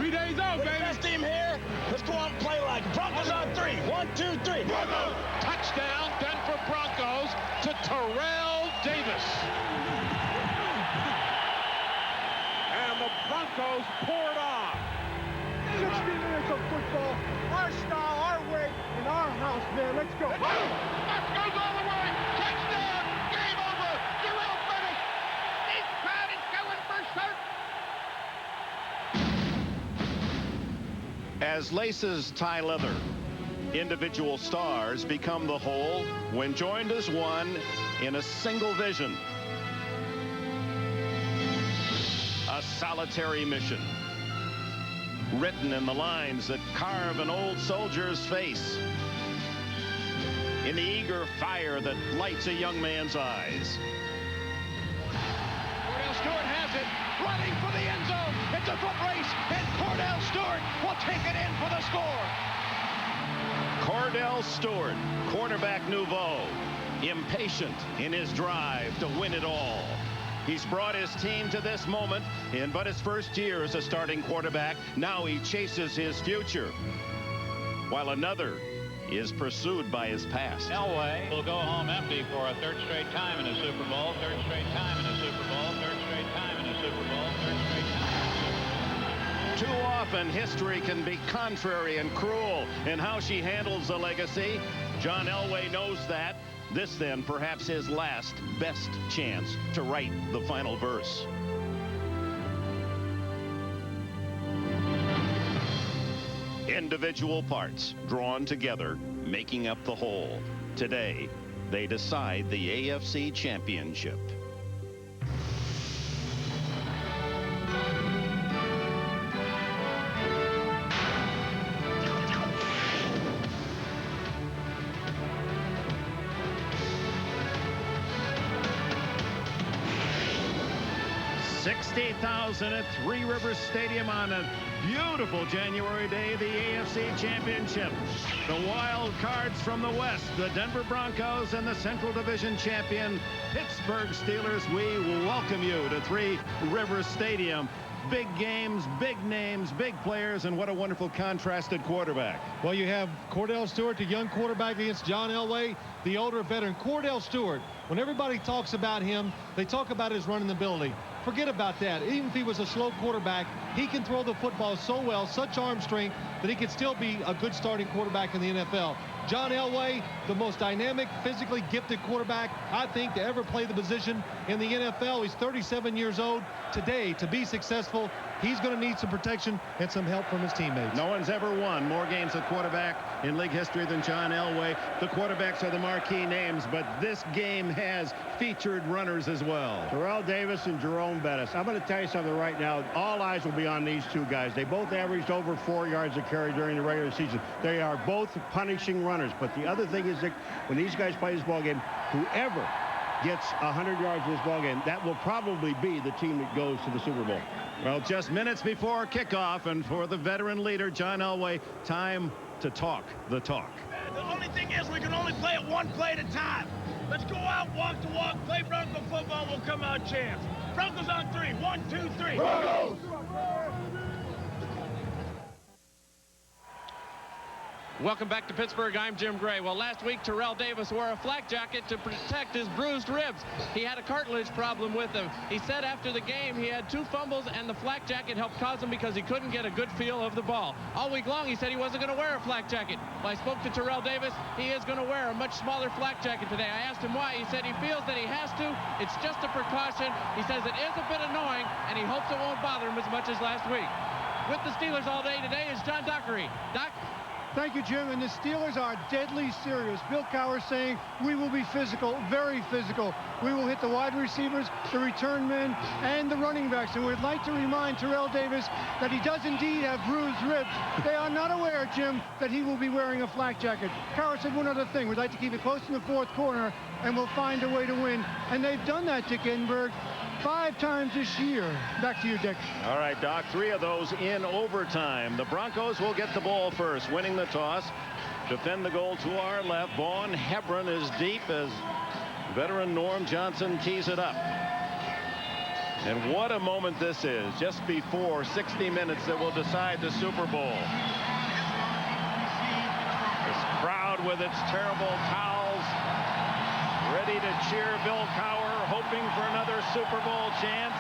3 days out, We're baby. the best team here. Let's go out and play like it. Broncos on 3. 1, 2, 3. Broncos! Touchdown, Denver Broncos to Terrell Davis. And the Broncos poured on. 60 minutes of football, our style, our way, in our house, man. Let's go. That goes all the way. Touchdown. Game over. Terrell finished. This crowd is going for certain. As laces tie leather, individual stars become the whole when joined as one in a single vision. A solitary mission, written in the lines that carve an old soldier's face, in the eager fire that lights a young man's eyes. Cordell Stewart has it, running for the end zone. It's a foot race, and Cordell Stewart will take it in for the score. Cordell Stewart, quarterback nouveau, impatient in his drive to win it all. He's brought his team to this moment in but his first year as a starting quarterback. Now he chases his future, while another is pursued by his past. Elway will go home empty for a third straight time in a Super Bowl, third straight time in a Super Bowl, third straight time in a Super Bowl, third straight time. Too often history can be contrary and cruel in how she handles the legacy. John Elway knows that. This then perhaps his last best chance to write the final verse. Individual parts drawn together, making up the whole. Today, they decide the AFC Championship. $60,000 at Three Rivers Stadium on a beautiful January day, the AFC Championship. The wild cards from the West, the Denver Broncos and the Central Division champion Pittsburgh Steelers. We welcome you to Three Rivers Stadium. Big games, big names, big players, and what a wonderful contrasted quarterback. Well, you have Cordell Stewart, the young quarterback, against John Elway, the older veteran. Cordell Stewart, when everybody talks about him, they talk about his running ability. Forget about that. Even if he was a slow quarterback, he can throw the football so well, such arm strength, that he could still be a good starting quarterback in the NFL. John Elway, the most dynamic, physically gifted quarterback, I think, to ever play the position in the NFL. He's 37 years old. Today, to be successful, he's going to need some protection and some help from his teammates. No one's ever won more games at quarterback in league history than John Elway. The quarterbacks are the marquee names, but this game has featured runners as well. Terrell Davis and Jerome Bettis. I'm going to tell you something right now. All eyes will be on these two guys. They both averaged over 4 yards a carry during the regular season. They are both punishing runners. But the other thing is that when these guys play this ball game, whoever gets 100 yards in this ball game, that will probably be the team that goes to the Super Bowl. Well, just minutes before kickoff, and for the veteran leader, John Elway, time to talk the talk. The only thing is we can only play it one play at a time. Let's go out, walk the walk, play Bronco football, and we'll come out champs. Broncos on 3. 1, 2, 3. Broncos! Welcome back to Pittsburgh. I'm Jim Gray. Well, last week, Terrell Davis wore a flak jacket to protect his bruised ribs. He had a cartilage problem with him. He said after the game he had 2 fumbles, and the flak jacket helped cause him because he couldn't get a good feel of the ball. All week long, he said he wasn't going to wear a flak jacket. Well, I spoke to Terrell Davis. He is going to wear a much smaller flak jacket today. I asked him why. He said he feels that he has to. It's just a precaution. He says it is a bit annoying, and he hopes it won't bother him as much as last week. With the Steelers all day today is John Dockery. Doc? Thank you, Jim. And the Steelers are deadly serious. Bill Cowher saying we will be physical, very physical. We will hit the wide receivers, the return men, and the running backs. And we'd like to remind Terrell Davis that he does indeed have bruised ribs. They are not aware, Jim, that he will be wearing a flak jacket. Cowher said one other thing. We'd like to keep it close in the fourth quarter, and we'll find a way to win. And they've done that, Dick Enberg, 5 times this year. Back to you, Dick. All right, Doc, 3 of those in overtime. The Broncos will get the ball first, winning the toss. Defend the goal to our left. Vaughn Hebron is deep as veteran Norm Johnson tees it up. And what a moment this is, just before 60 minutes that will decide the Super Bowl. This crowd with its terrible towels, ready to cheer Bill Cowher, hoping for another Super Bowl chance.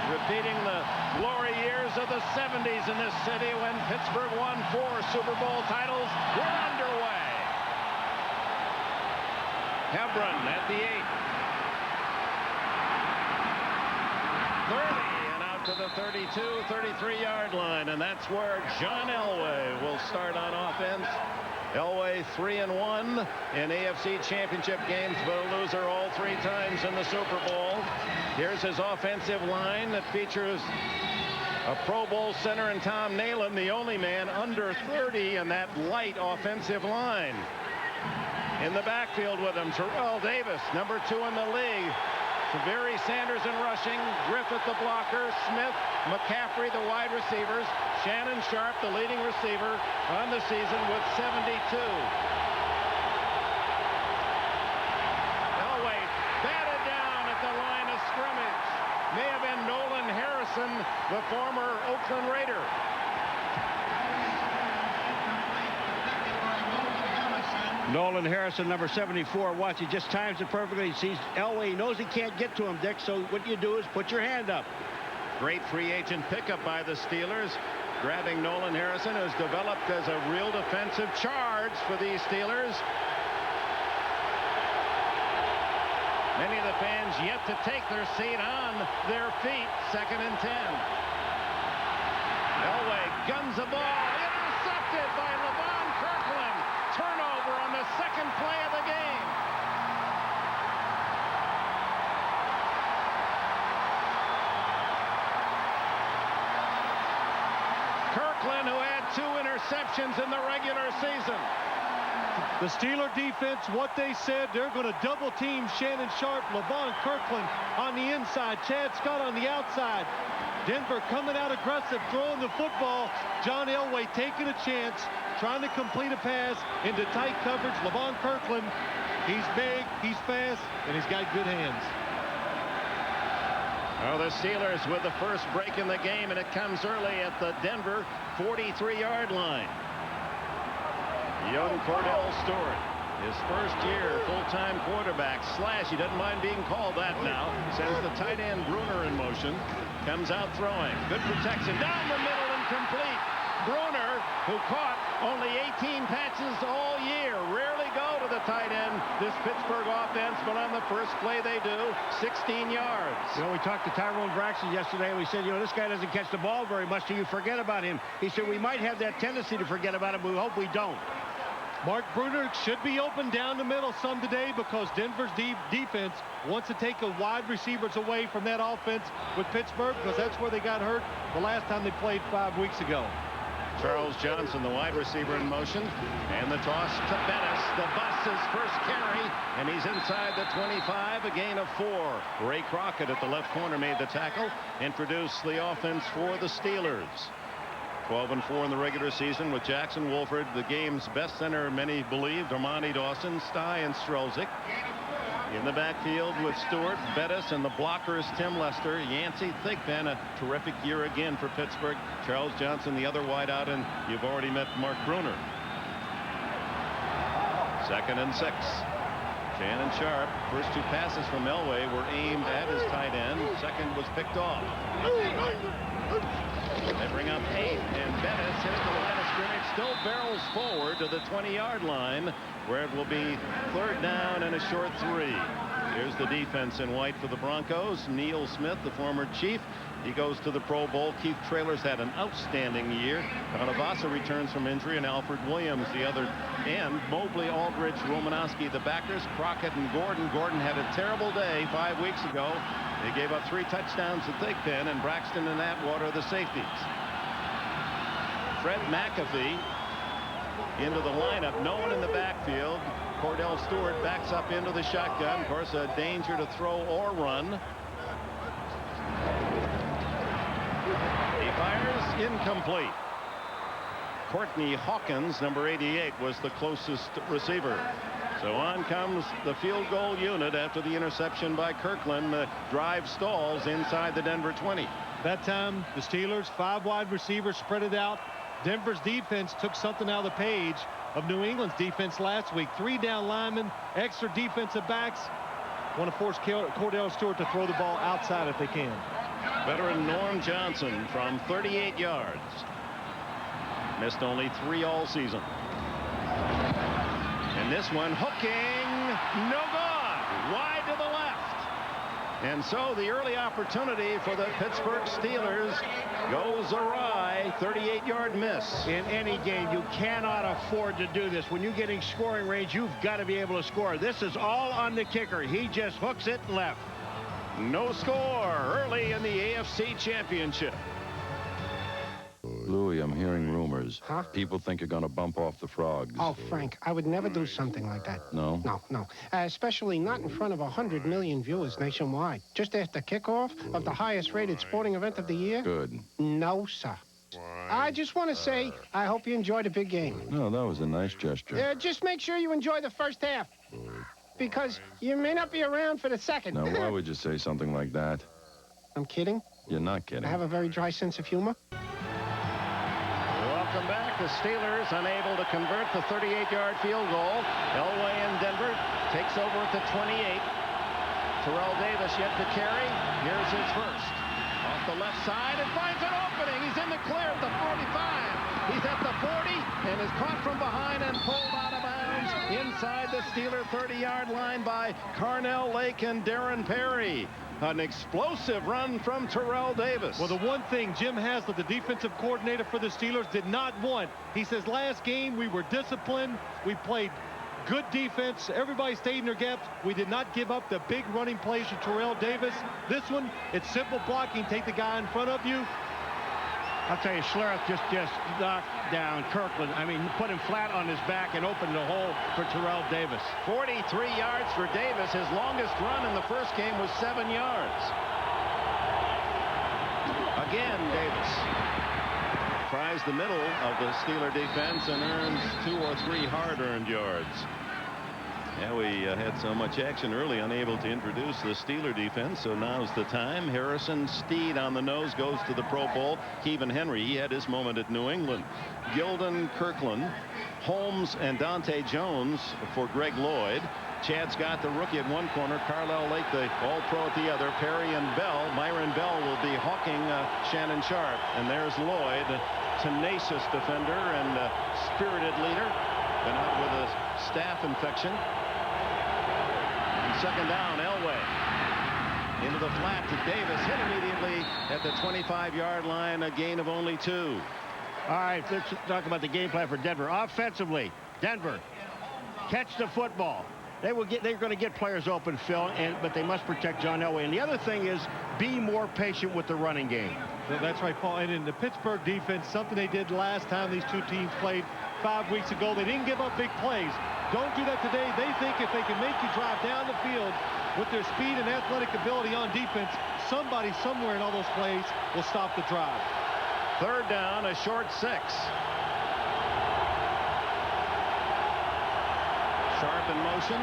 Repeating the glory years of the 70s in this city when Pittsburgh won 4 Super Bowl titles. We're underway. Hebron at the 8. 30 and out to the 32, 33-yard line, and that's where John Elway will start on offense. Elway 3-1 in AFC Championship games, but a loser all 3 times in the Super Bowl. Here's his offensive line that features a Pro Bowl center in Tom Nalen, the only man under 30 in that light offensive line. In the backfield with him, Terrell Davis, number 2 in the league. Severi Sanders in rushing, Griffith the blocker, Smith, McCaffrey the wide receivers, Shannon Sharp the leading receiver on the season with 72. Elway batted down at the line of scrimmage. May have been Nolan Harrison, the former Oakland Raider. Nolan Harrison, number 74. Watch, he just times it perfectly. He sees Elway. He knows he can't get to him, Dick, so what you do is put your hand up. Great free agent pickup by the Steelers, grabbing Nolan Harrison, who's developed as a real defensive charge for these Steelers. Many of the fans yet to take their seat on their feet. 2nd and 10. Elway guns the ball, intercepted by LeVon Kirkland. Turnover on the 2nd play of the game. Kirkland, who had 2 interceptions in the regular season. The Steeler defense, what they said, they're going to double team Shannon Sharp, LeVon Kirkland on the inside, Chad Scott on the outside. Denver coming out aggressive, throwing the football. John Elway taking a chance, trying to complete a pass into tight coverage. LeVon Kirkland, he's big, he's fast, and he's got good hands. Well, the Steelers with the first break in the game, and it comes early at the Denver 43-yard line. Young Cordell Stewart, his first year full-time quarterback. Slash, he doesn't mind being called that now. Sends the tight end Bruner in motion. Comes out throwing. Good protection. Down the middle and complete. Bruner, who caught only 18 passes all year. Rarely go to the tight end, this Pittsburgh offense, but on the first play they do, 16 yards. You know, we talked to Tyrone Braxton yesterday, and we said, you know, this guy doesn't catch the ball very much, so you forget about him. He said, we might have that tendency to forget about him, but we hope we don't. Mark Bruner should be open down the middle some today because Denver's defense wants to take the wide receivers away from that offense with Pittsburgh because that's where they got hurt the last time they played 5 weeks ago. Charles Johnson, the wide receiver, in motion, and the toss to Bettis. The bus is first carry, and he's inside the 25, a gain of 4. Ray Crockett at the left corner made the tackle, introduced the offense for the Steelers. 12-4 in the regular season with Jackson, Wolford, the game's best center, many believed, Armani Dawson, Stye, and Strelzik. In the backfield with Stewart, Bettis, and the blockers Tim Lester, Yancey, Thigpen, a terrific year again for Pittsburgh. Charles Johnson, the other wideout, and you've already met Mark Bruner. 2nd and 6. Shannon Sharp, first 2 passes from Elway were aimed at his tight end. Second was picked off. They bring up 8, and Bettis hit the line of scrimmage, still barrels forward to the 20-yard line, where it will be 3rd down and a short 3. Here's the defense in white for the Broncos. Neil Smith, the former chief, he goes to the Pro Bowl. Keith Traylor's had an outstanding year. Donavasa returns from injury, and Alfred Williams, the other end. Mobley, Aldridge, Romanowski, the backers. Crockett and Gordon. Gordon had a terrible day 5 weeks ago. They gave up 3 touchdowns to Thigpen, and Braxton and Atwater, the safeties. Fred McAfee into the lineup. No one in the backfield. Cordell Stewart backs up into the shotgun. Of course, a danger to throw or run. He fires, incomplete. Courtney Hawkins, number 88, was the closest receiver. So on comes the field goal unit after the interception by Kirkland. The drive stalls inside the Denver 20. That time, the Steelers, 5 wide receivers spread it out. Denver's defense took something out of the page of New England's defense last week. 3 down linemen, extra defensive backs. Want to force Cordell Stewart to throw the ball outside if they can. Veteran Norm Johnson from 38 yards. Missed only 3 all season. And this one hooking, no good, wide to the left. And so the early opportunity for the Pittsburgh Steelers goes awry. 38-yard miss. In any game, you cannot afford to do this. When you're getting scoring range, you've got to be able to score. This is all on the kicker. He just hooks it left. No score early in the AFC Championship. Louis, I'm hearing rumors. Huh? People think you're going to bump off the Frogs. Oh, Frank, I would never do something like that. No? No. Especially not in front of 100 million viewers nationwide. Just after kickoff of the highest-rated sporting event of the year? Good. No, sir. I just want to say, I hope you enjoyed a big game. No, that was a nice gesture. Just make sure you enjoy the first half. Because you may not be around for the second. Now, why would you say something like that? I'm kidding. You're not kidding. I have a very dry sense of humor. Welcome back. The Steelers unable to convert the 38-yard field goal. Elway in Denver takes over at the 28. Terrell Davis yet to carry. Here's his first. Off the left side and finds an opening. He's in the clear at the 45. He's at the 40 and is caught from behind and pulled out of bounds inside the Steeler 30-yard line by Carnell Lake and Darren Perry. An explosive run from Terrell Davis. Well, the one thing Jim Haslett, the defensive coordinator for the Steelers, did not want. He says last game we were disciplined. We played good defense. Everybody stayed in their gaps. We did not give up the big running plays to Terrell Davis. This one, it's simple blocking. Take the guy in front of you. I'll tell you, Schlereth just knocked down Kirkland. I mean, put him flat on his back and opened the hole for Terrell Davis. 43 yards for Davis. His longest run in the first game was 7 yards. Again, Davis tries the middle of the Steeler defense and earns 2 or 3 hard-earned yards. Yeah, we had so much action early, unable to introduce the Steeler defense, so now's the time. Harrison Steed on the nose goes to the Pro Bowl. Kevin Henry, he had his moment at New England. Gilden Kirkland, Holmes and Dante Jones for Greg Lloyd. Chad Scott, the rookie at one corner. Carlisle Lake, the all-pro at the other. Perry and Bell. Myron Bell will be hawking Shannon Sharp. And there's Lloyd, tenacious defender and spirited leader. Been out with a staph infection. Second down, Elway into the flat to Davis, hit immediately at the 25-yard line, a gain of only 2. All right, let's talk about the game plan for Denver. Offensively, Denver catch the football. They're going to get players open, Phil, but they must protect John Elway. And the other thing is be more patient with the running game. That's right, Paul. And in the Pittsburgh defense, something they did last time these two teams played 5 weeks ago, they didn't give up big plays. Don't do that today. They think if they can make you drive down the field with their speed and athletic ability on defense, somebody somewhere in all those plays will stop the drive. Third down, a short 6. Sharp in motion.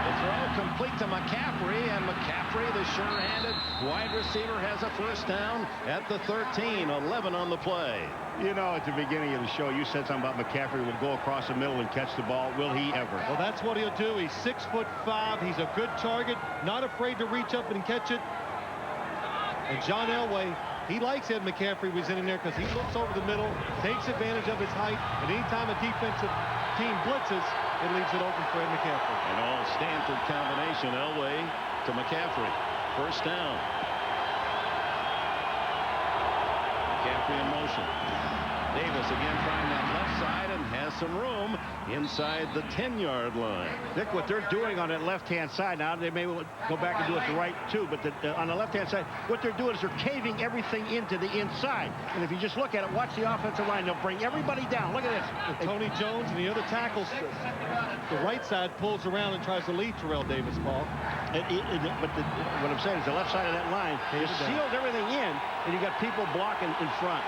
The throw complete to McCaffrey, and McCaffrey, the sure-handed wide receiver, has a first down at the 13. 11 on the play. You know, at the beginning of the show, you said something about McCaffrey will go across the middle and catch the ball. Will he ever? Well, that's what he'll do. He's 6'5". He's a good target, not afraid to reach up and catch it. And John Elway, he likes Ed McCaffrey was in there because he looks over the middle, takes advantage of his height, and anytime a defensive team blitzes, it leaves it open for Ed McCaffrey. An all Stanford combination, Elway to McCaffrey. First down. McCaffrey in motion. Davis again trying that left side and has some room inside the 10-yard line. Nick, what they're doing on that left-hand side now, they may go back and do it the right too, but on the left-hand side, what they're doing is they're caving everything into the inside. And if you just look at it, watch the offensive line, they'll bring everybody down. Look at this. And Tony Jones and the other tackles, the right side pulls around and tries to lead Terrell Davis, Paul. But what I'm saying is the left side of that line is sealed everything in, and you got people blocking in front.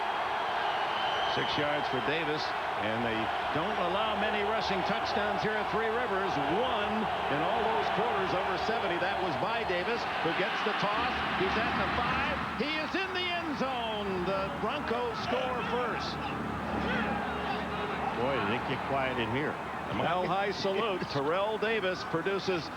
6 yards for Davis. And they don't allow many rushing touchdowns here at Three Rivers. One in all those quarters over 70. That was by Davis, who gets the toss. He's at the 5. He is in the end zone. The Broncos score first. Boy, they get quiet in here. A mile-high salute. Terrell Davis produces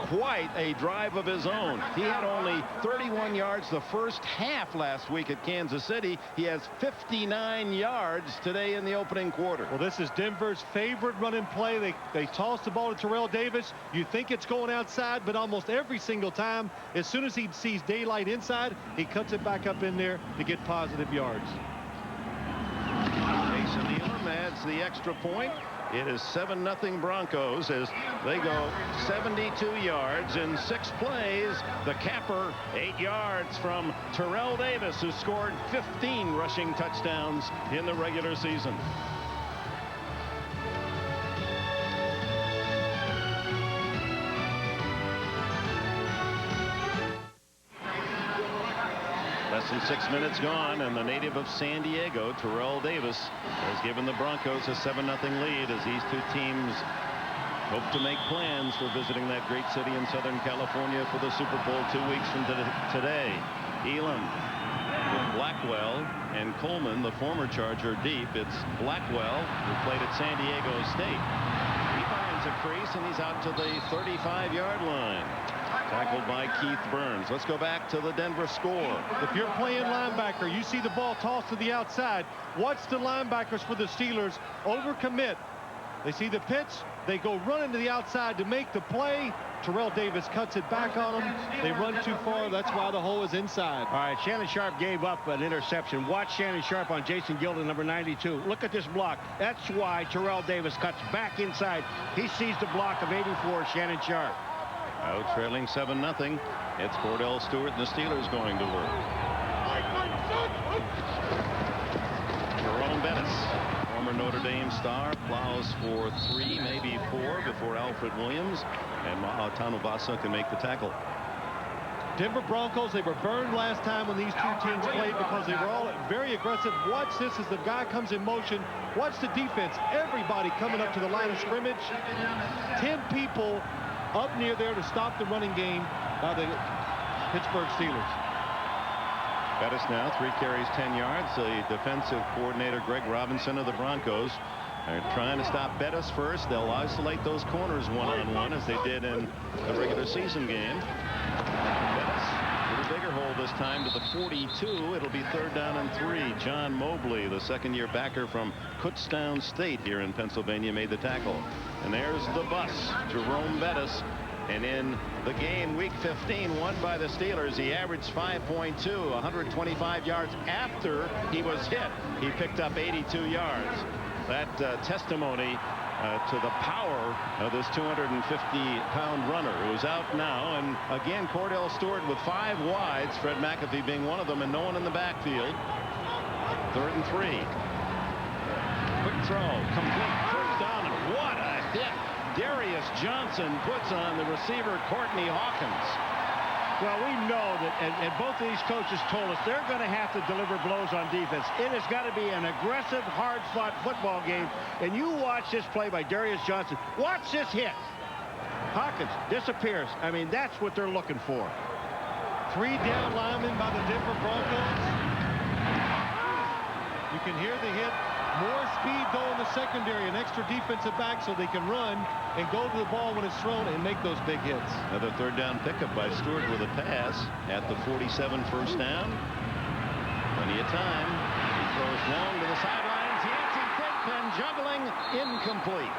quite a drive of his own. He had only 31 yards the first half last week at Kansas City. He has 59 yards today in the opening quarter. Well, this is Denver's favorite running play. They toss the ball to Terrell Davis. You think it's going outside, but almost every single time, as soon as he sees daylight inside, he cuts it back up in there to get positive yards. Jason Elam adds the extra point. It is 7-0 Broncos as they go 72 yards in 6 plays. The capper 8 yards from Terrell Davis, who scored 15 rushing touchdowns in the regular season. Less than 6 minutes gone, and the native of San Diego, Terrell Davis, has given the Broncos a 7-0 lead as these two teams hope to make plans for visiting that great city in Southern California for the Super Bowl 2 weeks from today. Elam with Blackwell and Coleman, the former Charger, deep. It's Blackwell, who played at San Diego State. He finds a crease, and he's out to the 35-yard line. Tackled by Keith Burns. Let's go back to the Denver score. If you're playing linebacker, you see the ball tossed to the outside. Watch the linebackers for the Steelers overcommit. They see the pitch. They go running to the outside to make the play. Terrell Davis cuts it back on them. They run too far. That's why the hole is inside. All right, Shannon Sharp gave up an interception. Watch Shannon Sharp on Jason Gilden, number 92. Look at this block. That's why Terrell Davis cuts back inside. He sees the block of 84, Shannon Sharp. Out trailing 7-0. It's Cordell Stewart and the Steelers going to work. Jerome Bettis, former Notre Dame star, plows for 3, maybe 4 before Alfred Williams, and Tanuvasa can make the tackle. Denver Broncos, they were burned last time when these two teams played because they were all very aggressive. Watch this as the guy comes in motion. Watch the defense. Everybody coming up to the line of scrimmage. 10 people up near there to stop the running game by the Pittsburgh Steelers. Bettis now 3 carries, 10 yards. The defensive coordinator Greg Robinson of the Broncos are trying to stop Bettis first. They'll isolate those corners one-on-one as they did in the regular season game. Bettis with a bigger hole this time to the 42. It'll be 3rd down and 3. John Mobley, the second-year backer from Kutztown State here in Pennsylvania, made the tackle. And there's the bus, Jerome Bettis. And in the game, week 15, won by the Steelers, he averaged 5.2, 125 yards after he was hit. He picked up 82 yards. That testimony to the power of this 250-pound runner who's out now. And again, Cordell Stewart with 5 wides, Fred McAfee being one of them, and no one in the backfield. 3rd and 3. Quick throw, complete, 1st down, and what a hit Darius Johnson puts on the receiver Courtney Hawkins. Well, we know that, and both of these coaches told us they're going to have to deliver blows on defense. It has got to be an aggressive, hard-fought football game. And you watch this play by Darius Johnson. Watch this hit. Hawkins disappears. I mean, that's what they're looking for. 3 down linemen by the Denver Broncos. You can hear the hit. More speed, though, in the secondary. An extra defensive back so they can run and go to the ball when it's thrown and make those big hits. Another 3rd down pickup by Stewart with a pass at the 47, 1st down. Plenty of time. He throws long to the sidelines. Yancey Thigpen juggling, incomplete.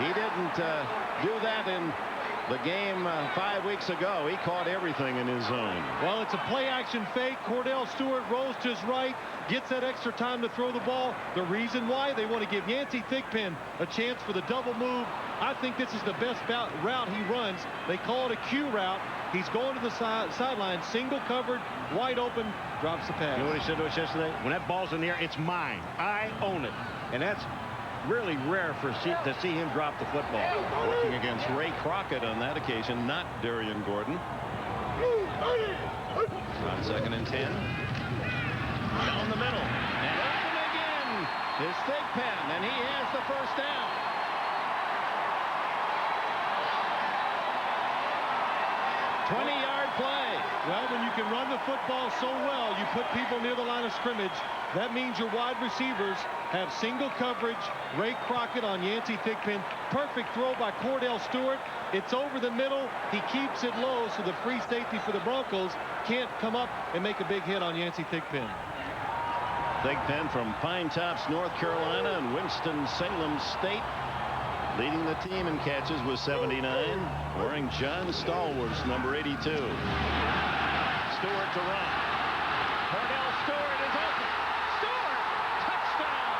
He didn't do that in the game 5 weeks ago. He caught everything in his zone. Well, it's a play-action fake. Cordell Stewart rolls to his right, gets that extra time to throw the ball. The reason why, they want to give Yancey Thigpen a chance for the double move. I think this is the best route he runs. They call it a Q route. He's going to the sideline, single covered, wide open, drops the pass. You know what he said to us yesterday? When that ball's in the air, it's mine. I own it. And that's really rare to see him drop the football. Working against Ray Crockett on that occasion, not Darian Gordon. On 2nd and 10. Down the middle. And open again. His Thigpen, and he has the first down. Play. Well, when you can run the football so well, you put people near the line of scrimmage. That means your wide receivers have single coverage. Ray Crockett on Yancey Thigpen. Perfect throw by Cordell Stewart. It's over the middle. He keeps it low, so the free safety for the Broncos can't come up and make a big hit on Yancey Thigpen. Thigpen from Pine Tops, North Carolina, and Winston-Salem State. Leading the team in catches with 79, wearing John Stallworth's number 82. Stewart to run. Cordell Stewart is open. Stewart, touchdown.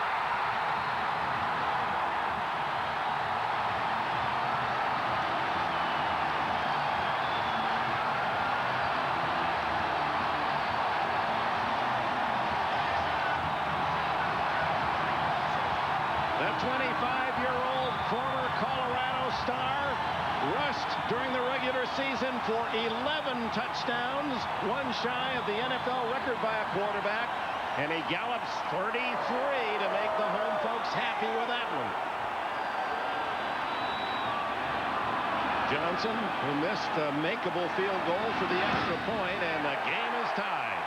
The 25-year-old former Colorado star rushed during the regular season for 11 touchdowns, one shy of the NFL record by a quarterback, and he gallops 33 to make the home folks happy with that one. Johnson, who missed a makeable field goal for the extra point, and the game is tied.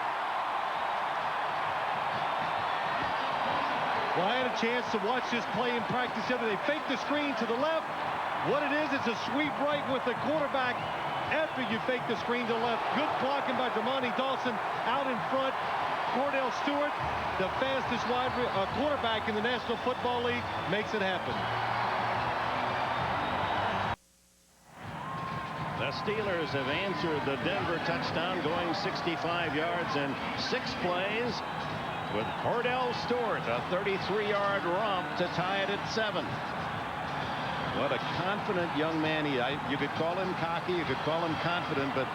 Well, I had a chance to watch this play in practice the other day. Fake the screen to the left. What it is, it's a sweep right with the quarterback after you fake the screen to the left. Good blocking by Dermontti Dawson out in front. Cordell Stewart, the fastest quarterback in the National Football League, makes it happen. The Steelers have answered the Denver touchdown, going 65 yards in 6 plays. With Cordell Stewart, a 33-yard romp to tie it at 7. What a confident young man you could call him cocky, you could call him confident, but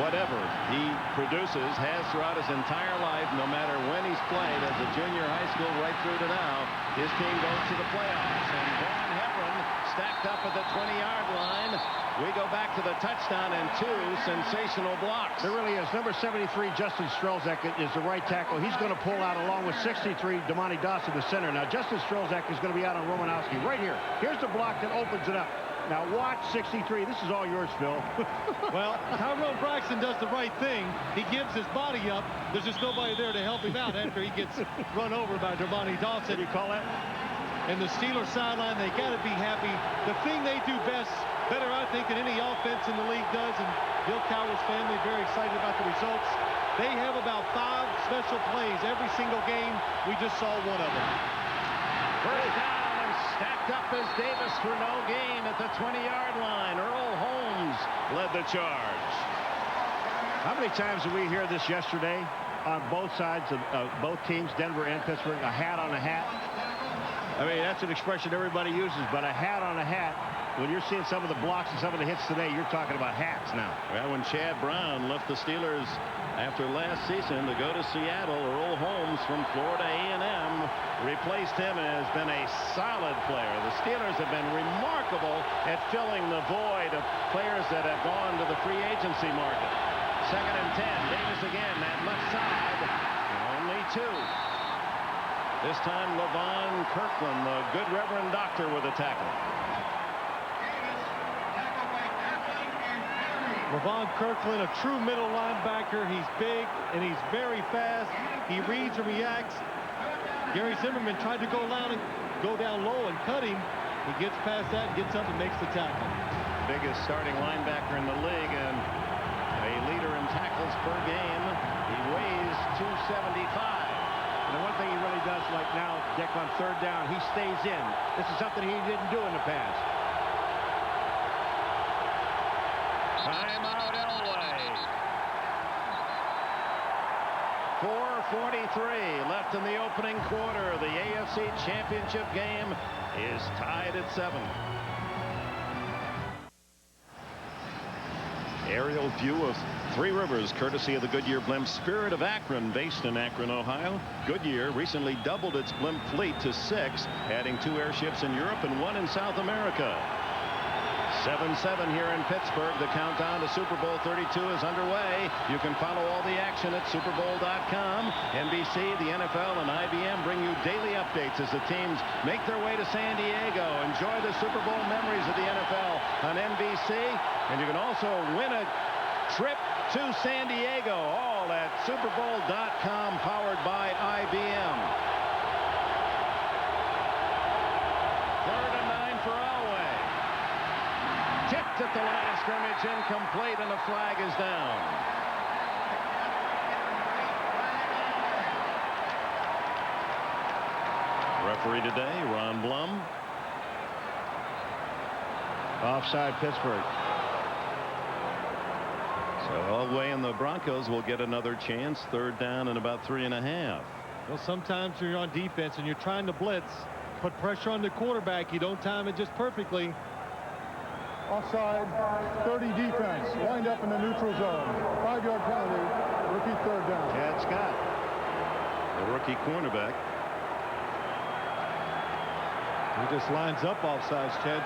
whatever he produces has throughout his entire life, no matter when he's played as a junior high school right through to now, his team goes to the playoffs. And Van Hebron stacked up at the 20-yard line. We go back to the touchdown and 2 sensational blocks. There really is. Number 73, Justin Strelzak, is the right tackle. He's going to pull out along with 63, Dermontti Dawson, the center. Now, Justin Strelzak is going to be out on Romanowski right here. Here's the block that opens it up. Now, watch 63. This is all yours, Phil. Well, Tyrone Braxton does the right thing. He gives his body up. There's just nobody there to help him out after he gets run over by Dermontti Dawson. What do you call that? And the Steelers sideline, they got to be happy. The thing they do best, better I think than any offense in the league does, and Bill Cowher's family very excited about the results. They have about 5 special plays every single game. We just saw one of them. First down and stacked up as Davis for no gain at the 20-yard line. Earl Holmes led the charge. How many times did we hear this yesterday on both sides of both teams, Denver and Pittsburgh? A hat on a hat. I mean, that's an expression everybody uses, but a hat on a hat. When you're seeing some of the blocks and some of the hits today, you're talking about hats now. Well, when Chad Brown left the Steelers after last season to go to Seattle, Earl Holmes from Florida A&M replaced him and has been a solid player. The Steelers have been remarkable at filling the void of players that have gone to the free agency market. 2nd and 10. Davis again, that left side. Only 2. This time, Levon Kirkland, the good Reverend Doctor, with a tackle. Levon Kirkland, a true middle linebacker. He's big and he's very fast. He reads and reacts. Gary Zimmerman tried to go down low and cut him. He gets past that and gets up and makes the tackle. Biggest starting linebacker in the league and a leader in tackles per game. He weighs 275. And the one thing he really does, like now, Dick, on 3rd down, he stays in. This is something he didn't do in the past. Timeout Elway. 4:43 left in the opening quarter. The AFC Championship game is tied at 7. Aerial view of Three Rivers, courtesy of the Goodyear Blimp Spirit of Akron, based in Akron, Ohio. Goodyear recently doubled its blimp fleet to 6, adding 2 airships in Europe and 1 in South America. 7-7 here in Pittsburgh. The countdown to Super Bowl 32 is underway. You can follow all the action at superbowl.com. NBC, the NFL, and IBM bring you daily updates as the teams make their way to San Diego. Enjoy the Super Bowl memories of the NFL on NBC. And you can also win a trip to San Diego, all at superbowl.com, powered by IBM. 3rd and 9 for Elway. Tipped at the line of scrimmage, incomplete, and the flag is down. Referee today, Ron Blum. Offside, Pittsburgh. So Elway and the Broncos will get another chance. 3rd down and about 3.5. Well, sometimes you're on defense and you're trying to blitz, put pressure on the quarterback. You don't time it just perfectly. Offside, 30 defense. Wind up in the neutral zone. 5-yard penalty. Rookie 3rd down. Chad Scott, The rookie cornerback. He just lines up offsides, Chad.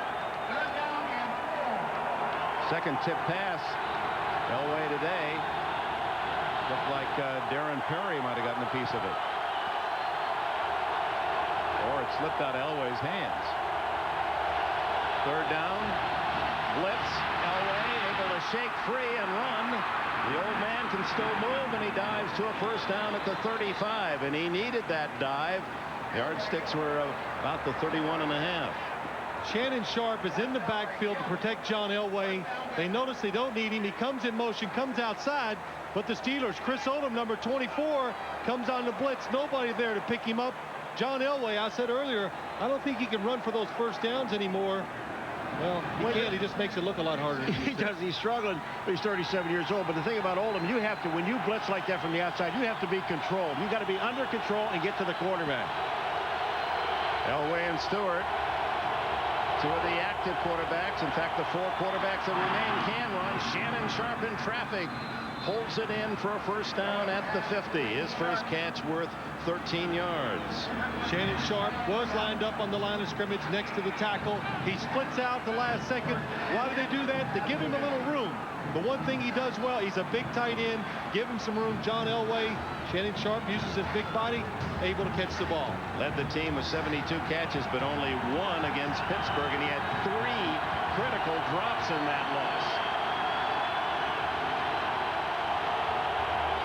Second tip pass. Elway today. Looked like Darren Perry might have gotten a piece of it. Or it slipped out of Elway's hands. 3rd down. Blitz. Elway able to shake free and run. The old man can still move, and he dives to a 1st down at the 35. And he needed that dive. Yardsticks were about the 31.5. Shannon Sharp is in the backfield to protect John Elway. They notice they don't need him. He comes in motion, comes outside, but the Steelers, Chris Odom, number 24, comes on the blitz. Nobody there to pick him up. John Elway, I said earlier, I don't think he can run for those 1st downs anymore. Well, he can't. He just makes it look a lot harder. he does. He's struggling. He's 37 years old. But the thing about Oldham, you have to, when you blitz like that from the outside, you have to be controlled. You got to be under control and get to the quarterback. Elway and Stewart, 2 of the active quarterbacks. In fact, the 4 quarterbacks that remain can run. Shannon Sharp in traffic holds it in for a 1st down at the 50. His first catch worth 13 yards. Shannon Sharp was lined up on the line of scrimmage next to the tackle. He splits out the last second. Why do they do that? To give him a little room. The one thing he does well, he's a big tight end. Give him some room. John Elway, Shannon Sharp uses his big body, able to catch the ball. Led the team with 72 catches, but only 1 against Pittsburgh, and he had 3 critical drops in that loss.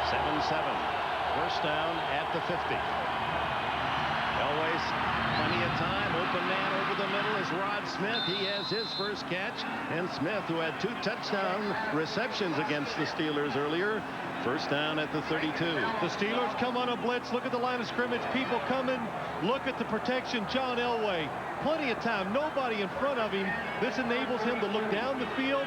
7-7. 1st down at the 50. Elway's plenty of time. Open man over the middle is Rod Smith. He has his first catch. And Smith, who had 2 touchdown receptions against the Steelers earlier. 1st down at the 32. The Steelers come on a blitz. Look at the line of scrimmage. People coming. Look at the protection. John Elway. Plenty of time. Nobody in front of him. This enables him to look down the field.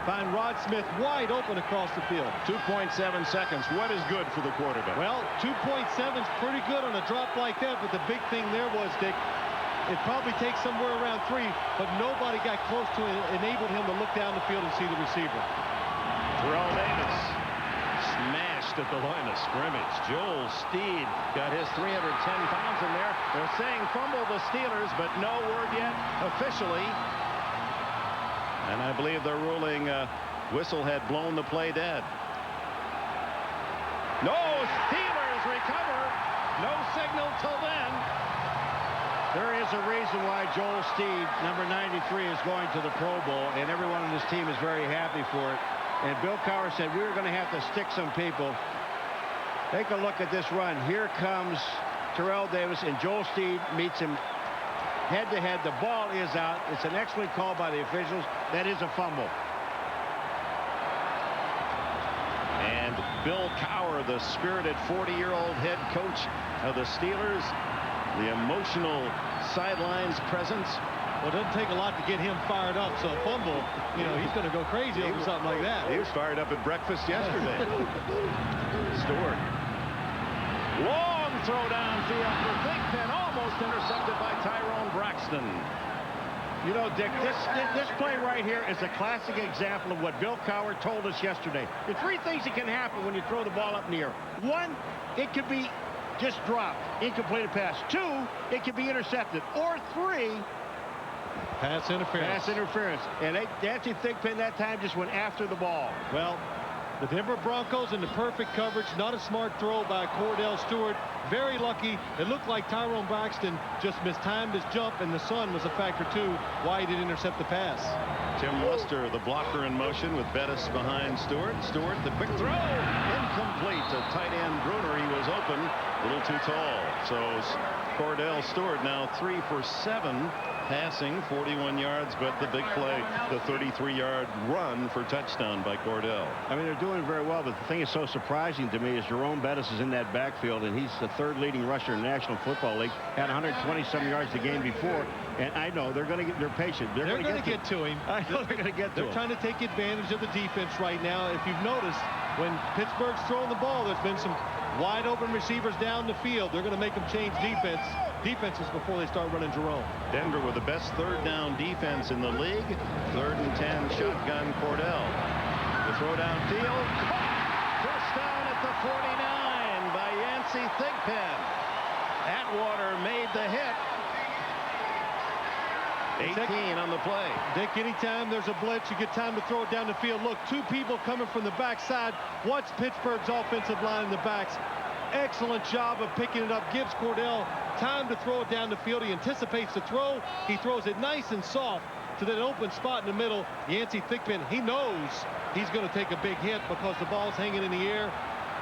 Find Rod Smith wide open across the field. 2.7 seconds. What is good for the quarterback? Well, 2.7 is pretty good on a drop like that, but the big thing there was, Dick, it probably takes somewhere around 3, but nobody got close to it, enabled him to look down the field and see the receiver. Terrell Davis smashed at the line of scrimmage. Joel Steed got his 310 pounds in there. They're saying fumble the Steelers, but no word yet officially. And I believe they're ruling whistle had blown the play dead. No, Steelers recover. No signal till then. There is a reason why Joel Steed, number 93, is going to the Pro Bowl, and everyone on this team is very happy for it. And Bill Cowher said we were going to have to stick some people. Take a look at this run. Here comes Terrell Davis, and Joel Steed meets him head-to-head. The ball is out. It's an excellent call by the officials. That is a fumble. And Bill Cowher, the spirited 40-year-old head coach of the Steelers, the emotional sidelines presence. Well, it doesn't take a lot to get him fired up, so a fumble, you know, he's going to go crazy over something like that. He was fired up at breakfast yesterday. Stewart. Long throw downfield for Big Pen, almost intercepted by Tyrone Braxton. You know, Dick, this play right here is a classic example of what Bill Cowher told us yesterday. The 3 things that can happen when you throw the ball up in the air. 1, it could be just dropped, incompleted pass. 2, it could be intercepted. Or 3, Pass interference. Pass interference. And Yancey Thigpen that time just went after the ball. Well, the Denver Broncos in the perfect coverage. Not a smart throw by Cordell Stewart. Very lucky. It looked like Tyrone Braxton just mistimed his jump, and the sun was a factor too why he didn't intercept the pass. Tim Lester, the blocker in motion with Bettis behind Stewart. Stewart, the quick throw. Incomplete to tight end Bruner. He was open. A little too tall. So Cordell Stewart now 3 for 7. Passing 41 yards, but the big play, the 33-yard run for touchdown by Cordell. I mean, they're doing very well, but the thing that's so surprising to me is Jerome Bettis is in that backfield, and he's the 3rd leading rusher in the National Football League. Had 120-some yards the game before, and I know they're going to get. They're patient. They're going to get to him. I know they're going to get to him. They're trying to take advantage of the defense right now. If you've noticed, when Pittsburgh's throwing the ball, there's been some wide open receivers down the field. They're going to make them change defenses before they start running Jerome. Denver with the best 3rd down defense in the league. 3rd and 10 shotgun Cordell. The throw downfield. First down at the 49 by Yancey Thigpen. Atwater made the hit. 18 on the play. Dick, anytime there's a blitz, you get time to throw it down the field. Look, 2 people coming from the backside. Watch Pittsburgh's offensive line in the backs. Excellent job of picking it up. Gives Cordell time to throw it down the field. He anticipates the throw. He throws it nice and soft to that open spot in the middle. Yancey Thigpen, he knows he's going to take a big hit because the ball's hanging in the air.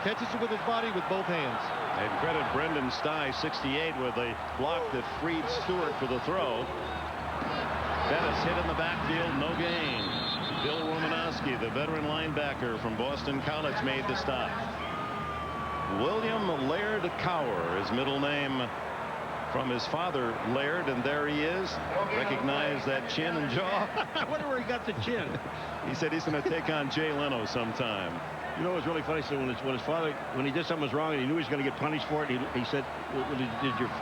Catches it with his body with both hands. And credit Brendan Stye, 68, with a block that freed Stewart for the throw. Bettis hit in the backfield, no gain. Bill Romanowski, the veteran linebacker from Boston College, made the stop. William Laird Cower, his middle name from his father Laird, and there he is. Recognize that chin and jaw. I wonder where he got the chin. He said he's going to take on Jay Leno sometime. You know, it was really funny. So when his father, when he did something was wrong and he knew he was going to get punished for it, he said,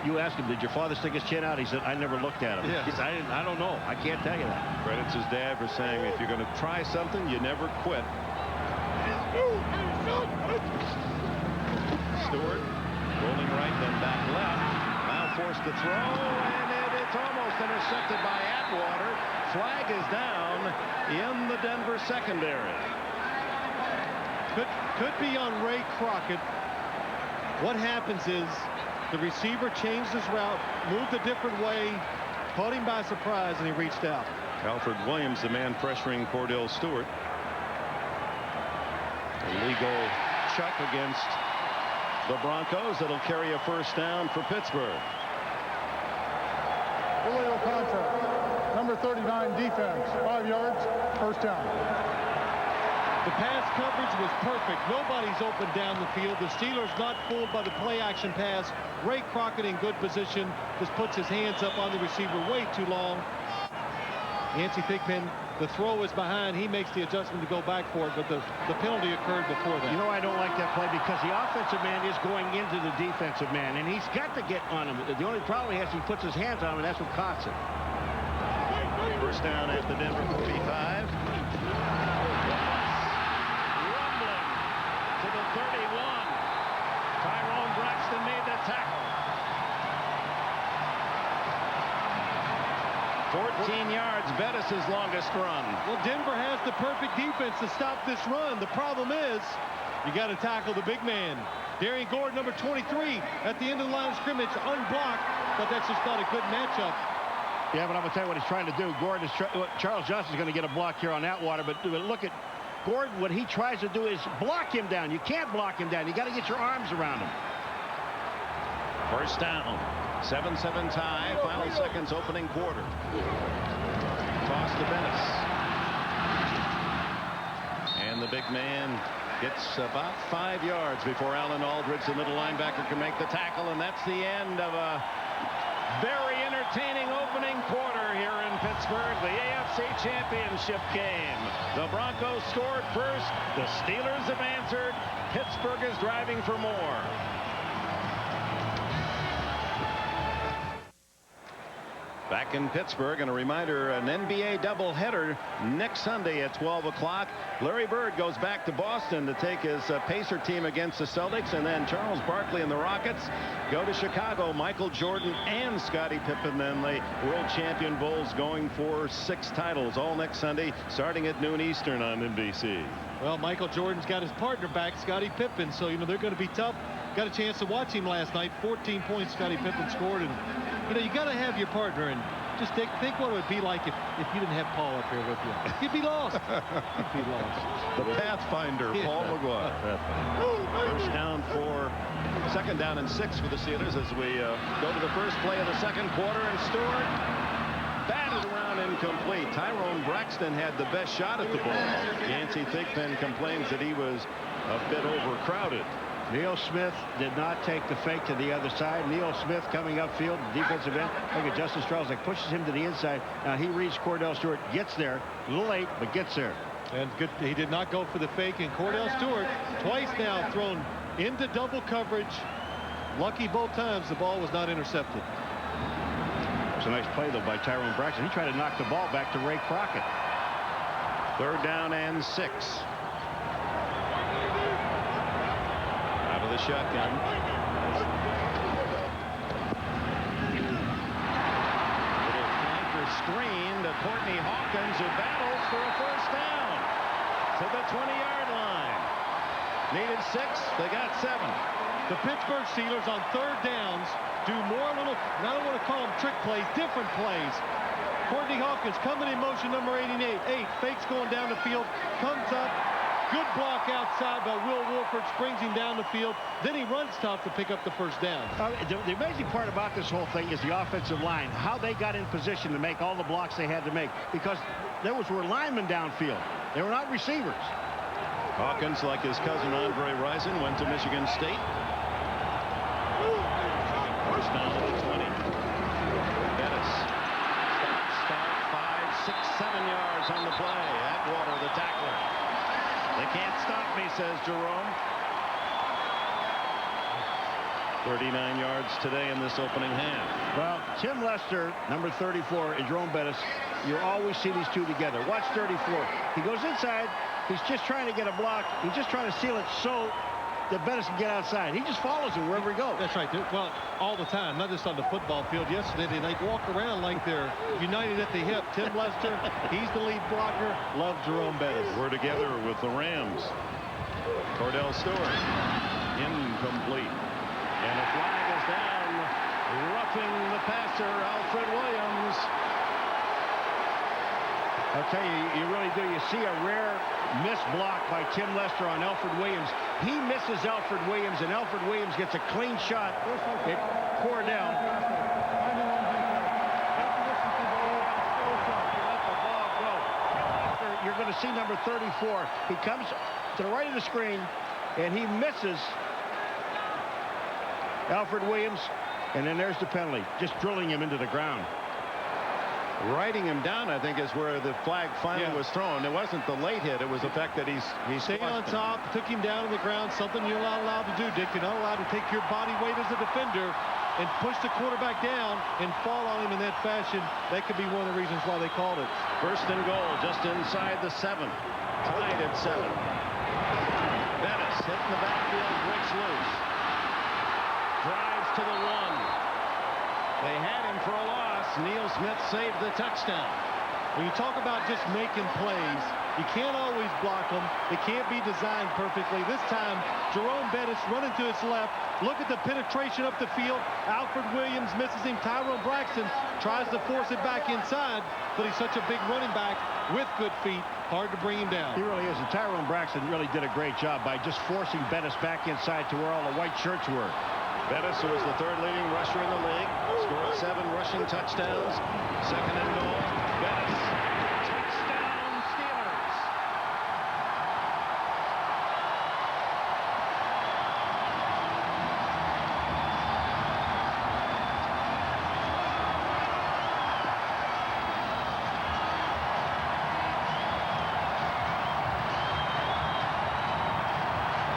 you asked him, did your father stick his chin out? He said, I never looked at him. Yeah. He said, I don't know. I can't tell you that. Credits his dad for saying, if you're going to try something, you never quit. Stewart rolling right, then back left. Now forced to throw, and it's almost intercepted by Atwater. Flag is down in the Denver secondary. Could be on Ray Crockett. What happens is the receiver changed his route, moved a different way, caught him by surprise, and he reached out. Alfred Williams, the man pressuring Cordell Stewart. Illegal chuck against the Broncos. That'll carry a first down for Pittsburgh. Illegal contact. Number 39 defense. 5 yards. First down. The pass coverage was perfect. Nobody's open down the field. The Steelers not fooled by the play action pass. Ray Crockett in good position. Just puts his hands up on the receiver way too long. Yancey Thigpen, the throw is behind. He makes the adjustment to go back for it, but the penalty occurred before that. You know, I don't like that play because the offensive man is going into the defensive man, and he's got to get on him. The only problem he has, he puts his hands on him, and that's what costs it. First down at the Denver 45. To the 31. Tyrone Braxton made the tackle. 14 yards, Bettis' longest run. Well, Denver has the perfect defense to stop this run. The problem is you got to tackle the big man. Darian Gordon, number 23, at the end of the line of scrimmage, unblocked, but that's just not a good matchup. Yeah, but I'm going to tell you what he's trying to do. Gordon is Charles Johnson's going to get a block here on Atwater, but look at Gordon. What he tries to do is block him down. You can't block him down. You got to get your arms around him. First down. 7-7 tie. Final seconds, opening quarter. Toss to Bettis. And the big man gets about 5 yards before Alan Aldridge, the middle linebacker, can make the tackle, and that's the end of a very entertaining opening quarter here in Pittsburgh, the AFC Championship game. The Broncos scored first. The Steelers have answered. Pittsburgh is driving for more. back in Pittsburgh. And a reminder, an NBA doubleheader next Sunday at 12 o'clock. Larry Bird goes back to Boston to take his Pacer team against the Celtics, and then Charles Barkley and the Rockets go to Chicago. Michael Jordan and Scottie Pippen, and the world champion Bulls going for 6 titles, all next Sunday starting at noon Eastern on NBC. Well, Michael Jordan's got his partner back, Scottie Pippen, so they're going to be tough. Got a chance to watch him last night. 14 points Scottie Pippen scored, and you got to have your partner. And just think what it would be like if you didn't have Paul up here with you. You'd be lost. You'd be lost. The Pathfinder, Paul McGuire. First down for 2nd down and 6 for the Steelers as we go to the first play of the second quarter, and Stewart batted around incomplete. Tyrone Braxton had the best shot at the ball. Yancey Thigpen complains that he was a bit overcrowded. Neil Smith did not take the fake to the other side. Neil Smith coming upfield, defensive end. Look at Justin Strzelczyk, pushes him to the inside. Now he reads Cordell Stewart, gets there, a little late, but gets there. And good, he did not go for the fake. And Cordell Stewart twice now thrown into double coverage. Lucky both times the ball was not intercepted. It's a nice play though by Tyrone Braxton. He tried to knock the ball back to Ray Crockett. 3rd down and 6. Out of the shotgun. Little flanker screen to Courtney Hawkins, who battles for a first down to the 20-yard line. Needed 6. They got 7. The Pittsburgh Steelers on 3rd downs do more little, I don't want to call them trick plays, different plays. Courtney Hawkins coming in motion, number 88. Fakes going down the field, comes up. Good block outside by Will Wolford, springs him down the field. Then he runs tough to pick up the first down. The amazing part about this whole thing is the offensive line, how they got in position to make all the blocks they had to make, because there were linemen downfield. They were not receivers. Hawkins, like his cousin Andre Rison, went to Michigan State. First down at the 20. Bettis. Start 5, 6, 7 yards on the play. Atwater, the tackler. They can't stop me, says Jerome. 39 yards today in this opening half. Well, Tim Lester, number 34, and Jerome Bettis, you always see these two together. Watch 34. He goes inside. He's just trying to get a block. He's just trying to seal it so that Bettis can get outside. He just follows him wherever he goes. That's right. Well, all the time, not just on the football field. Yesterday, they walk around like they're united at the hip. Tim Lester, he's the lead blocker. Love Jerome Bettis. We're together with the Rams. Cordell Stewart, incomplete. And a flag is down, roughing the passer, Alfred Williams. I'll tell you, you really do. You see a rare missed block by Tim Lester on Alfred Williams. He misses Alfred Williams, and Alfred Williams gets a clean shot at Cordell. You're going to see number 34. He comes to the right of the screen, and he misses Alfred Williams, and then there's the penalty, just drilling him into the ground. Riding him down, I think, is where the flag finally was thrown. It wasn't the late hit. It was the fact that he stayed on top, took him down to the ground, something you're not allowed to do, Dick. You're not allowed to take your body weight as a defender and push the quarterback down and fall on him in that fashion. That could be one of the reasons why they called it. First and goal, just inside the 7. Tied at 7. Bettis hitting the backfield, breaks loose. Drives to the 1. They had him for a loss. Neil Smith saved the touchdown. When you talk about just making plays, you can't always block them. They can't be designed perfectly. This time, Jerome Bettis running to his left. Look at the penetration up the field. Alfred Williams misses him. Tyrone Braxton tries to force it back inside, but he's such a big running back with good feet. Hard to bring him down. He really is. And Tyrone Braxton really did a great job by just forcing Bettis back inside to where all the white shirts were. Bettis, who was the 3rd leading rusher in the league, scored 7 rushing touchdowns. 2nd and goal. Bettis. Touchdown, Steelers.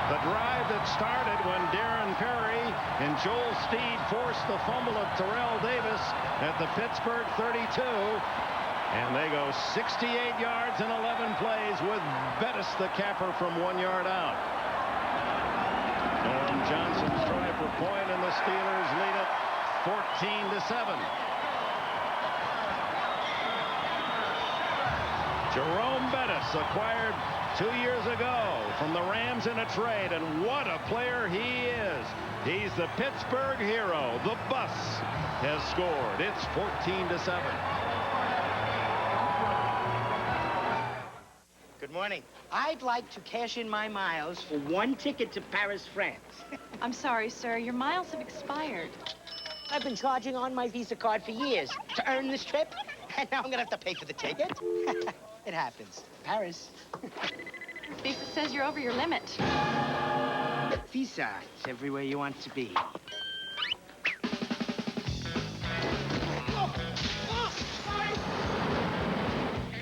The drive that started when Darren Perry and Joel Steed forced the fumble of Terrell Davis at the Pittsburgh 32. And they go 68 yards in 11 plays with Bettis, the capper, from 1 yard out. Norm Johnson's try for point, and the Steelers lead it 14-7. Jerome Bettis, acquired 2 years ago from the Rams in a trade, and what a player he is. He's the Pittsburgh hero. The bus has scored. It's 14-7. Good morning. I'd like to cash in my miles for 1 ticket to Paris, France. I'm sorry, sir. Your miles have expired. I've been charging on my Visa card for years to earn this trip, and now I'm gonna have to pay for the ticket. It happens. Paris. Visa says you're over your limit. Visa, it's everywhere you want to be.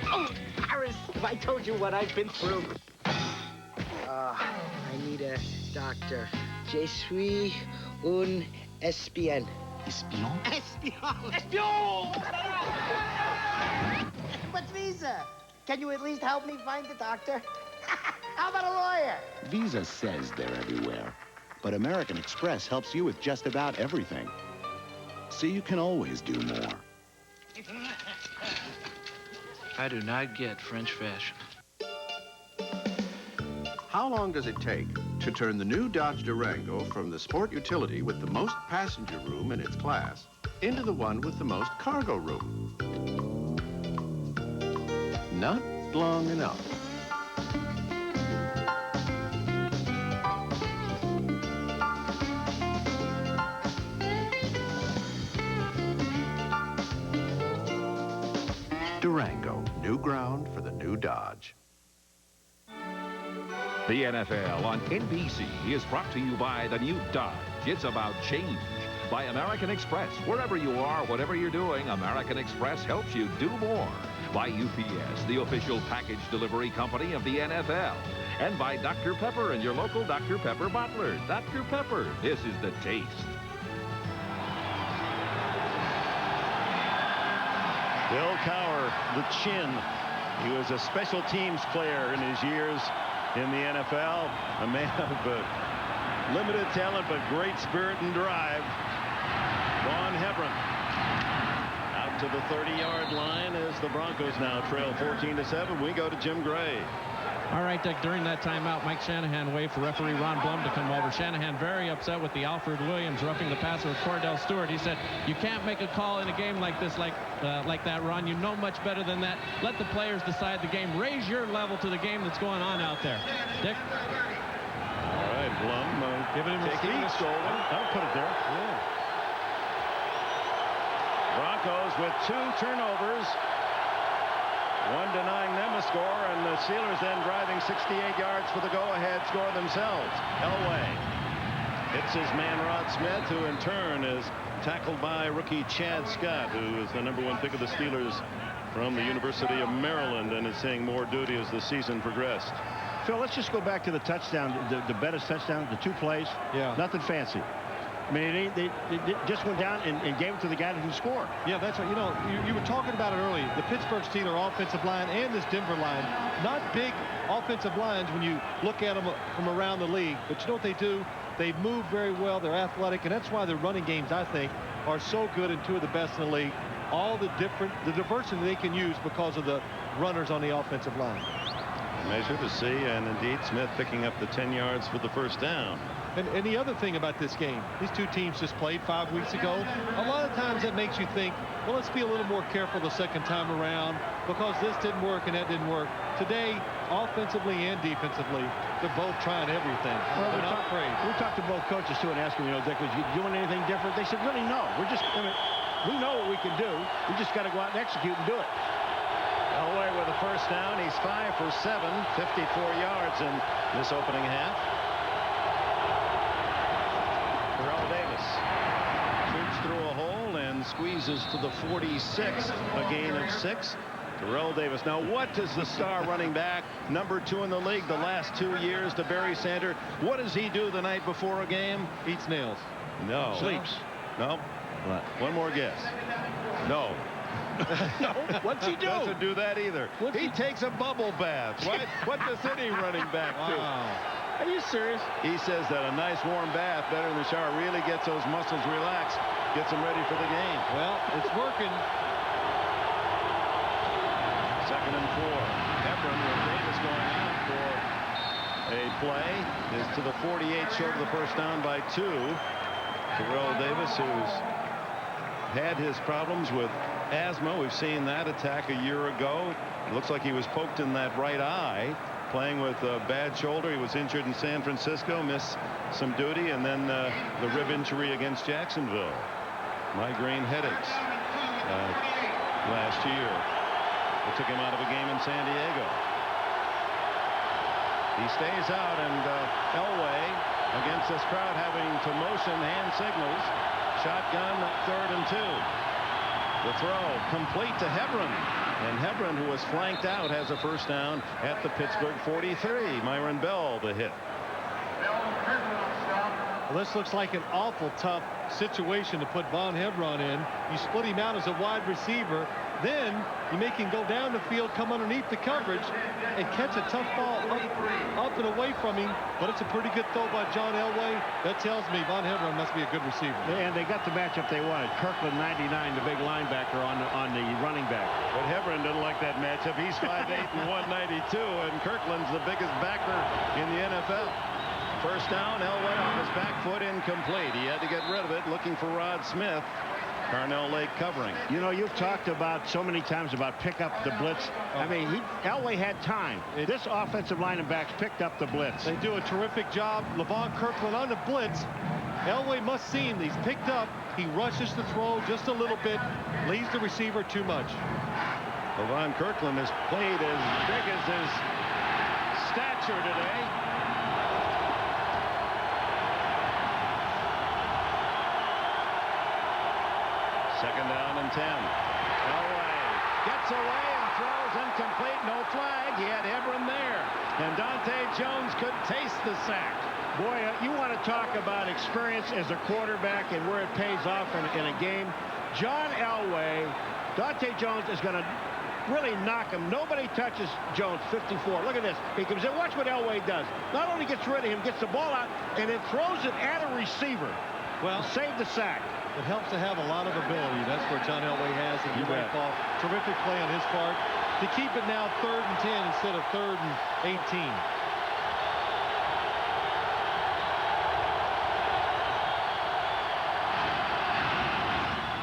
Oh, Paris! If I told you what I've been through. I need a doctor. Je suis un espion. Espion? Espion! Espion! What's Visa? Can you at least help me find the doctor? How about a lawyer? Visa says they're everywhere, but American Express helps you with just about everything. So you can always do more. I do not get French fashion. How long does it take to turn the new Dodge Durango from the sport utility with the most passenger room in its class into the one with the most cargo room? Not long enough. Durango, new ground for the new Dodge. The NFL on NBC is brought to you by the new Dodge. It's about change. By American Express. Wherever you are, whatever you're doing, American Express helps you do more. By UPS, the official package delivery company of the NFL. And by Dr. Pepper and your local Dr. Pepper bottler. Dr. Pepper, this is the taste. Bill Cowher, the chin. He was a special teams player in his years in the NFL. A man of limited talent, but great spirit and drive. Vaughn Hebron out to the 30-yard line as the Broncos now trail 14-7. We go to Jim Gray. All right, Dick, during that timeout, Mike Shanahan waved for referee Ron Blum to come over. Shanahan very upset with the Alfred Williams roughing the passer with Cordell Stewart. He said, you can't make a call in a game like this, like that, Ron. You know much better than that. Let the players decide the game. Raise your level to the game that's going on out there. Dick? All right, Blum giving him taking the shoulder. I'll put it there. Yeah. Broncos with 2 turnovers. One denying them a score, and the Steelers then driving 68 yards for the go-ahead score themselves. Elway hits his man Rod Smith, who in turn is tackled by rookie Chad Scott, who is the #1 pick of the Steelers from the University of Maryland and is seeing more duty as the season progressed. Phil, let's just go back to the touchdown, the Bettis touchdown, the 2 plays. Yeah. Nothing fancy. I mean, they just went down and gave it to the guy that can score. Yeah, that's right. You know, you were talking about it earlier. The Pittsburgh Steelers offensive line and this Denver line, not big offensive lines when you look at them from around the league. But you know what they do? They move very well. They're athletic, and that's why their running games, I think, are so good and 2 of the best in the league. All the diversity they can use because of the runners on the offensive line. Measure to see, and indeed Smith picking up the 10 yards for the first down. And the other thing about this game, these 2 teams just played 5 weeks ago. A lot of times that makes you think, well, let's be a little more careful the second time around because this didn't work and that didn't work. Today, offensively and defensively, they're both trying everything. Well, they're not afraid. We talked to both coaches, too, and asked them, Dick, was you doing anything different? They said, really, no. We're just, we know what we can do. We just got to go out and execute and do it. Elway with a first down. He's 5 for 7, 54 yards in this opening half. Terrell Davis shoots through a hole and squeezes to the 46, a gain of 6. Terrell Davis. Now, what does the star running back, number 2 in the league the last 2 years to Barry Sanders, what does he do the night before a game? Eats nails. No. Sleeps. No. What? One more guess. No. No. What's he do? Doesn't do that either. He takes a bubble bath. What does any running back do? Are you serious? He says that a nice warm bath better than the shower really gets those muscles relaxed, gets them ready for the game. Well, it's working. 2nd and 4. Hebron with Davis going out for a play is to the 48, short of the first down by 2. Terrell Davis, who's had his problems with asthma. We've seen that attack a year ago. It looks like he was poked in that right eye, playing with a bad shoulder. He was injured in San Francisco, missed some duty, and then the rib injury against Jacksonville. Migraine headaches last year. They took him out of a game in San Diego. He stays out, and Elway, against this crowd having to motion hand signals, shotgun, 3rd and 2. The throw complete to Hebron, and Hebron, who was flanked out, has a first down at the Pittsburgh 43. Myron Bell the hit. Well, this looks like an awful tough situation to put Von Hebron in. You split him out as a wide receiver. Then you make him go down the field, come underneath the coverage, and catch a tough ball up and away from him. But it's a pretty good throw by John Elway. That tells me Von Hebron must be a good receiver. And they got the matchup they wanted. Kirkland, 99, the big linebacker on the running back. But Hebron didn't like that matchup. He's 5'8" and 192, and Kirkland's the biggest backer in the NFL. First down, Elway on his back foot, incomplete. He had to get rid of it, looking for Rod Smith. Carnell Lake covering. You know, you've talked about so many times about pick up the blitz. I mean, Elway had time. This offensive line and backs picked up the blitz. They do a terrific job. Levon Kirkland on the blitz. Elway must see him. He's picked up. He rushes the throw just a little bit, leaves the receiver too much. Levon Kirkland has played as big as his stature today. Second down and 10. Elway gets away and throws incomplete. No flag. He had Hebron there. And Dante Jones could taste the sack. Boy, you want to talk about experience as a quarterback and where it pays off in a game. John Elway, Dante Jones is going to really knock him. Nobody touches Jones, 54. Look at this. He comes in. Watch what Elway does. Not only gets rid of him, gets the ball out, and then throws it at a receiver. Well, save the sack. It helps to have a lot of ability. That's where John Elway has it. You might fall. Terrific play on his part to keep it now 3rd and 10 instead of 3rd and 18.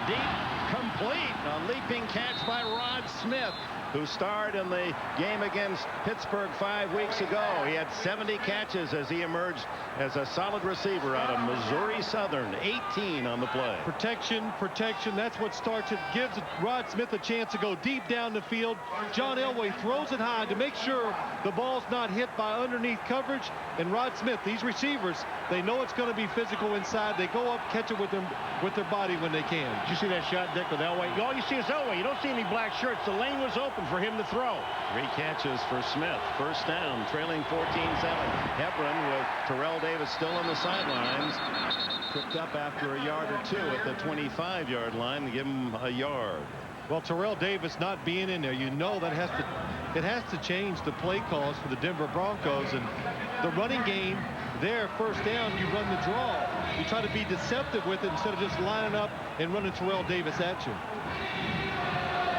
Deep, complete. A leaping catch by Rod Smith, who starred in the game against Pittsburgh 5 weeks ago. He had 70 catches as he emerged as a solid receiver out of Missouri Southern. 18 on the play. Protection, protection. That's what starts it. Gives Rod Smith a chance to go deep down the field. John Elway throws it high to make sure the ball's not hit by underneath coverage. And Rod Smith, these receivers, they know it's going to be physical inside. They go up, catch it with their body when they can. Did you see that shot, Dick, with Elway? All you see is Elway. You don't see any black shirts. The lane was open for him to throw. 3 catches for Smith. First down, trailing 14-7. Hebron with Terrell Davis still on the sidelines. Picked up after a yard or 2 at the 25-yard line to give him a yard. Well, Terrell Davis not being in there, you know that it has to change the play calls for the Denver Broncos. And the running game there, first down, you run the draw. You try to be deceptive with it instead of just lining up and running Terrell Davis at you.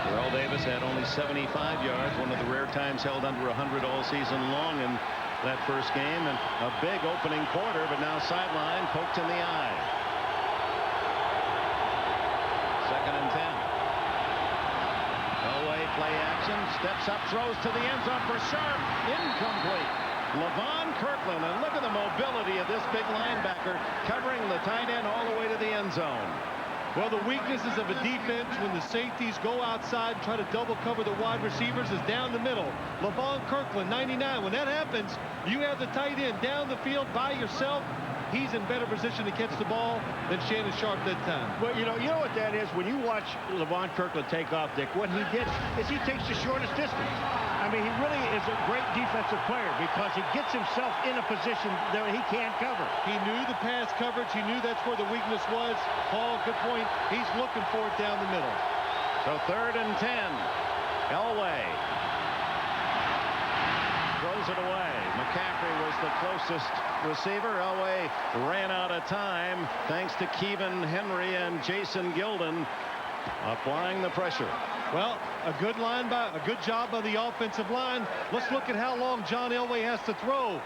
Terrell Davis had only 75 yards, one of the rare times held under 100 all season long in that first game, and a big opening quarter, but now sideline, poked in the eye. 2nd and 10. Elway play action, steps up, throws to the end zone for Sharp, incomplete. Levon Kirkland, and look at the mobility of this big linebacker covering the tight end all the way to the end zone. Well, the weaknesses of a defense when the safeties go outside and try to double cover the wide receivers is down the middle. Levon Kirkland, 99. When that happens, you have the tight end down the field by yourself. he's in better position to catch the ball than Shannon Sharp that time. Well, you know what that is? When you watch Levon Kirkland take off, Dick, what he did is he takes the shortest distance. I mean, he really is a great defensive player because he gets himself in a position that he can't cover. He knew the pass coverage. He knew that's where the weakness was. Paul, good point. He's looking for it down the middle. So 3rd and 10. Elway throws it away. McCaffrey was the closest receiver. Elway ran out of time thanks to Kevin Henry and Jason Gilden applying the pressure. Well, a good job by the offensive line. Let's look at how long John Elway has to throw.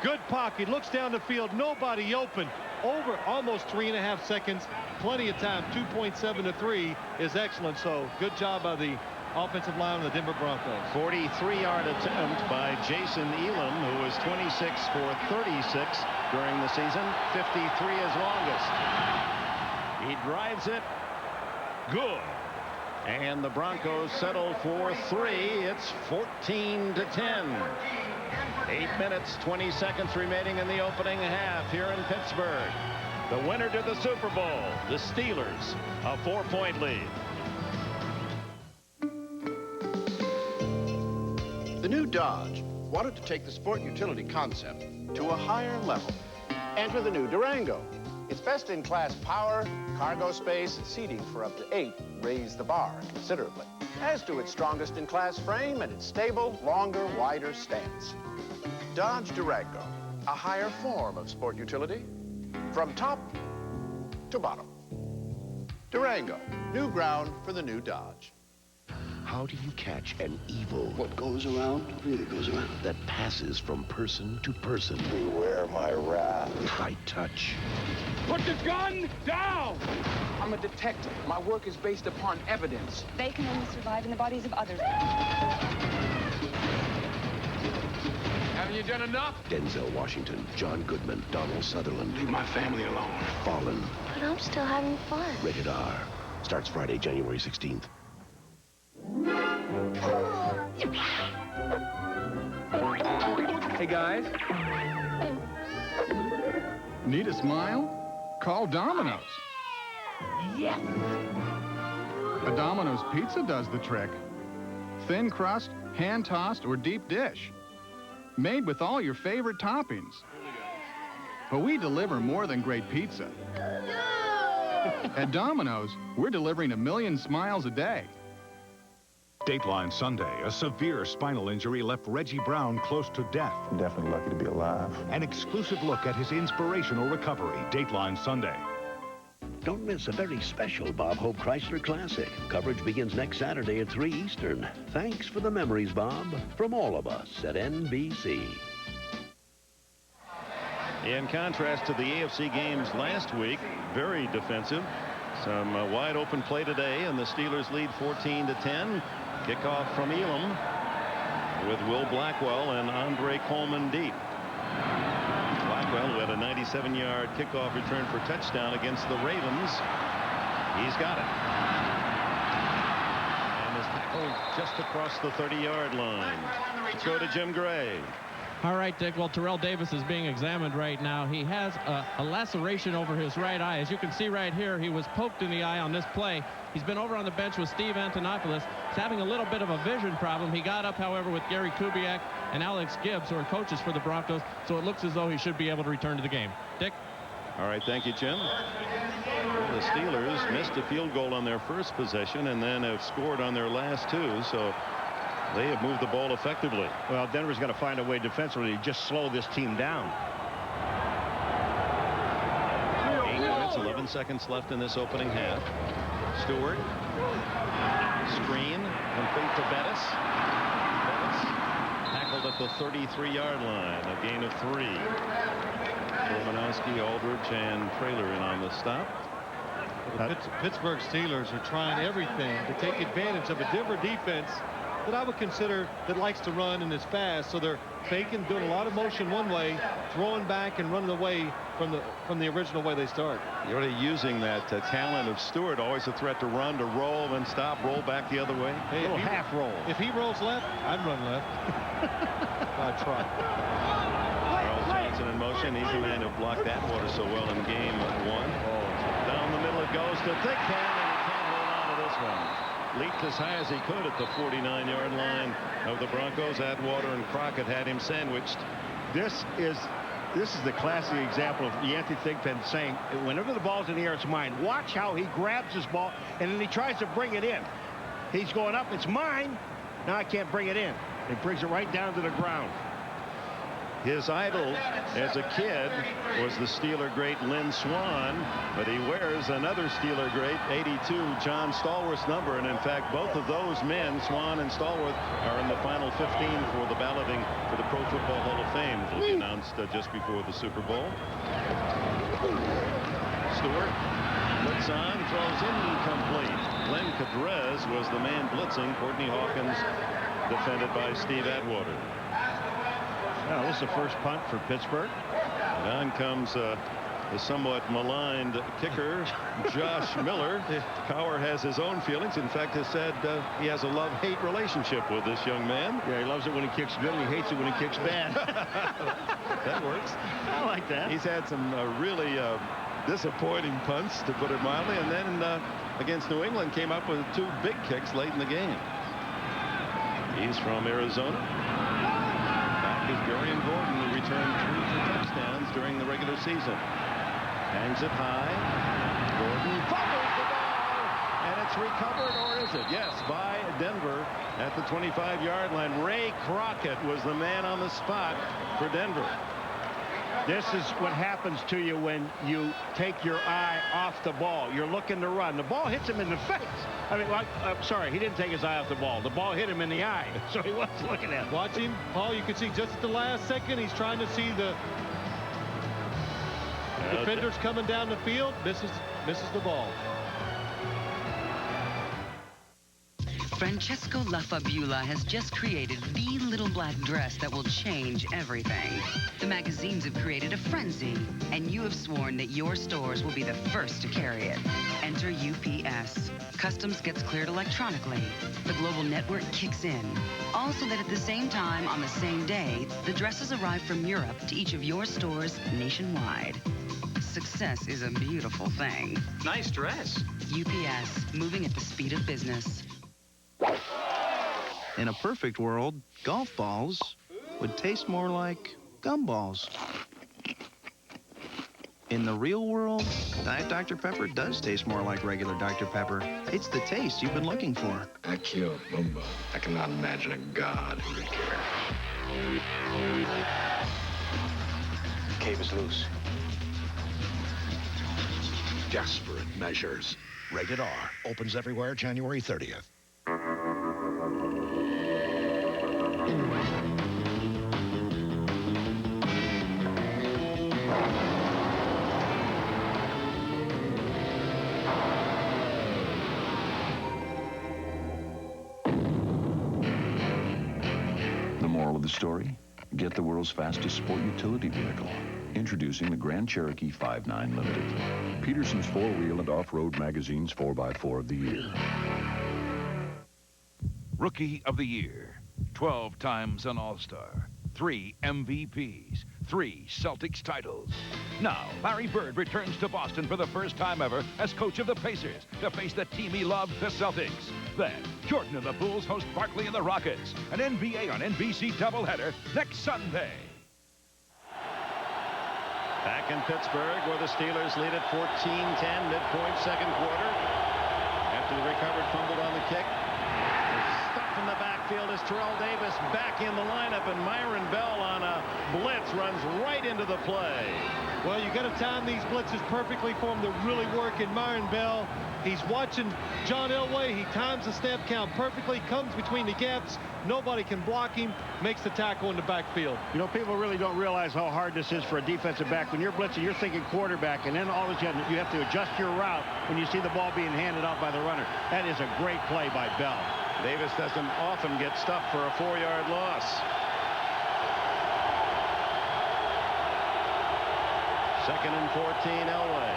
Good pocket, looks down the field, nobody open. Over almost 3.5 seconds, plenty of time. 2.7 to 3 is excellent. So good job by the offensive line of the Denver Broncos. 43-yard attempt by Jason Elam, who was 26 for 36 during the season. 53 is longest. He drives it. Good. And the Broncos settle for 3. It's 14 to 10. 8 minutes, 20 seconds remaining in the opening half here in Pittsburgh. The winner to the Super Bowl, the Steelers, a 4-point lead. The new Dodge wanted to take the sport utility concept to a higher level. Enter the new Durango. Its best-in-class power, cargo space, and seating for up to 8 raise the bar considerably, as do its strongest-in-class frame and its stable, longer, wider stance. Dodge Durango, a higher form of sport utility, from top to bottom. Durango, new ground for the new Dodge. How do you catch an evil? What goes around really goes around. That passes from person to person. Beware my wrath. High touch. Put the gun down! I'm a detective. My work is based upon evidence. They can only survive in the bodies of others. Haven't you done enough? Denzel Washington, John Goodman, Donald Sutherland. Leave my family alone. Fallen. But I'm still having fun. Rated R. Starts Friday, January 16th. Hey, guys. Need a smile? Call Domino's. Yes! A Domino's pizza does the trick. Thin crust, hand-tossed, or deep dish. Made with all your favorite toppings. But we deliver more than great pizza. At Domino's, we're delivering 1 million smiles a day. Dateline Sunday, a severe spinal injury left Reggie Brown close to death. I'm definitely lucky to be alive. An exclusive look at his inspirational recovery. Dateline Sunday. Don't miss a very special Bob Hope Chrysler Classic. Coverage begins next Saturday at 3 Eastern. Thanks for the memories, Bob, from all of us at NBC. In contrast to the AFC games last week, very defensive. Some wide open play today, and the Steelers lead 14 to 10. Kickoff from Elam with Will Blackwell and Andre Coleman deep. Blackwell, who had a 97-yard kickoff return for touchdown against the Ravens. He's got it. And is tackled just across the 30-yard line. Let's go to Jim Gray. All right, Dick. Well, Terrell Davis is being examined right now. He has a laceration over his right eye. As you can see right here, he was poked in the eye on this play. He's been over on the bench with Steve Antonopoulos. He's having a little bit of a vision problem. He got up, however, with Gary Kubiak and Alex Gibbs, who are coaches for the Broncos, so it looks as though he should be able to return to the game. Dick? All right, thank you, Jim. Well, the Steelers missed a field goal on their first possession and then have scored on their last 2, so they have moved the ball effectively. Well, Denver's got to find a way defensively to just slow this team down. 8 minutes, 11 seconds left in this opening half. Stewart. Screen. Complete to Bettis. Bettis tackled at the 33-yard line. A gain of 3. Romanowski, Aldridge, and Traylor in on the stop. The Pittsburgh Steelers are trying everything to take advantage of a Denver defense that I would consider that likes to run and is fast. So they're faking, doing a lot of motion one way, throwing back and running away from the original way they start. You're already using that talent of Stewart, always a threat to run, to roll, then stop, roll back the other way. Hey, a little half roll. If he rolls left, I'd run left. I'd try. Charles Johnson in motion. motion. He's the man who blocked Atwater so well in game 1. Down the middle it goes to Thigpen, and he can't hold on to this one. Leaped as high as he could at the 49-yard line of the Broncos. Atwater and Crockett had him sandwiched. This is the classic example of Yancey Thigpen saying, whenever the ball's in the air, it's mine. Watch how he grabs his ball, and then he tries to bring it in. He's going up. It's mine. Now I can't bring it in. He brings it right down to the ground. His idol as a kid was the Steeler great Lynn Swann, but he wears another Steeler great, 82, John Stallworth's number. And in fact, both of those men, Swann and Stallworth, are in the final 15 for the balloting for the Pro Football Hall of Fame. It will be announced just before the Super Bowl. Stewart blitz on, throws incomplete. Glenn Cadrez was the man blitzing. Courtney Hawkins defended by Steve Atwater. Now, this is the first punt for Pittsburgh. Down comes the somewhat maligned kicker, Josh Miller. Cowher has his own feelings. In fact, has said he has a love-hate relationship with this young man. Yeah, he loves it when he kicks good, and he hates it when he kicks bad. That works. I like that. He's had some really disappointing punts, to put it mildly, and then against New England came up with 2 big kicks late in the game. He's from Arizona. Back is Darian Gordon, who returned 3 for touchdowns during the regular season. Hangs it high. Gordon fumbles the ball, and it's recovered, or is it? Yes, by Denver at the 25-yard line. Ray Crockett was the man on the spot for Denver. This is what happens to you when you take your eye off the ball. You're looking to run. The ball hits him in the face. I mean, I'm sorry, he didn't take his eye off the ball. The ball hit him in the eye, so he wasn't looking at it. Watch him, Paul. You can see just at the last second, he's trying to see the defenders coming down the field. Misses the ball. Francesco Lafabula has just created the little black dress that will change everything. The magazines have created a frenzy, and you have sworn that your stores will be the first to carry it. Enter UPS. Customs gets cleared electronically. The global network kicks in. Also that at the same time, on the same day, the dresses arrive from Europe to each of your stores nationwide. Success is a beautiful thing. Nice dress. UPS, moving at the speed of business. In a perfect world, golf balls would taste more like gumballs. In the real world, Diet Dr. Pepper does taste more like regular Dr. Pepper. It's the taste you've been looking for. I killed Bumba. I cannot imagine a god who would care. The cave is loose. Desperate measures. Rated R. Opens everywhere January 30th. The moral of the story? Get the world's fastest sport utility vehicle. Introducing the Grand Cherokee 5.9 Limited. Peterson's 4-wheel and off-road magazine's 4x4 of the year. Rookie of the Year. 12 times an All-Star. 3 MVPs. 3 Celtics titles. Now, Larry Bird returns to Boston for the first time ever as coach of the Pacers to face the team he loved, the Celtics. Then, Jordan and the Bulls host Barkley and the Rockets. An NBA on NBC doubleheader next Sunday. Back in Pittsburgh, where the Steelers lead at 14-10, midpoint second quarter. After the recovered fumbled on the kick. Stuck in the backfield is Terrell Davis back in the lineup, and Myron Bell on a blitz runs right into the play. Well, you got to time these blitzes perfectly for him to really work. In Myron Bell, he's watching John Elway. He times the snap count perfectly, comes between the gaps. Nobody can block him, makes the tackle in the backfield. You know, people really don't realize how hard this is for a defensive back. When you're blitzing, you're thinking quarterback, and then all of a sudden you have to adjust your route when you see the ball being handed out by the runner. That is a great play by Bell. Davis doesn't often get stuffed for a 4-yard loss. Second and 14, Elway.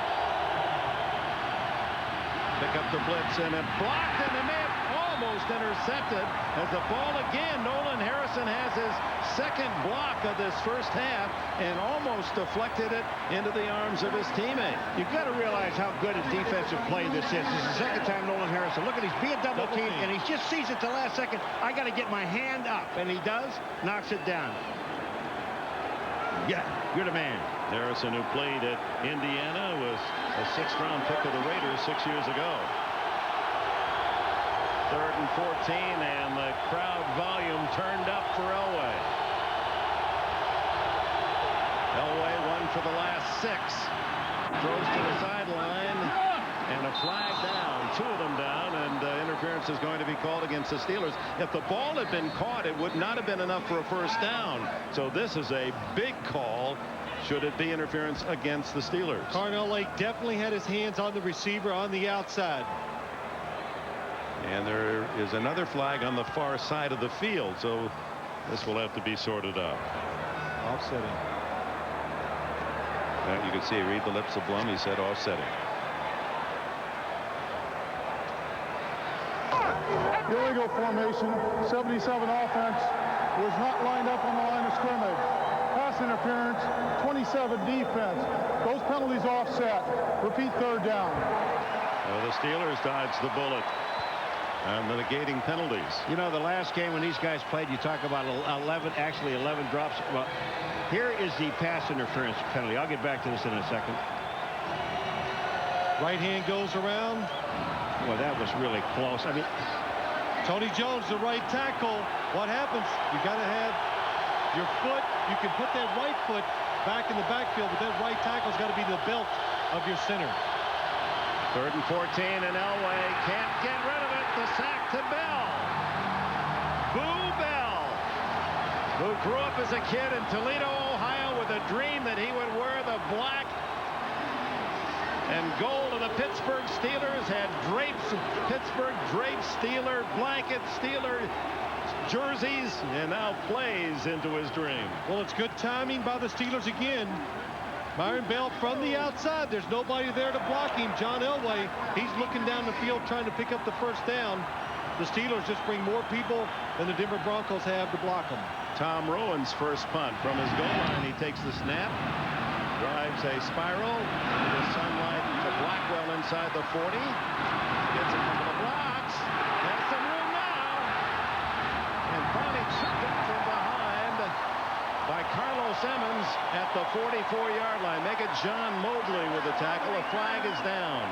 Pick up the blitz, and it blocked, and it may have almost intercepted as the ball again. Nolan Harrison has his second block of this first half and almost deflected it into the arms of his teammate. You've got to realize how good a defensive play this is. This is the second time Nolan Harrison. Look at he's being double teamed, and he just sees it the last second. I got to get my hand up, and he does. Knocks it down. Yeah, you're the man. Harrison, who played at Indiana, was a 6th-round pick of the Raiders 6 years ago. 3rd and 14, and the crowd volume turned up for Elway. Elway won for the last 6. Throws to the sideline, and a flag down. 2 of them down, and interference is going to be called against the Steelers. If the ball had been caught, it would not have been enough for a first down. So this is a big call. Should it be interference against the Steelers? Carnell Lake definitely had his hands on the receiver on the outside. And there is another flag on the far side of the field, so this will have to be sorted out. Offsetting. You can see, read the lips of Blum. He said offsetting. Illegal formation. 77 offense was not lined up on the line of scrimmage. Pass interference. 27 defense. Those penalties offset. Repeat 3rd down. Well, the Steelers dodged the bullet on the negating penalties. You know, the last game when these guys played, you talk about 11 drops. Well, here is the pass interference penalty. I'll get back to this in a second. Right hand goes around. Well, that was really close. I mean, Tony Jones, the right tackle. What happens? You got to have your foot. You can put that right foot back in the backfield, but that right tackle's got to be the belt of your center. 3rd and 14, and Elway can't get rid of it. The sack to Bell. Boo Bell, who grew up as a kid in Toledo, Ohio, with a dream that he would wear the black and gold of the Pittsburgh Steelers, had Pittsburgh draped Steeler blankets, Steeler jerseys, and now plays into his dream. Well, it's good timing by the Steelers again. Myron Bell from the outside. There's nobody there to block him. John Elway, he's looking down the field trying to pick up the first down. The Steelers just bring more people than the Denver Broncos have to block them. Tom Rowan's first punt from his goal line. He takes the snap, drives a spiral into the sunlight to Blackwell inside the 40. Gets a couple of blocks. Has some room now. And finally chipped it from behind by Carlos Emmons at the 44-yard line. Make it John Mobley with the tackle. A flag is down.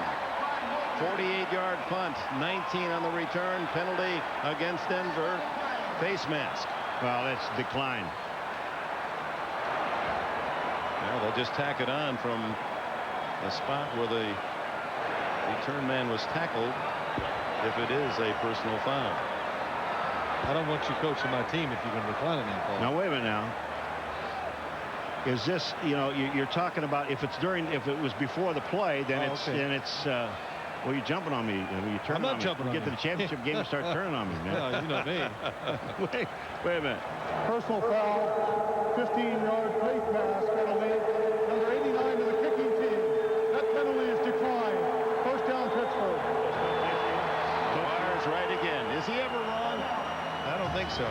48-yard punt, 19 on the return. Penalty against Denver. Face mask. Well, that's decline. Well, they'll just tack it on from the spot where the return man was tackled if it is a personal foul. I don't want you coaching my team if you're going to decline it now, Paul. Now, wait a minute now. Is this, you know, you're talking about if it's during, if it was before the play, then well, you're jumping on me. You turn I'm not on me. jumping on you get to the championship game and start turning on me, man. No, you know me. wait a minute. Personal foul. 15-yard face mask penalty. Number 89 to the kicking team. That penalty is declined. First down, Pittsburgh. Dwyer's right again. Is he ever wrong? I don't think so.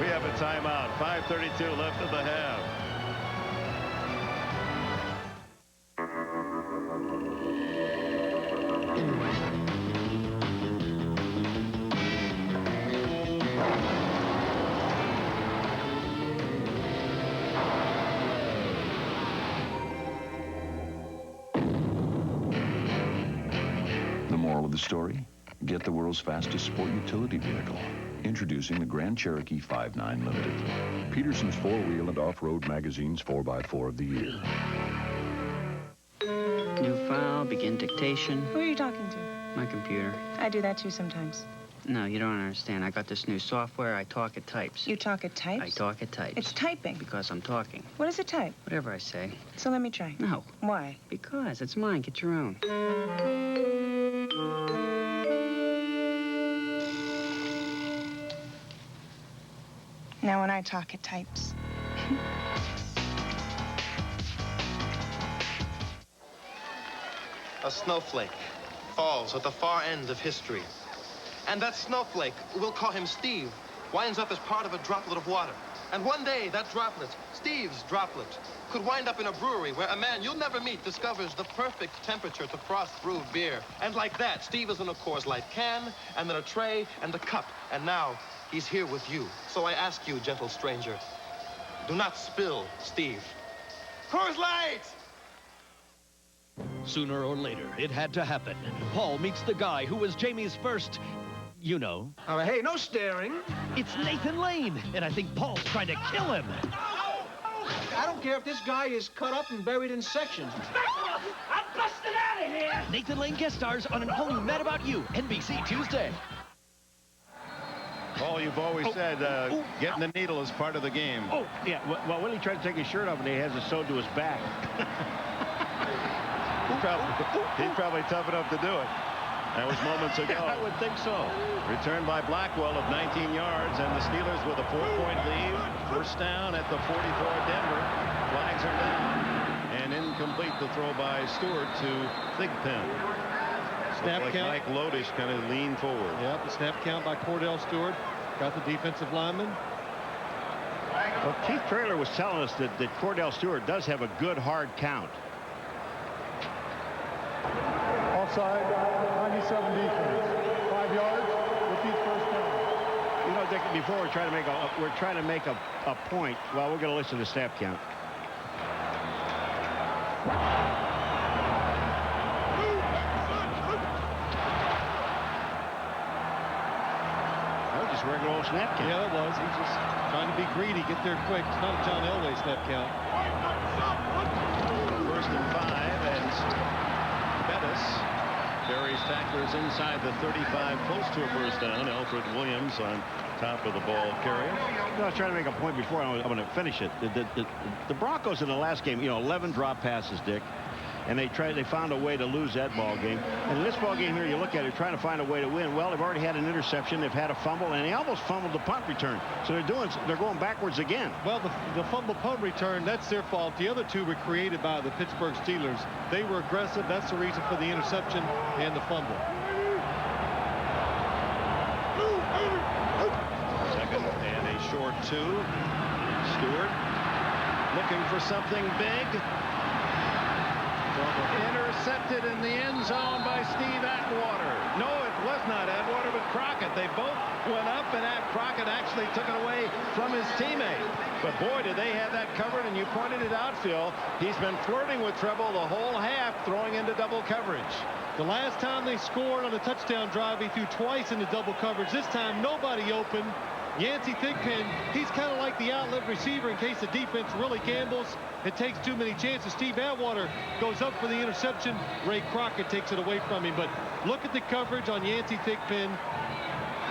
We have a timeout. 5:32 left of the half. The moral of the story? Get the world's fastest sport utility vehicle. Introducing the Grand Cherokee 5.9 Limited. Peterson's 4-wheel and off-road magazine's 4x4 of the year. New file, begin dictation. Who are you talking to? My computer. I do that too sometimes. No, you don't understand. I got this new software. I talk, it types. You talk, it types? I talk, it types. It's typing. Because I'm talking. What does it type? Whatever I say. So let me try. No. Why? Because it's mine. Get your own. Now when I talk, it types. A snowflake falls at the far end of history. And that snowflake, we'll call him Steve, winds up as part of a droplet of water. And one day, that droplet, Steve's droplet, could wind up in a brewery where a man you'll never meet discovers the perfect temperature to frost-brew beer. And like that, Steve is in a Coors Light can, and then a tray, and a cup. And now, he's here with you. So I ask you, gentle stranger, do not spill Steve. Coors Light! Sooner or later, it had to happen. Paul meets the guy who was Jamie's first, you know. Hey, no staring. It's Nathan Lane, and I think Paul's trying to kill him. I don't care if this guy is cut up and buried in sections. I'm busted out of here! Nathan Lane guest stars on an all-new Mad About You, NBC Tuesday. Paul, you've always said getting the needle is part of the game. Oh, yeah. Well, Willie tried to take his shirt off and he has it sewed to his back. He's probably tough enough to do it. That was moments ago. I would think so. Returned by Blackwell of 19 yards, and the Steelers with a 4-point lead. First down at the 44 of Denver. Flags are down. And incomplete the throw by Stewart to Thigpen. Snap like count. Mike Lodish kind of leaned forward. Yep, the snap count by Cordell Stewart. Got the defensive lineman. Well, Keith Traylor was telling us that Cordell Stewart does have a good hard count. Offside, 97 defense. 5 yards, repeat first down. You know, Dick, before we're trying to make a point. Well, we're going to listen to the snap count. That was just regular old snap count. Yeah, that was. He's just trying to be greedy, get there quick. It's not a John Elway snap count. First and 5, and Bettis buries tacklers inside the 35, close to a first down. Alfred Williams on top of the ball carrier. I was trying to make a point before. I'm going to finish it. The Broncos in the last game, 11 drop passes, Dick. And they found a way to lose that ball game. And in this ball game here, you look at it, trying to find a way to win. Well, they've already had an interception. They've had a fumble, and they almost fumbled the punt return. So they're going backwards again. Well, the fumble punt return, that's their fault. The other two were created by the Pittsburgh Steelers. They were aggressive. That's the reason for the interception and the fumble. Second and a short 2. Stewart looking for something big. Intercepted in the end zone by Steve Atwater. No, it was not Atwater, but Crockett. They both went up, and Crockett actually took it away from his teammate. But boy, did they have that covered, and you pointed it out, Phil. He's been flirting with trouble the whole half, throwing into double coverage. The last time they scored on a touchdown drive, he threw twice into double coverage. This time, nobody open. Yancey Thigpen, he's kind of like the outlet receiver in case the defense really gambles. It takes too many chances. Steve Atwater goes up for the interception. Ray Crockett takes it away from him. But look at the coverage on Yancey Thigpen.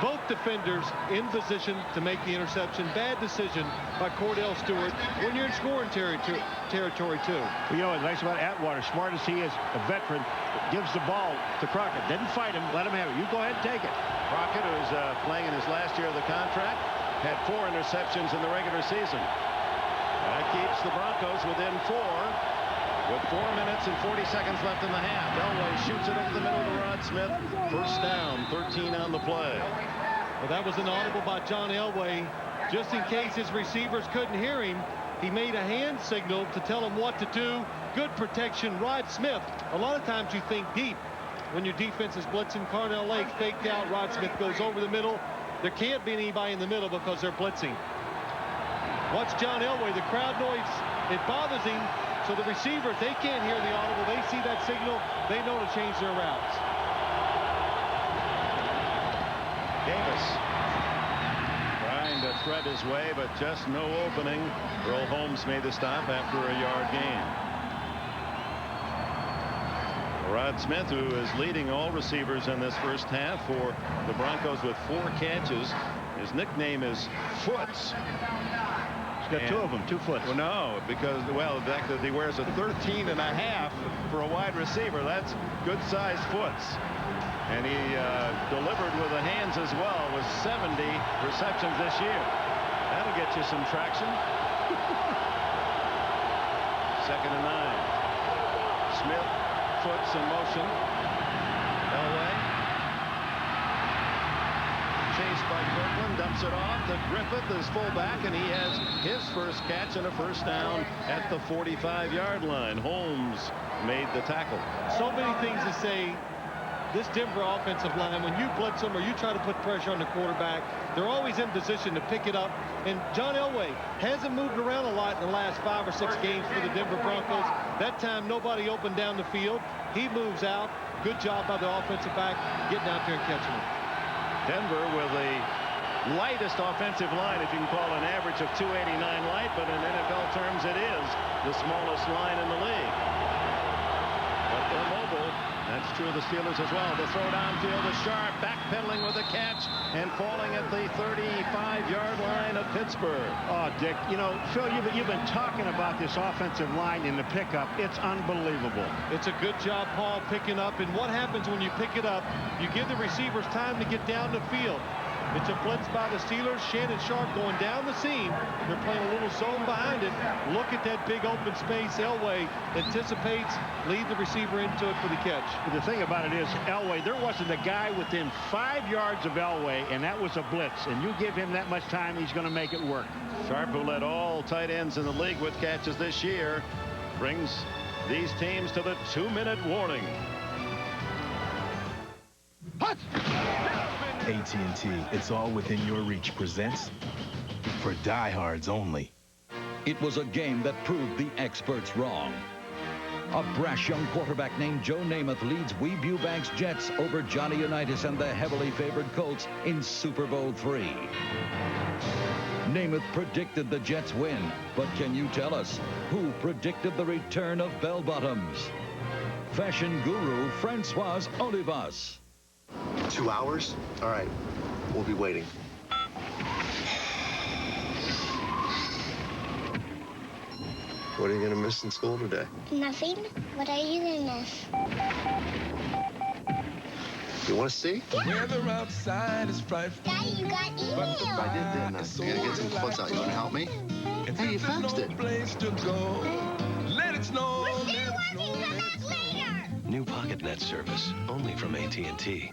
Both defenders in position to make the interception. Bad decision by Cordell Stewart when you're in scoring territory too. Well, you know what's nice about Atwater, smart as he is, a veteran, gives the ball to Crockett. Didn't fight him, let him have it. You go ahead and take it. Crockett, who's playing in his last year of the contract, had 4 interceptions in the regular season. That keeps the Broncos within 4 with 4 minutes and 40 seconds left in the half. Elway shoots it over the middle to Rod Smith. First down, 13 on the play. Well, that was an audible by John Elway. Just in case his receivers couldn't hear him, he made a hand signal to tell him what to do. Good protection. Rod Smith, a lot of times you think deep. When your defense is blitzing, Carnell Lake faked out. Rod Smith goes over the middle. There can't be anybody in the middle because they're blitzing. Watch John Elway. The crowd noise, it bothers him. So the receivers, they can't hear the audible. They see that signal. They know to change their routes. Davis trying to thread his way, but just no opening. Earl Holmes made the stop after a yard gain. Rod Smith, who is leading all receivers in this first half for the Broncos with 4 catches. His nickname is Foots. He's got 2 of them, 2 Foots. Well, no, because, well, the fact that he wears a 13.5 for a wide receiver, that's good-sized Foots. And he delivered with the hands as well with 70 receptions this year. That'll get you some traction. Second and 9. Smith. Foots in motion. Elway. chased by Kirkland, dumps it off to Griffith, his fullback, and he has his first catch and a first down at the 45-yard line. Holmes made the tackle. So many things to say. This Denver offensive line, when you blitz them or you try to put pressure on the quarterback, they're always in position to pick it up. And John Elway hasn't moved around a lot in the last 5 or 6 games for the Denver Broncos. That time, nobody opened down the field. He moves out. Good job by the offensive back getting out there and catching it. Denver with the lightest offensive line, if you can call an average of 289 light, but in NFL terms, it is the smallest line in the league. But they're mobile. That's true of the Steelers as well. The throw downfield is sharp, backpedaling with a catch and falling at the 35-yard line of Pittsburgh. Oh, Dick, you know, Phil, you've been talking about this offensive line in the pickup. It's unbelievable. It's a good job, Paul, picking up. And what happens when you pick it up? You give the receivers time to get down the field. It's a blitz by the Steelers. Shannon Sharp going down the seam. They're playing a little zone behind it. Look at that big open space. Elway anticipates, lead the receiver into it for the catch. The thing about it is, Elway, there wasn't a guy within 5 yards of Elway, and that was a blitz. And you give him that much time, he's going to make it work. Sharp, who led all tight ends in the league with catches this year, brings these teams to the 2-minute warning. AT&T, it's all within your reach, presents for diehards only. It was a game that proved the experts wrong. A brash young quarterback named Joe Namath leads Weeb Eubanks Jets over Johnny Unitas and the heavily favored Colts in Super Bowl III. Namath predicted the Jets win, but can you tell us who predicted the return of bell bottoms? Fashion guru Francois Olivas. 2 hours? All right, we'll be waiting. What are you gonna miss in school today? Nothing. What are you gonna miss? You wanna see? Weather outside is frightful. Daddy, you got email. I did, didn't I? I gotta get some quotes out. You wanna help me? Hey, you faxed it. Place to go. Let it snow. We're still working. Come back later. New PocketNet service, only from AT&T.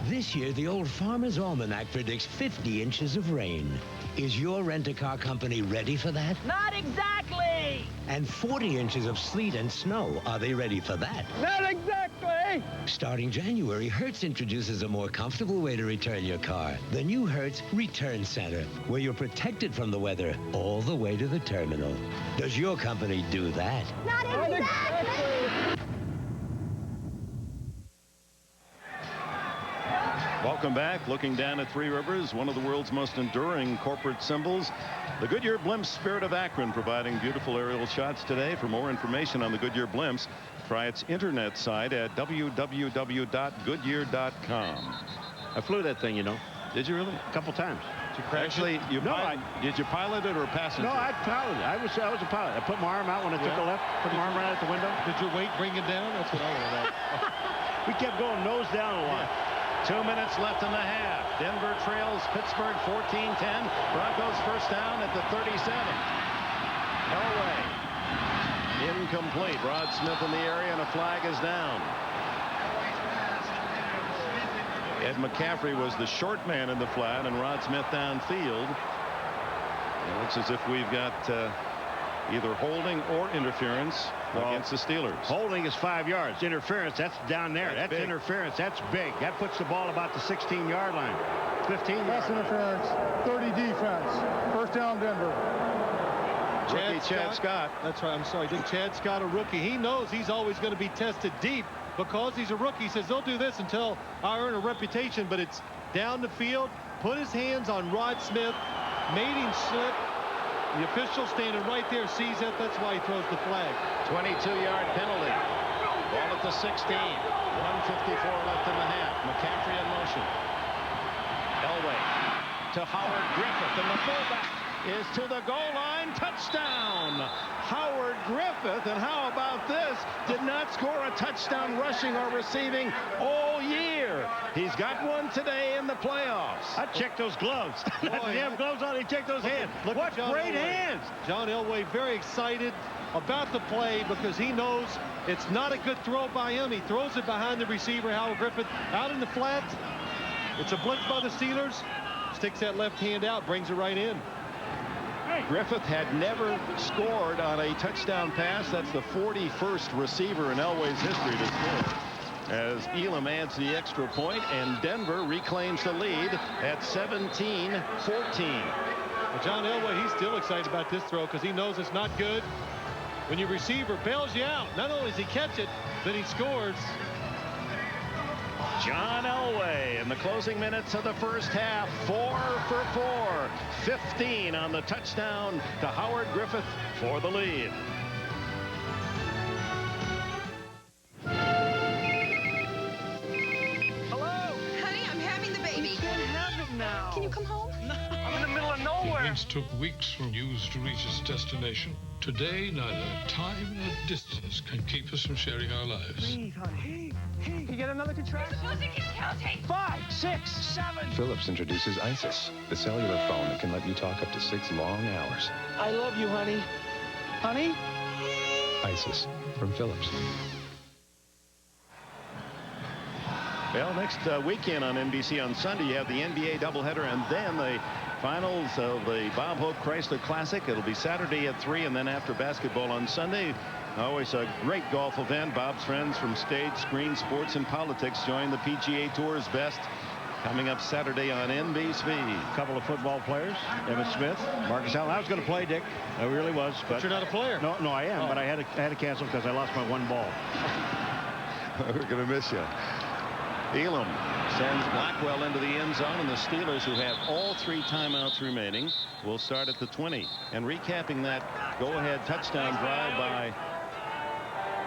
This year, the Old Farmer's Almanac predicts 50 inches of rain. Is your rent-a-car company ready for that? Not exactly! And 40 inches of sleet and snow. Are they ready for that? Not exactly! Starting January, Hertz introduces a more comfortable way to return your car. The new Hertz Return Center, where you're protected from the weather all the way to the terminal. Does your company do that? Not exactly! Welcome back. Looking down at Three Rivers, one of the world's most enduring corporate symbols. The Goodyear Blimps Spirit of Akron, providing beautiful aerial shots today. For more information on the Goodyear Blimps, try its internet site at www.goodyear.com. I flew that thing, you know. Did you really? A couple times. Did you crash it? Did you pilot it or passenger? No, I piloted. I was a pilot. I put my arm out when I took a left. Put my arm right out the window. Did your weight bring it down? That's what I want to know. We kept going nose down a lot. 2 minutes left in the half. Denver trails Pittsburgh 14-10. Broncos first down at the 37. Elway. Incomplete. Rod Smith in the area, and a flag is down. Ed McCaffrey was the short man in the flat, and Rod Smith downfield. It looks as if we've got either holding or interference against the Steelers. Holding is 5 yards. Interference, that's down there. That's interference. That's big. That puts the ball about the 16-yard line. 15 Pass interference. 30 defense. First down, Denver. Chad Scott. That's right. I'm sorry. Chad Scott, a rookie. He knows he's always going to be tested deep because he's a rookie. He says, they'll do this until I earn a reputation, but it's down the field. Put his hands on Rod Smith. Made him slip. The official standing right there sees it. That's why he throws the flag. 22-yard penalty. Ball at the 16. 1:54 left in the half. McCaffrey in motion. Elway to Howard Griffith, and the fullback is to the goal line. Touchdown. Howard Griffith, and how about this? Did not score a touchdown rushing or receiving all year. He's got one today in the playoffs. I'd check those gloves. He have gloves on. He check those hands. Look what great hands. John Elway very excited about the play because he knows it's not a good throw by him. He throws it behind the receiver, Howard Griffith, out in the flat. It's a blitz by the Steelers. Sticks that left hand out, brings it right in. Griffith had never scored on a touchdown pass. That's the 41st receiver in Elway's history to score. As Elam adds the extra point, and Denver reclaims the lead at 17-14. Well, John Elway, he's still excited about this throw because he knows it's not good. When your receiver bails you out, not only does he catch it, but he scores. John Elway in the closing minutes of the first half, 4 for 4, 15 on the touchdown to Howard Griffith for the lead. Honey, I'm having the baby. You can't have him now. Can you come home? I'm in the middle of nowhere. It once took weeks from news to reach its destination. Today, neither time nor distance can keep us from sharing our lives. Breathe, honey. Hey, you get another contraction? The music is counting. 5, 6, 7. Philips introduces ISIS, the cellular phone that can let you talk up to 6 long hours. I love you, honey. Honey? ISIS from Philips. Well, next weekend on NBC on Sunday, you have the NBA doubleheader and then the finals of the Bob Hope Chrysler Classic. It'll be Saturday at 3, and then after basketball on Sunday. Always a great golf event. Bob's friends from stage, screen, sports, and politics join the PGA Tour's best coming up Saturday on NBC. A couple of football players, Emmitt Smith, Marcus Allen. I was going to play, Dick. I really was. But you're not a player. No, I am, but I had to cancel because I lost my one ball. We're going to miss you. Elam sends Blackwell into the end zone, and the Steelers, who have all 3 timeouts remaining, will start at the 20. And recapping that go-ahead touchdown drive by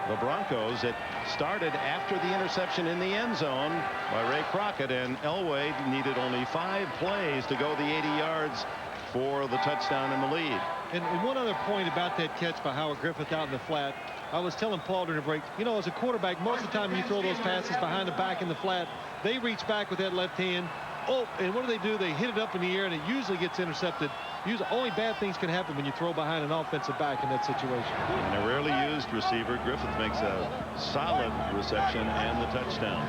the Broncos, it started after the interception in the end zone by Ray Crockett, and Elway needed only 5 plays to go the 80 yards for the touchdown in the lead. And one other point about that catch by Howard Griffith out in the flat. I was telling Paul during the break, you know, as a quarterback, most of the time you throw those passes behind the back in the flat, they reach back with that left hand. Oh, and what do? They hit it up in the air, and it usually gets intercepted. Usually, only bad things can happen when you throw behind an offensive back in that situation. And a rarely used receiver. Griffith makes a solid reception and the touchdown.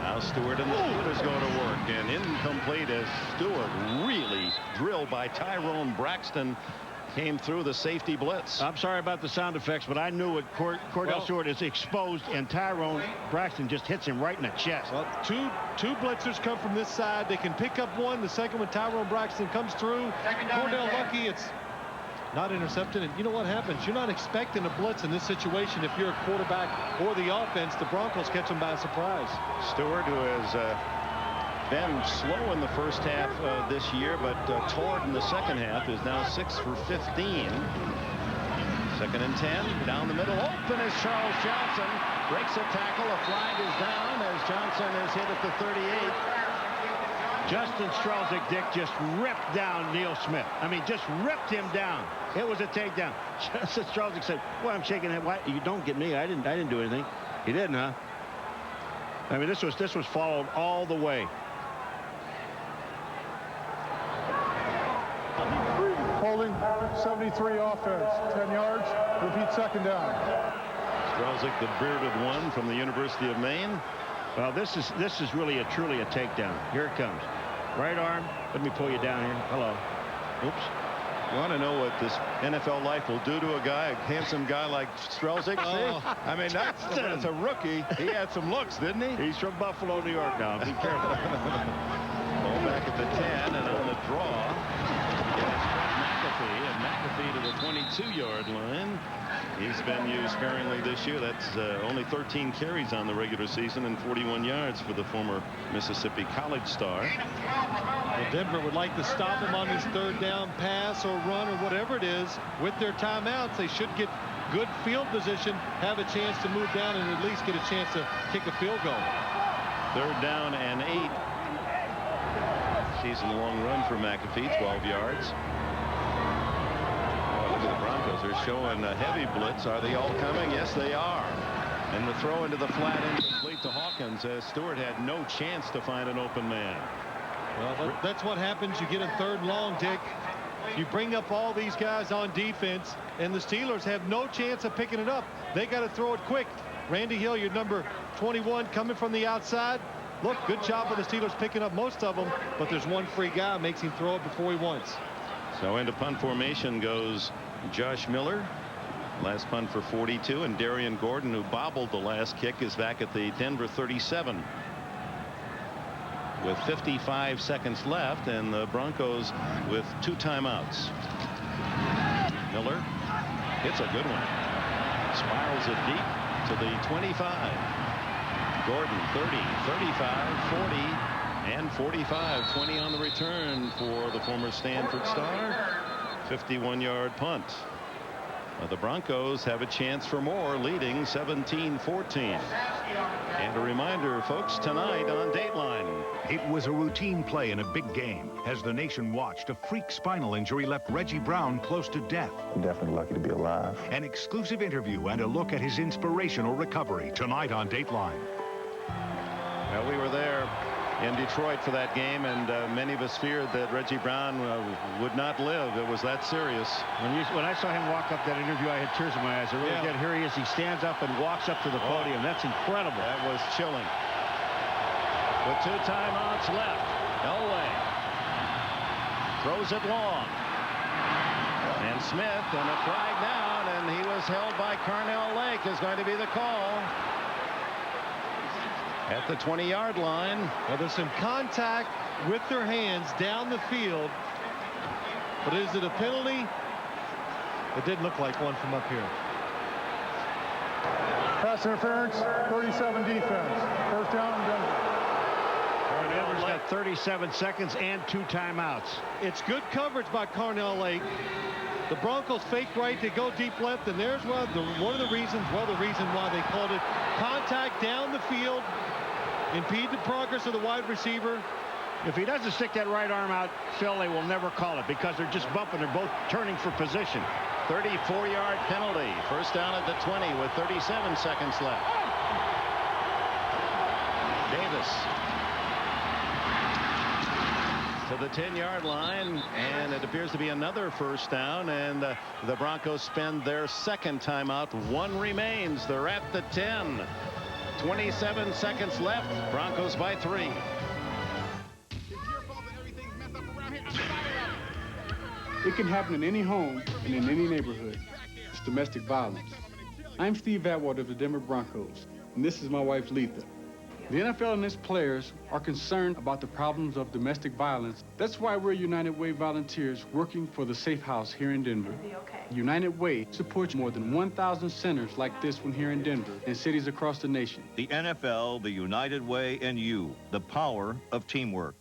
Now Stewart and the Steelers go to work, and incomplete as Stewart, really drilled by Tyrone Braxton, came through the safety blitz. I'm sorry about the sound effects, but I knew it. Cordell Stewart is exposed, and Tyrone Braxton just hits him right in the chest. Well, two blitzers come from this side. They can pick up one. The second one, Tyrone Braxton comes through. Cordell lucky it's not intercepted. And you know what happens? You're not expecting a blitz in this situation if you're a quarterback or the offense. The Broncos catch them by surprise. Stewart, who has been slow in the first half this year, but torrid in the second half, is now 6 for 15. Second and 10. Down the middle. Open is Charles Johnson. Breaks a tackle. A flag is down as Johnson is hit at the 38. Justin Strelzik, Dick, just ripped down Neil Smith. I mean, just ripped him down. It was a takedown. Justin Strelzik said, "Well, I'm shaking that. Why you don't get me? I didn't do anything." He didn't, huh? I mean, this was followed all the way. Holding 73 offense, 10 yards, repeat second down. Strelzik, the bearded one from the University of Maine. Well, this is really truly a takedown. Here it comes. Right arm. Let me pull you down here. Hello. Oops. You want to know what this NFL life will do to a guy, a handsome guy like Strelzik? Oh. I mean, that's a rookie. He had some looks, didn't he? He's from Buffalo, New York now. Be careful. Ball back at the 10, and on the draw, McAfee to the 22-yard line. He's been used sparingly this year. That's only 13 carries on the regular season and 41 yards for the former Mississippi College star. Well, Denver would like to stop him on his third down pass or run or whatever it is. With their timeouts, they should get good field position, have a chance to move down, and at least get a chance to kick a field goal. Third down and 8. Season-long run for McAfee, 12 yards. Look at the Broncos. They're showing a heavy blitz. Are they all coming? Yes, they are. And the throw into the flat incomplete to Hawkins as Stewart had no chance to find an open man. Well, that's what happens. You get a third and long, Dick. You bring up all these guys on defense, and the Steelers have no chance of picking it up. They got to throw it quick. Randy Hill, your number 21, coming from the outside. look, good job with the Steelers picking up most of them, but there's one free guy, makes him throw it before he wants. So into punt formation goes Josh Miller. Last punt for 42, and Darian Gordon, who bobbled the last kick, is back at the Denver 37. With 55 seconds left, and the Broncos with 2 timeouts. Miller hits a good one. Spirals it deep to the 25. Gordon 30, 35, 40, and 45. 20 on the return for the former Stanford star. 51-yard punt. The Broncos have a chance for more, leading 17-14. And a reminder, folks, tonight on Dateline. It was a routine play in a big game. As the nation watched, a freak spinal injury left Reggie Brown close to death. I'm definitely lucky to be alive. An exclusive interview and a look at his inspirational recovery tonight on Dateline. Well, we were there in Detroit for that game, and many of us feared that Reggie Brown would not live. It was that serious. When I saw him walk up that interview, I had tears in my eyes. I really did. Here he is. He stands up and walks up to the podium. That's incredible. That was chilling. With 2 timeouts left, Elway throws it long. And Smith, and a flag down, and he was held by Carnell Lake, is going to be the call. At the 20-yard line. Well, there's some contact with their hands down the field. But is it a penalty? It didn't look like one from up here. Pass interference, 37 defense. First down, Denver. Denver's got 37 seconds and 2 timeouts. It's good coverage by Carnell Lake. The Broncos fake right, they go deep left, and there's one of the reasons why they called it contact down the field. Impede the progress of the wide receiver. If he doesn't stick that right arm out, Phil, they will never call it because they're just bumping. They're both turning for position. 34-yard penalty. First down at the 20 with 37 seconds left. Davis to the 10-yard line, and it appears to be another first down, and the Broncos spend their second timeout. 1 remains. They're at the 10. 27 seconds left. Broncos by 3. It can happen in any home and in any neighborhood. It's domestic violence. I'm Steve Atwater of the Denver Broncos, and this is my wife, Letha. The NFL and its players are concerned about the problems of domestic violence. That's why we're United Way volunteers working for the Safe House here in Denver. United Way supports more than 1,000 centers like this one here in Denver and cities across the nation. The NFL, the United Way, and you, the power of teamwork.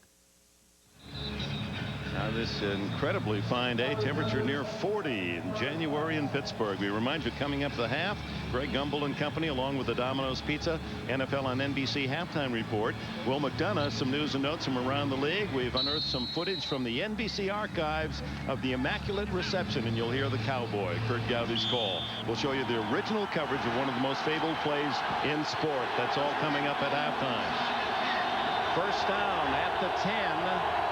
Now this incredibly fine day, temperature near 40 in January in Pittsburgh. We remind you, coming up the half, Greg Gumbel and company along with the Domino's Pizza NFL on NBC halftime report. Will McDonough, some news and notes from around the league. We've unearthed some footage from the NBC archives of the Immaculate Reception, and you'll hear the Cowboy, Kurt Gowdy's call. We'll show you the original coverage of one of the most fabled plays in sport. That's all coming up at halftime. First down at the 10.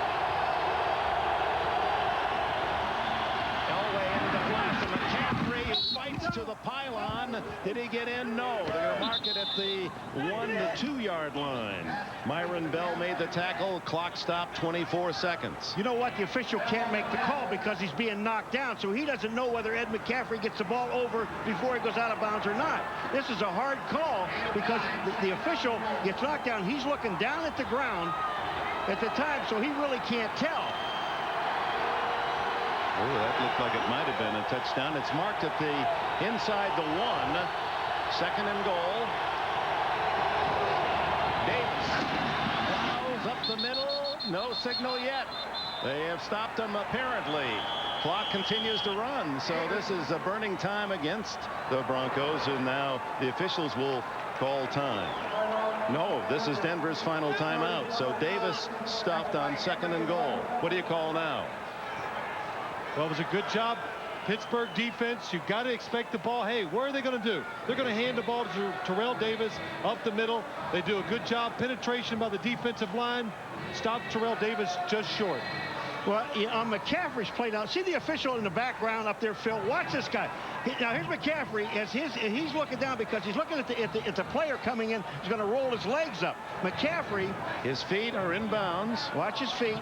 To the pylon. Did he get in? No. They're going to mark it at the 1 to 2 yard line. Myron Bell made the tackle. Clock stopped. 24 seconds. You know what? The official can't make the call because he's being knocked down, so he doesn't know whether Ed McCaffrey gets the ball over before he goes out of bounds or not. This is a hard call because the official gets knocked down. He's looking down at the ground at the time, so he really can't tell. Oh, that looked like it might have been a touchdown. It's marked at the inside the 1. Second and goal. Davis fouls up the middle. No signal yet. They have stopped him apparently. Clock continues to run. So this is a burning time against the Broncos, and now the officials will call time. No, this is Denver's final timeout. So Davis stopped on second and goal. What do you call now? Well, it was a good job. Pittsburgh defense, you've got to expect the ball. Hey, what are they going to do? They're going to hand the ball to Terrell Davis up the middle. They do a good job. Penetration by the defensive line. Stop Terrell Davis just short. Well, McCaffrey's played out. See the official in the background up there, Phil? Watch this guy. Now, here's McCaffrey. He's looking down because he's looking at the player coming in. He's going to roll his legs up. McCaffrey. His feet are in bounds. Watch his feet.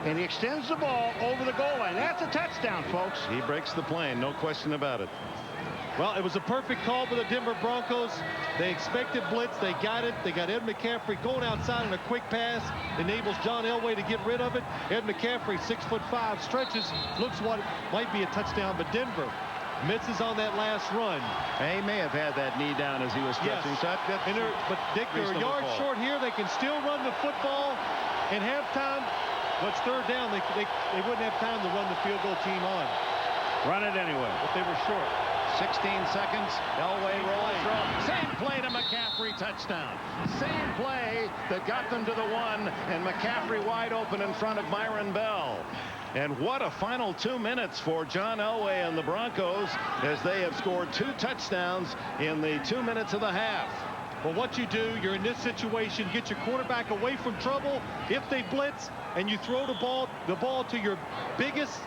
And he extends the ball over the goal line. That's a touchdown, folks. He breaks the plane, no question about it. Well, it was a perfect call for the Denver Broncos. They expected blitz. They got it. They got Ed McCaffrey going outside on a quick pass. Enables John Elway to get rid of it. Ed McCaffrey, 6'5", stretches. Looks what might be a touchdown, but Denver misses on that last run. He may have had that knee down as he was stretching. Yes. But Dick, they're a yard short here. They can still run the football in halftime. But it's third down. They wouldn't have time to run the field goal team on. Run it anyway. But they were short. 16 seconds. Elway rolls through. Same play to McCaffrey, touchdown. Same play that got them to the one, and McCaffrey wide open in front of Myron Bell. And what a final 2 minutes for John Elway and the Broncos as they have scored 2 touchdowns in the 2 minutes of the half. Well, what you do, you're in this situation, get your quarterback away from trouble. If they blitz and you throw the ball to your biggest,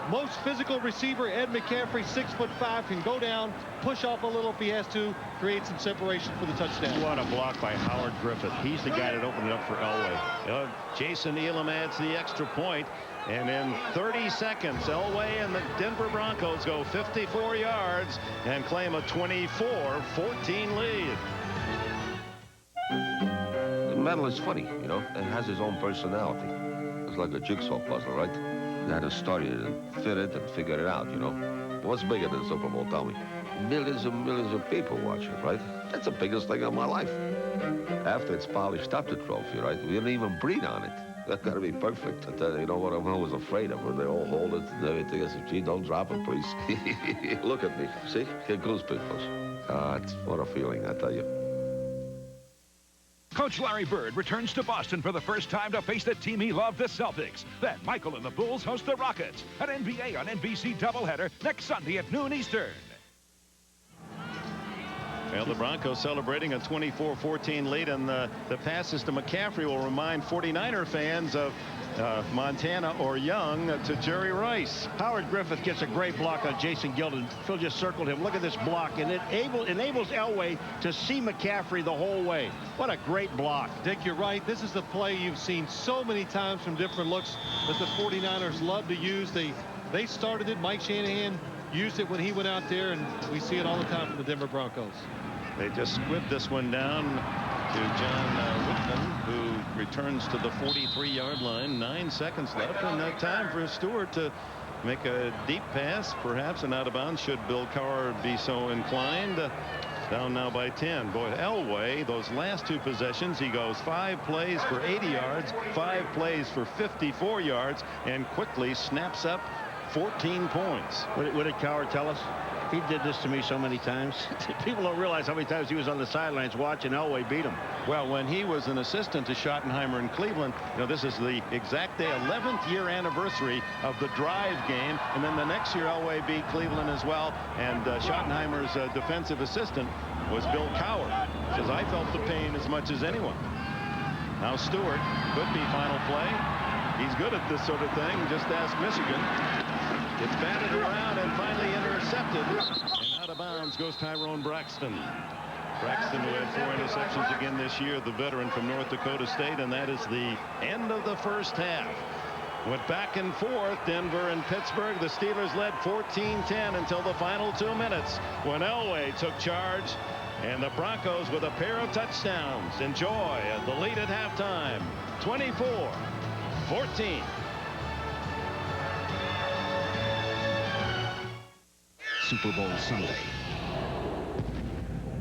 most physical receiver, Ed McCaffrey, 6'5", can go down, push off a little if he has to, create some separation for the touchdown. What a block by Howard Griffith. He's the guy that opened it up for Elway. Jason Elam adds the extra point, and in 30 seconds, Elway and the Denver Broncos go 54 yards and claim a 24-14 lead. The medal is funny, you know. It has its own personality. It's like a jigsaw puzzle, right? You had to study it and fit it and figure it out, you know. What's bigger than Super Bowl, tell me? Millions and millions of people watch it, right? That's the biggest thing of my life. After it's polished up, the trophy, right? We didn't even breathe on it. That's got to be perfect. I tell you, you know what I'm always afraid of? When they all hold it and everything. I said, gee, don't drop it, please. Look at me. See? Get goosebumps. What a feeling, I tell you. Coach Larry Bird returns to Boston for the first time to face the team he loved, the Celtics. Then Michael and the Bulls host the Rockets. An NBA on NBC doubleheader next Sunday at noon Eastern. Well, the Broncos celebrating a 24-14 lead, and the passes to McCaffrey will remind 49er fans of Montana or Young to Jerry Rice. Howard Griffith gets a great block on Jason Gildon. Phil just circled him. Look at this block, and it enables Elway to see McCaffrey the whole way. What a great block. Dick, you're right. This is the play you've seen so many times from different looks that the 49ers love to use. They started it. Mike Shanahan used it when he went out there, and we see it all the time from the Denver Broncos. They just squibbed this one down to John Whitman, who returns to the 43-yard line. 9 seconds left, and time for Stewart to make a deep pass, perhaps an out of bounds, should Bill Cowher be so inclined. Down now by 10. Boy, Elway, those last 2 possessions, he goes 5 plays for 80 yards, 5 plays for 54 yards, and quickly snaps up 14 points. What did Cowher tell us? He did this to me so many times. People don't realize how many times he was on the sidelines watching Elway beat him. Well, when he was an assistant to Schottenheimer in Cleveland, you know, this is the exact day, 11th year anniversary of the drive game. And then the next year, Elway beat Cleveland as well. And Schottenheimer's defensive assistant was Bill Cowher. Says, I felt the pain as much as anyone. Now Stewart could be final play. He's good at this sort of thing. Just ask Michigan. Gets batted around and finally intercepted. And out of bounds goes Tyrone Braxton. Braxton, who had 4 interceptions again this year, the veteran from North Dakota State, and that is the end of the first half. Went back and forth, Denver and Pittsburgh. The Steelers led 14-10 until the final 2 minutes when Elway took charge. And the Broncos with a pair of touchdowns enjoy the lead at halftime, 24-14. Super Bowl Sunday.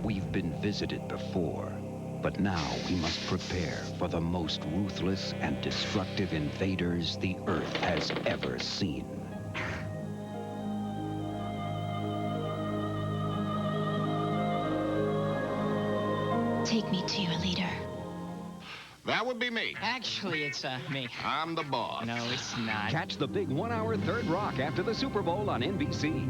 We've been visited before, but now we must prepare for the most ruthless and destructive invaders the Earth has ever seen. Take me to your leader. That would be me. Actually, it's me. I'm the boss. No, it's not. Catch the big 1-hour Third Rock after the Super Bowl on NBC.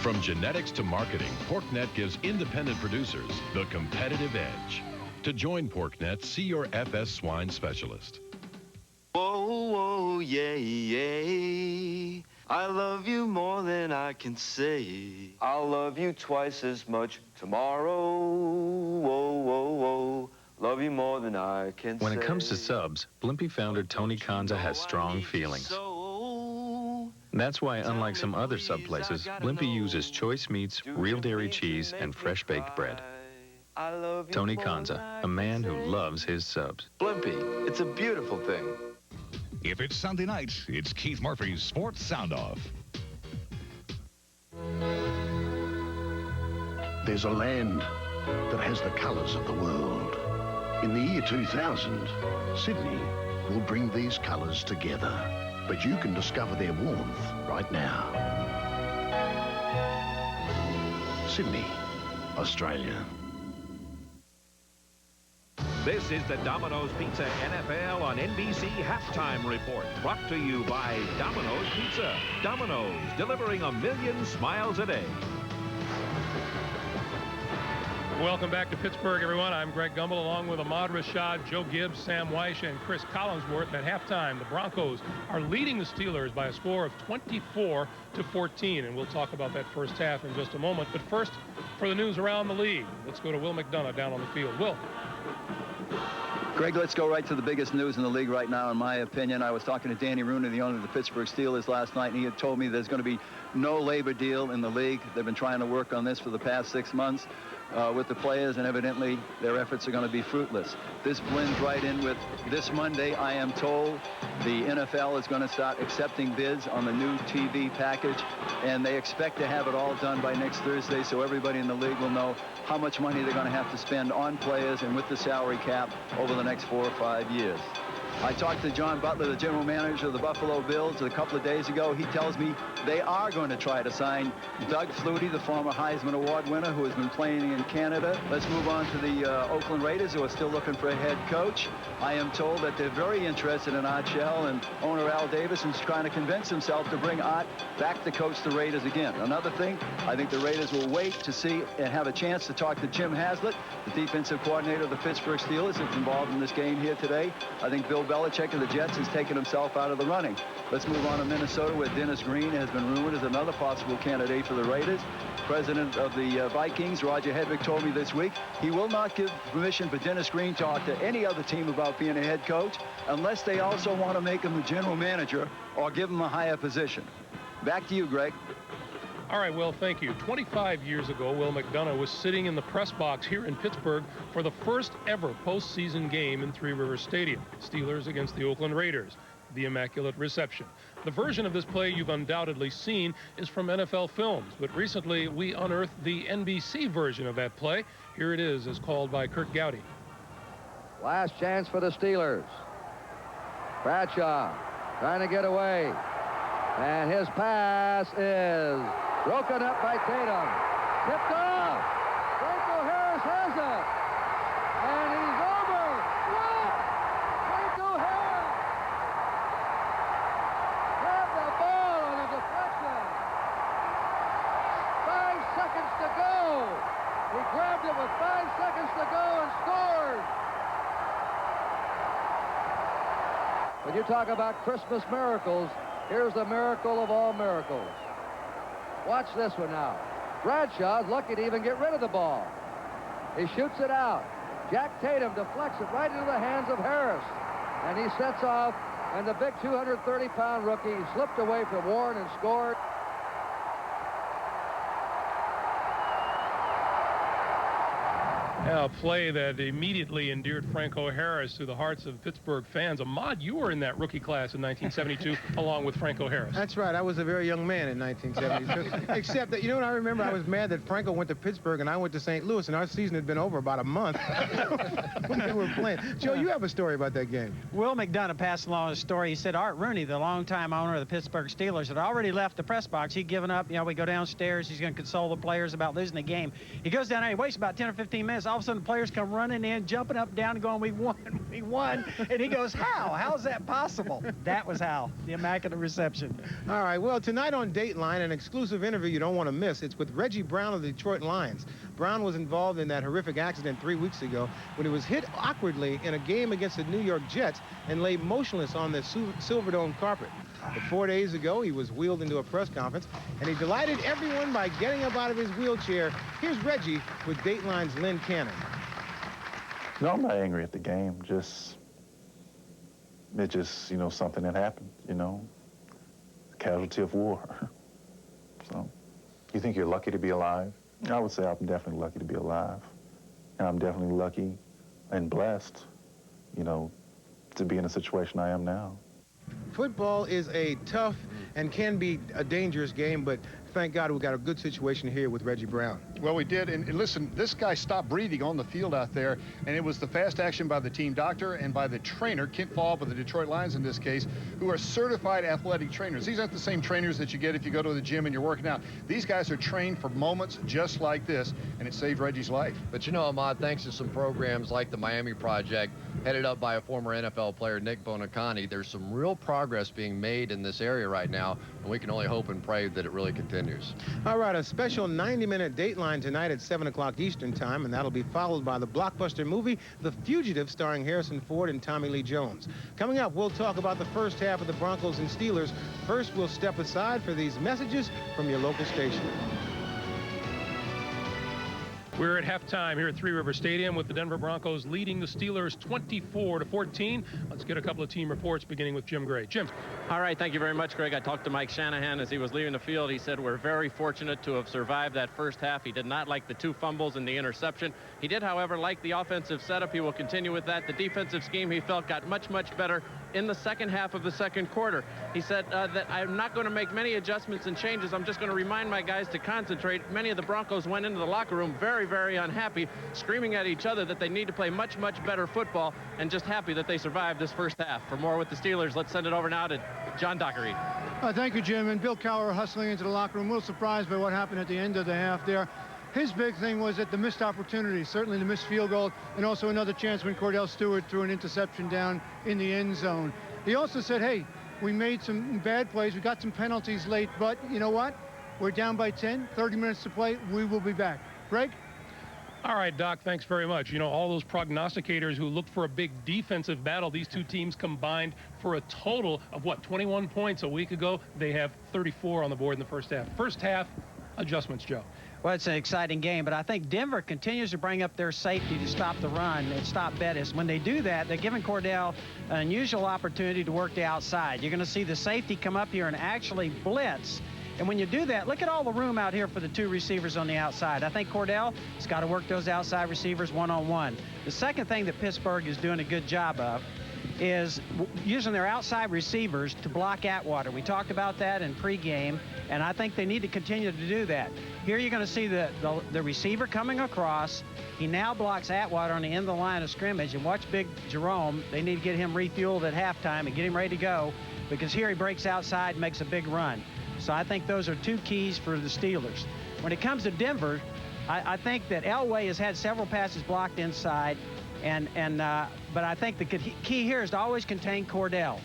From genetics to marketing, PorkNet gives independent producers the competitive edge. To join PorkNet, see your FS swine specialist. Whoa, whoa, yeah, yeah. I love you more than I can say. I'll love you twice as much tomorrow. Whoa, whoa, whoa. Love you more than I can say. When it comes to subs, Blimpie founder Tony Kanza has strong feelings. That's why, unlike some other sub places, Blimpie uses choice meats, real dairy cheese, and fresh-baked bread. Tony Kanza, a man who loves his subs. Blimpie, it's a beautiful thing. If it's Sunday night, it's Keith Murphy's Sports Sound-Off. There's a land that has the colors of the world. In the year 2000, Sydney will bring these colors together. But you can discover their warmth right now. Sydney, Australia. This is the Domino's Pizza NFL on NBC Halftime Report, brought to you by Domino's Pizza. Domino's, delivering 1 million smiles a day. Welcome back to Pittsburgh, everyone. I'm Greg Gumbel, along with Ahmad Rashad, Joe Gibbs, Sam Weish, and Chris Collinsworth. At halftime, the Broncos are leading the Steelers by a score of 24-14, and we'll talk about that first half in just a moment. But first, for the news around the league, let's go to Will McDonough down on the field. Will. Greg, let's go right to the biggest news in the league right now, in my opinion. I was talking to Danny Rooney, the owner of the Pittsburgh Steelers, last night, and he had told me there's going to be no labor deal in the league. They've been trying to work on this for the past 6 months with the players, and evidently their efforts are going to be fruitless. This blends right in with this Monday. I am told the NFL is going to start accepting bids on the new TV package, and they expect to have it all done by next Thursday, so everybody in the league will know how much money they're going to have to spend on players and with the salary cap over the next 4 or 5 years. I talked to John Butler, the general manager of the Buffalo Bills, a couple of days ago. He tells me they are going to try to sign Doug Flutie, the former Heisman Award winner who has been playing in Canada. Let's move on to the Oakland Raiders, who are still looking for a head coach. I am told that they're very interested in Art Shell, and owner Al Davis is trying to convince himself to bring Art back to coach the Raiders again. Another thing, I think the Raiders will wait to see and have a chance to talk to Jim Haslett, the defensive coordinator of the Pittsburgh Steelers, who's involved in this game here today. I think Bill Belichick of the Jets has taken himself out of the running. Let's move on to Minnesota, where Dennis Green has been rumored as another possible candidate for the Raiders. President of the Vikings, Roger Hedrick, told me this week he will not give permission for Dennis Green to talk to any other team about being a head coach unless they also want to make him the general manager or give him a higher position. Back to you, Greg. All right, Will, thank you. 25 years ago, Will McDonough was sitting in the press box here in Pittsburgh for the first ever postseason game in Three Rivers Stadium, Steelers against the Oakland Raiders, the Immaculate Reception. The version of this play you've undoubtedly seen is from NFL Films, but recently we unearthed the NBC version of that play. Here it is, as called by Kurt Gowdy. Last chance for the Steelers. Bradshaw trying to get away, and his pass is broken up by Tatum. Tipped off. Franco Harris has it. And he's over. What? Franco Harris grabbed the ball on a deflection. 5 seconds to go. He grabbed it with 5 seconds to go and scored. When you talk about Christmas miracles, here's the miracle of all miracles. Watch this one now. Bradshaw's lucky to even get rid of the ball. He shoots it out. Jack Tatum deflects it right into the hands of Harris. And he sets off, and the big 230-pound rookie slipped away from Warren and scored. A play that immediately endeared Franco Harris to the hearts of Pittsburgh fans. Ahmad, you were in that rookie class in 1972 along with Franco Harris. That's right. I was a very young man in 1972. Except that, you know what I remember? I was mad that Franco went to Pittsburgh and I went to St. Louis, and our season had been over about a month when they were playing. Joe, you have a story about that game. Will McDonough passed along a story. He said Art Rooney, the longtime owner of the Pittsburgh Steelers, had already left the press box. He'd given up. You know, we go downstairs. He's going to console the players about losing the game. He goes down there. He waits about 10 or 15 minutes. All all of a sudden the players come running in, jumping up and down and going, we won. And he goes, how is that possible? That was how, the immaculate reception. All right, well, tonight on Dateline, an exclusive interview you don't want to miss. It's with Reggie Brown of the Detroit Lions. Brown was involved in that horrific accident 3 weeks ago when he was hit awkwardly in a game against the New York Jets and lay motionless on the Silverdome carpet. But 4 days ago, he was wheeled into a press conference, and he delighted everyone by getting up out of his wheelchair. Here's Reggie with Dateline's Lynn Cannon. No, I'm not angry at the game. It's just, you know, something that happened, you know, casualty of war. So, you think you're lucky to be alive? I would say I'm definitely lucky to be alive. And I'm definitely lucky and blessed, you know, to be in the situation I am now. Football is a tough and can be a dangerous game, but thank God we got a good situation here with Reggie Brown. Well, we did, and listen, this guy stopped breathing on the field out there, and it was the fast action by the team doctor and by the trainer, Kent Falb of the Detroit Lions in this case, who are certified athletic trainers. These aren't the same trainers that you get if you go to the gym and you're working out. These guys are trained for moments just like this, and it saved Reggie's life. But you know, Ahmad, thanks to some programs like the Miami Project, headed up by a former NFL player, Nick Bonacani, there's some real progress being made in this area right now, and we can only hope and pray that it really continues. All right, a special 90-minute Dateline tonight at 7 o'clock Eastern Time, and that'll be followed by the blockbuster movie The Fugitive, starring Harrison Ford and Tommy Lee Jones. Coming up, we'll talk about the first half of the Broncos and Steelers. First, we'll step aside for these messages from your local station. We're at halftime here at Three River Stadium with the Denver Broncos leading the Steelers 24-14. Let's get a couple of team reports, beginning with Jim Gray. Jim. All right, thank you very much, Greg. I talked to Mike Shanahan as he was leaving the field. He said we're very fortunate to have survived that first half. He did not like the 2 fumbles and the interception. He did, however, like the offensive setup. He will continue with that. The defensive scheme, he felt, got much, much better in the second half of the second quarter. He said that I'm not going to make many adjustments and changes. I'm just going to remind my guys to concentrate. Many of the Broncos went into the locker room very, very unhappy, screaming at each other that they need to play much, much better football, and just happy that they survived this first half. For more with the Steelers, let's send it over now to John Dockery. Thank you, Jim. And Bill Cowher hustling into the locker room, a little surprised by what happened at the end of the half there. His big thing was that the missed opportunity, certainly the missed field goal, and also another chance when Cordell Stewart threw an interception down in the end zone. He also said, hey, we made some bad plays, we got some penalties late, but you know what? We're down by 10, 30 minutes to play, we will be back. Greg? All right, Doc, thanks very much. You know, all those prognosticators who looked for a big defensive battle, these two teams combined for a total of, what, 21 points a week ago? They have 34 on the board in the first half. First half, adjustments, Joe. Well, it's an exciting game, but I think Denver continues to bring up their safety to stop the run and stop Bettis. When they do that, they're giving Cordell an unusual opportunity to work the outside. You're going to see the safety come up here and actually blitz. And when you do that, look at all the room out here for the 2 receivers on the outside. I think Cordell has got to work those outside receivers one-on-one. The second thing that Pittsburgh is doing a good job of is using their outside receivers to block Atwater. We talked about that in pregame, and I think they need to continue to do that. Here you're going to see the receiver coming across. He now blocks Atwater on the end of the line of scrimmage, and watch Big Jerome. They need to get him refueled at halftime and get him ready to go, because here he breaks outside and makes a big run. So I think those are 2 keys for the Steelers. When it comes to Denver, I think that Elway has had several passes blocked inside, but I think the key here is to always contain Cordell.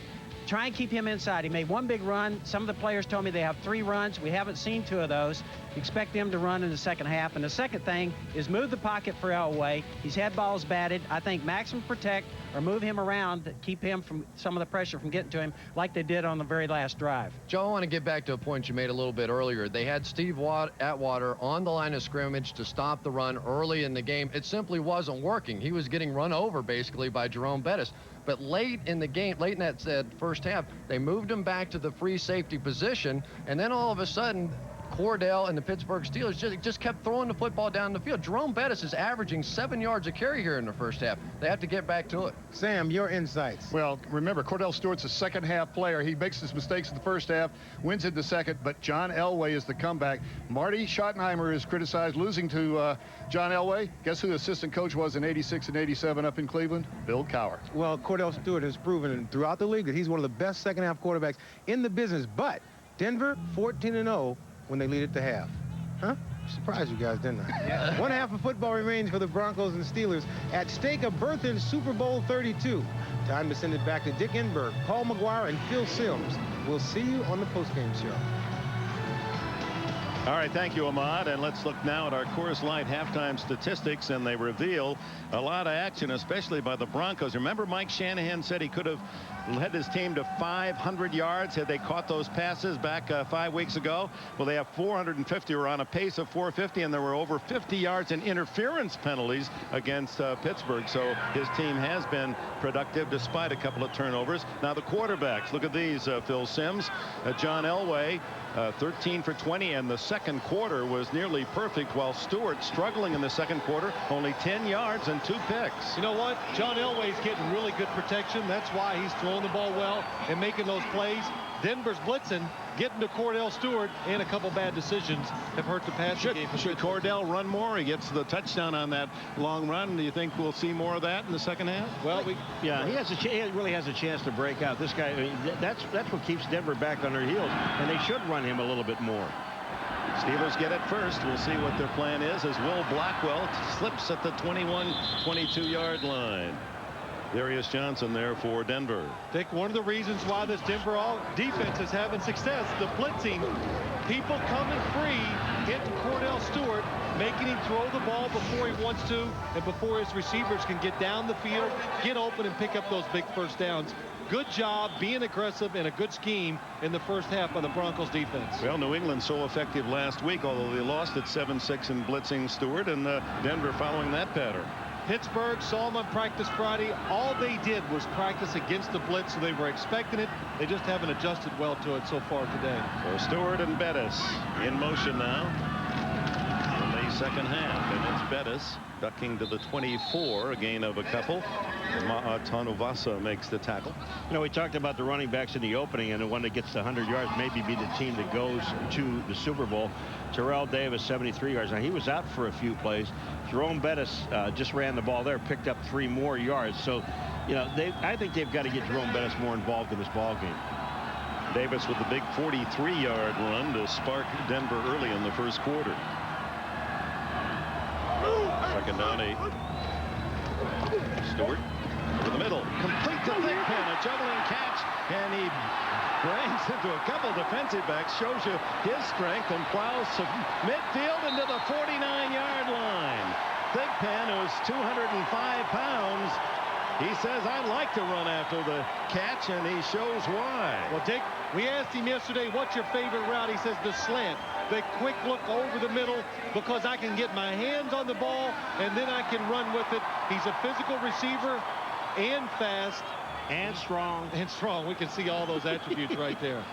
Try and keep him inside. He made 1 big run. Some of the players told me they have 3 runs. We haven't seen 2 of those. Expect them to run in the second half. And the second thing is move the pocket for Elway. He's had balls batted. I think maximum protect or move him around to keep him from some of the pressure from getting to him like they did on the very last drive. Joe, I want to get back to a point you made a little bit earlier. They had Steve Atwater on the line of scrimmage to stop the run early in the game. It simply wasn't working. He was getting run over basically by Jerome Bettis. But late in the game, late in that first half, they moved him back to the free safety position, and then all of a sudden, Cordell and the Pittsburgh Steelers just kept throwing the football down the field. Jerome Bettis is averaging 7 yards a carry here in the first half. They have to get back to it. Sam, your insights. Well, remember, Cordell Stewart's a second-half player. He makes his mistakes in the first half, wins in the second, but John Elway is the comeback. Marty Schottenheimer is criticized losing to John Elway. Guess who the assistant coach was in '86 and '87 up in Cleveland? Bill Cowher. Well, Cordell Stewart has proven throughout the league that he's one of the best second-half quarterbacks in the business, but Denver 14-0 when they lead it to half. Huh? Surprised you guys, didn't I? Yeah. One half of football remains for the Broncos and Steelers. At stake, a berth in Super Bowl 32. Time to send it back to Dick Enberg, Paul McGuire, and Phil Simms. We'll see you on the postgame show. All right, thank you, Ahmad. And let's look now at our Coors Light halftime statistics, and they reveal a lot of action, especially by the Broncos. Remember, Mike Shanahan said he could have led his team to 500 yards had they caught those passes back 5 weeks ago. Well, they have 450. We're on a pace of 450, and there were over 50 yards in interference penalties against Pittsburgh. So his team has been productive despite a couple of turnovers. Now the quarterbacks, look at these, Phil Simms, John Elway, 13 for 20, and the second quarter was nearly perfect, while Stewart, struggling in the second quarter, only 10 yards and 2 picks. You know what? John Elway's getting really good protection. That's why he's throwing the ball well and making those plays. Denver's blitzing, getting to Cordell Stewart, and a couple bad decisions have hurt the passing game. Should Cordell run more? He gets the touchdown on that long run. Do you think we'll see more of that in the second half? Well, yeah, he really has a chance to break out. This guy, I mean, that's what keeps Denver back on their heels, and they should run him a little bit more. Steelers get it first. We'll see what their plan is as Will Blackwell slips at the 22-yard line. Darius Johnson there for Denver. Dick, one of the reasons why this Denver defense is having success, the blitzing, people coming free, hitting Cordell Stewart, making him throw the ball before he wants to, and before his receivers can get down the field, get open, and pick up those big first downs. Good job being aggressive and a good scheme in the first half by the Broncos defense. Well, New England so effective last week, although they lost at 7-6 in blitzing Stewart, and Denver following that pattern. Pittsburgh saw them on practice Friday. All they did was practice against the blitz, so they were expecting it. They just haven't adjusted well to it so far today. So Stewart and Bettis in motion now in the second half, and it's Bettis ducking to the 24, a gain of a couple. Tanuvasa makes the tackle. You know, we talked about the running backs in the opening, and the one that gets to 100 yards maybe be the team that goes to the Super Bowl. Terrell Davis, 73 yards. Now, he was out for a few plays. Jerome Bettis just ran the ball there, picked up 3 more yards. So, you know, I think they've got to get Jerome Bettis more involved in this ball game. Davis with the big 43-yard run to spark Denver early in the first quarter. Second down, 8. Stewart over the middle, complete to Thigpen, a juggling catch, and he brings into a couple defensive backs, shows you his strength, and plows to midfield into the 49-yard line. Thigpen, who's 205 pounds, he says, I like to run after the catch, and he shows why. Well, Dick, we asked him yesterday, what's your favorite route? He says the slant, the quick look over the middle, because I can get my hands on the ball, and then I can run with it. He's a physical receiver and fast. And strong. And strong. We can see all those attributes right there.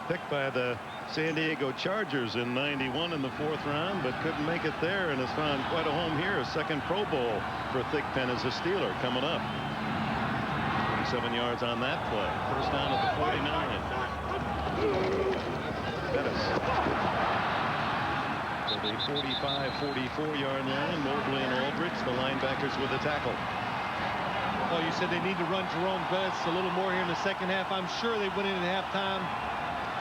Picked by the San Diego Chargers in '91 in the 4th round, but couldn't make it there, and has found quite a home here. A second Pro Bowl for Thigpen as a Steeler coming up. 27 yards on that play. First down at the 49. Bettis. To the 45-44-yard line. Mobley and Aldrich, the linebackers, with the tackle. Well, you said they need to run Jerome Bettis a little more here in the second half. I'm sure they went in at halftime.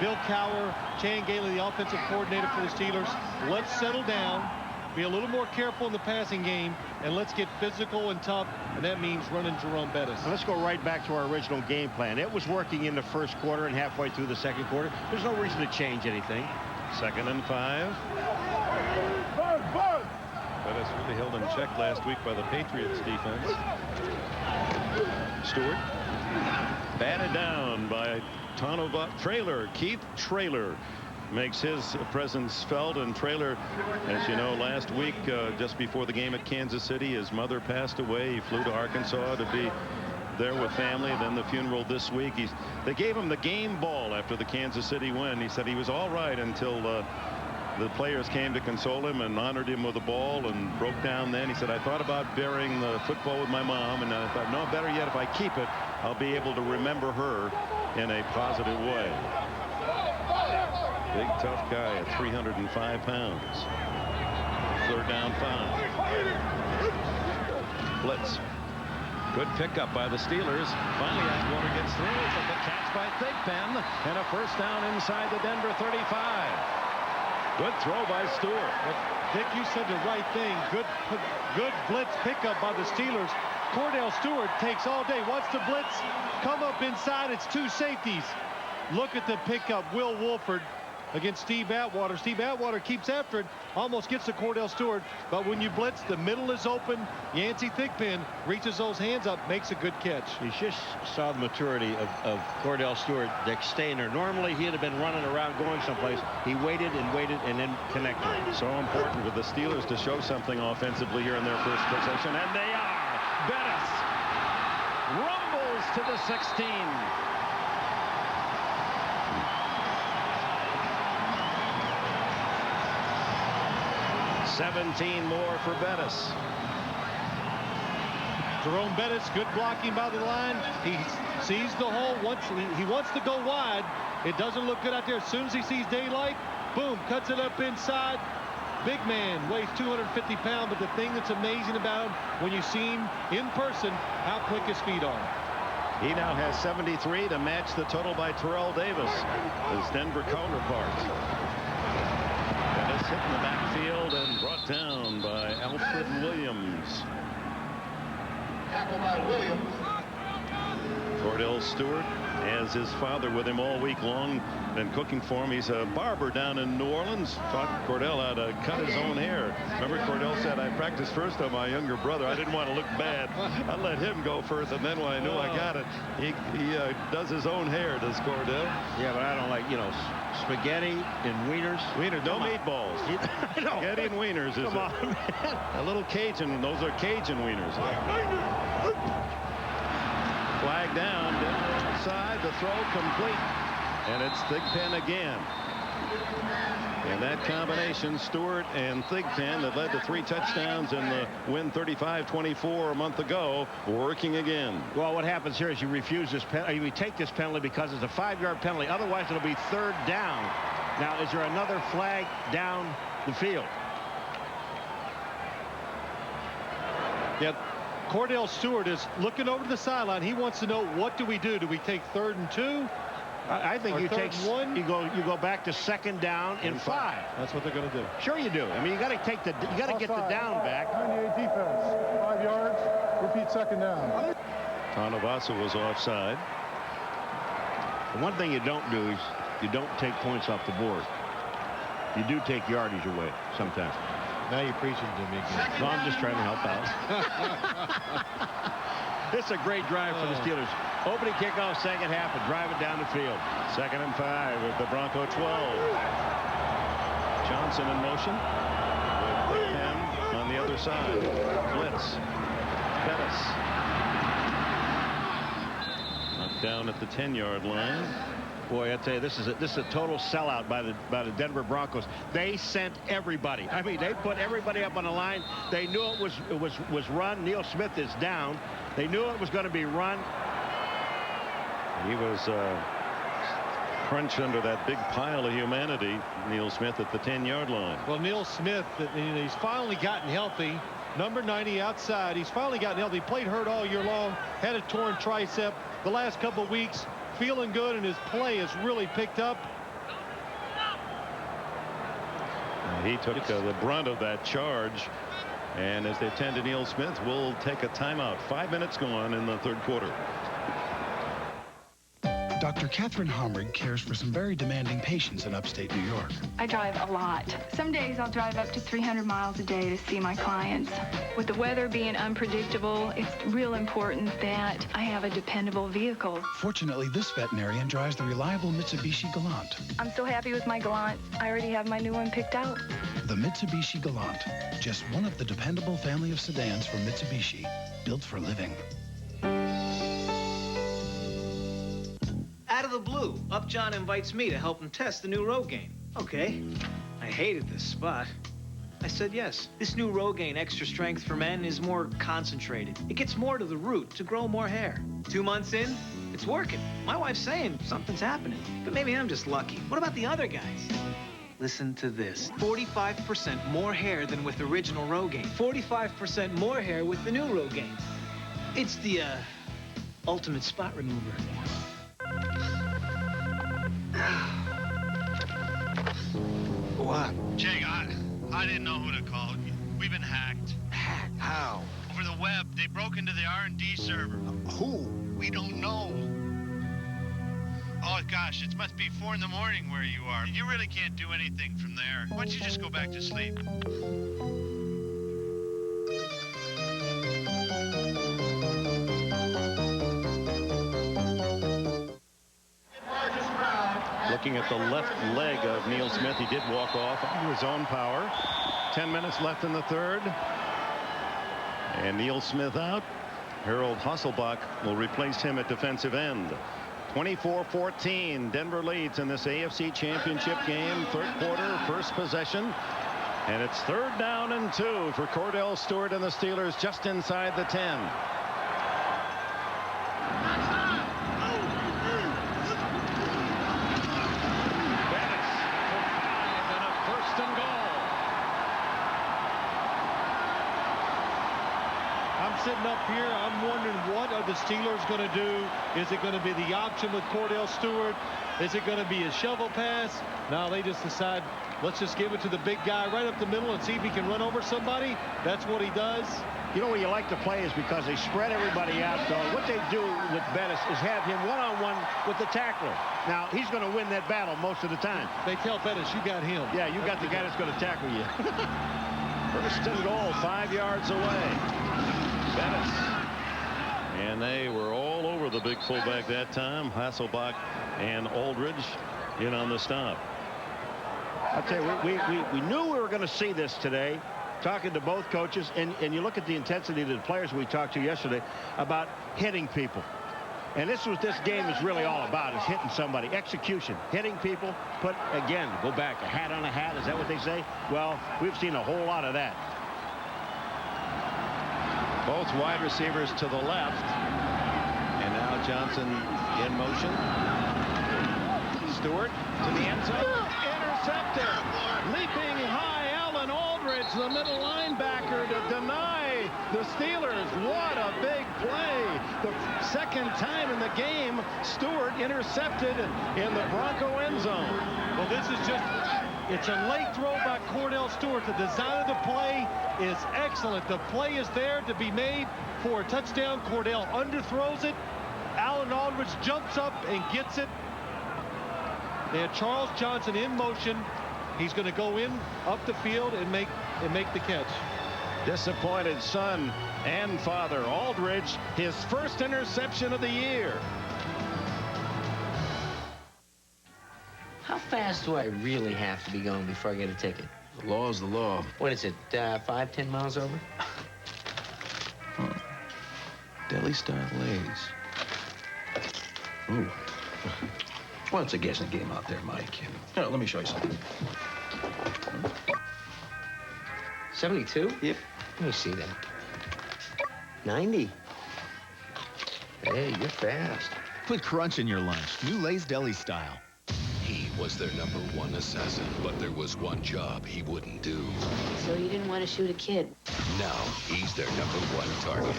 Bill Cowher, Chan Gailey, the offensive coordinator for the Steelers. Let's settle down, be a little more careful in the passing game, and let's get physical and tough, and that means running Jerome Bettis. Now let's go right back to our original game plan. It was working in the first quarter and halfway through the second quarter. There's no reason to change anything. 2nd and 5. Bettis really held in check last week by the Patriots defense. Stewart batted down by Trailer. Keith Trailer makes his presence felt, and Trailer, as you know, last week just before the game at Kansas City, his mother passed away. He flew to Arkansas to be there with family. Then the funeral this week. They gave him the game ball after the Kansas City win. He said he was all right until the players came to console him and honored him with a ball, and broke down then. He said, I thought about burying the football with my mom, and I thought, no, better yet, if I keep it, I'll be able to remember her in a positive way. Big, tough guy at 305 pounds. 3rd down, 5. Blitz. Good pickup by the Steelers. Finally, Atwater gets through, but the catch by Thigpen, and a first down inside the Denver 35. Good throw by Stewart. Dick, you said the right thing. Good blitz pickup by the Steelers. Cordell Stewart takes all day. Wants to blitz. Come up inside. It's two safeties. Look at the pickup. Will Wolford against Steve Atwater. Steve Atwater keeps after it. Almost gets to Cordell Stewart. But when you blitz, the middle is open. Yancey Thigpen reaches those hands up. Makes a good catch. You just saw the maturity of Cordell Stewart, Dick, staying there. Normally, he'd have been running around going someplace. He waited and then connected. So important for the Steelers to show something offensively here in their first possession. And they are. Bettis rumbles to the 16. $17 more for Bettis. Jerome Bettis, good blocking by the line. He sees the hole. He wants to go wide. It doesn't look good out there. As soon as he sees daylight, boom, cuts it up inside. Big man, weighs 250 pounds, but the thing that's amazing about him, when you see him in person, how quick his feet are. He now has 73 to match the total by Terrell Davis, his Denver counterpart. Bettis hit in the backfield and brought down by Alfred Williams. Tackle by Williams. Cordell Stewart has his father with him all week long, been cooking for him. He's a barber down in New Orleans. Taught Cordell how to cut his own hair. Remember, Cordell said, I practiced first on my younger brother. I didn't want to look bad. I let him go first, and then when I knew I got it, he does his own hair, does Cordell? Yeah, but I don't like, spaghetti and wieners. No meatballs. Spaghetti and wieners is a little Cajun. Those are Cajun wieners. Flag down, Denver side, the throw complete, and it's Thigpen again. And that combination, Stewart and Thigpen, that led to 3 touchdowns in the win 35-24 a month ago, working again. Well, what happens here is you refuse this penalty. You take this penalty because it's a 5-yard penalty. Otherwise, it'll be 3rd down. Now, is there another flag down the field? Yep. Cordell Stewart is looking over to the sideline. He wants to know, what do we do? Do we take 3rd and 2? I think you take 1. You go back to 2nd down and 5. That's what they're going to do. Sure you do. I mean, you got to get the down back. 98 defense. 5 yards. Repeat 2nd down. Tanavasa was offside. The one thing you don't do is you don't take points off the board. You do take yardage away sometimes. Now you're preaching to me again. No, I'm just trying to help out. This is a great drive for the Steelers. Opening kickoff, second half, and drive it down the field. 2nd and 5 with the Bronco 12. Johnson in motion with Thigpen on the other side. Blitz. Bettis. Knocked down at the 10-yard line. Boy, I tell you, this is a total sellout by the Denver Broncos. They sent everybody. I mean, they put everybody up on the line. They knew it was run. Neil Smith is down. They knew it was going to be run. He was crunched under that big pile of humanity, Neil Smith, at the 10-yard line. Well, Neil Smith, he's finally gotten healthy. Number 90 outside. He's finally gotten healthy. Played hurt all year long. Had a torn tricep the last couple of weeks. Feeling good, and his play has really picked up. He took the brunt of that charge, and as they tend to Neil Smith, we'll take a timeout. 5 minutes gone in the 3rd quarter. Dr. Catherine Homrig cares for some very demanding patients in upstate New York. I drive a lot. Some days I'll drive up to 300 miles a day to see my clients. With the weather being unpredictable, it's real important that I have a dependable vehicle. Fortunately, this veterinarian drives the reliable Mitsubishi Galant. I'm so happy with my Galant. I already have my new one picked out. The Mitsubishi Galant, just one of the dependable family of sedans from Mitsubishi, built for living. Out of the blue, Upjohn invites me to help him test the new Rogaine. Okay. I hated this spot. I said yes. This new Rogaine Extra Strength for Men is more concentrated. It gets more to the root to grow more hair. 2 months in, it's working. My wife's saying something's happening. But maybe I'm just lucky. What about the other guys? Listen to this. 45% more hair than with original Rogaine. 45% more hair with the new Rogaine. It's the, ultimate spot remover. What? Jake, I didn't know who to call. We've been hacked. Hacked? How? Over the web. They broke into the R&D server. Who? We don't know. Oh, gosh, it must be 4 in the morning where you are. You really can't do anything from there. Why don't you just go back to sleep? Looking at the left leg of Neil Smith, he did walk off under his own power. 10 minutes left in the third. And Neil Smith out. Harold Hasselbach will replace him at defensive end. 24-14. Denver leads in this AFC Championship game. Third quarter, first possession. And it's 3rd down and 2 for Cordell Stewart and the Steelers just inside the 10. Sitting up here, I'm wondering what are the Steelers going to do? Is it going to be the option with Cordell Stewart? Is it going to be a shovel pass? No, they just decide, let's just give it to the big guy right up the middle and see if he can run over somebody. That's what he does. You know where you like to play is because they spread everybody out, though. What they do with Bettis is have him one-on-one with the tackler. Now, he's going to win that battle most of the time. They tell Bettis, you got him. Yeah, you got the guy that's going to tackle you. First and goal, 5 yards away. Bettis. And they were all over the big fullback that time. Hasselbach and Aldridge in on the stop. I'll tell you, we knew we were going to see this today, talking to both coaches, and you look at the intensity of the players we talked to yesterday about hitting people. And this is what this game is really all about, is hitting somebody. Execution, hitting people, put, again, go back, a hat on a hat, is that what they say? Well, we've seen a whole lot of that. Both wide receivers to the left. And now Johnson in motion. Stewart to the end zone. Intercepted. Leaping high, Alan Aldridge, the middle linebacker, to deny the Steelers. What a big play. The second time in the game, Stewart intercepted in the Bronco end zone. Well, this is just... It's a late throw by Cordell Stewart. The design of the play is excellent. The play is there to be made for a touchdown. Cordell underthrows it. Alan Aldridge jumps up and gets it. They had Charles Johnson in motion. He's going to go in up the field and make the catch. Disappointed son and father. Aldridge, his first interception of the year. How fast do I really have to be going before I get a ticket? The law's the law. What is it, 5-10 miles over? Huh. Deli-style Lays. Ooh. Well, it's a guessing game out there, Mike. Here, let me show you something. 72? Yep. Let me see that. 90. Hey, you're fast. Quit crunching your lunch. New Lay's Deli Style. He was their #1 assassin, but there was one job he wouldn't do. So you didn't want to shoot a kid? Now he's their #1 target.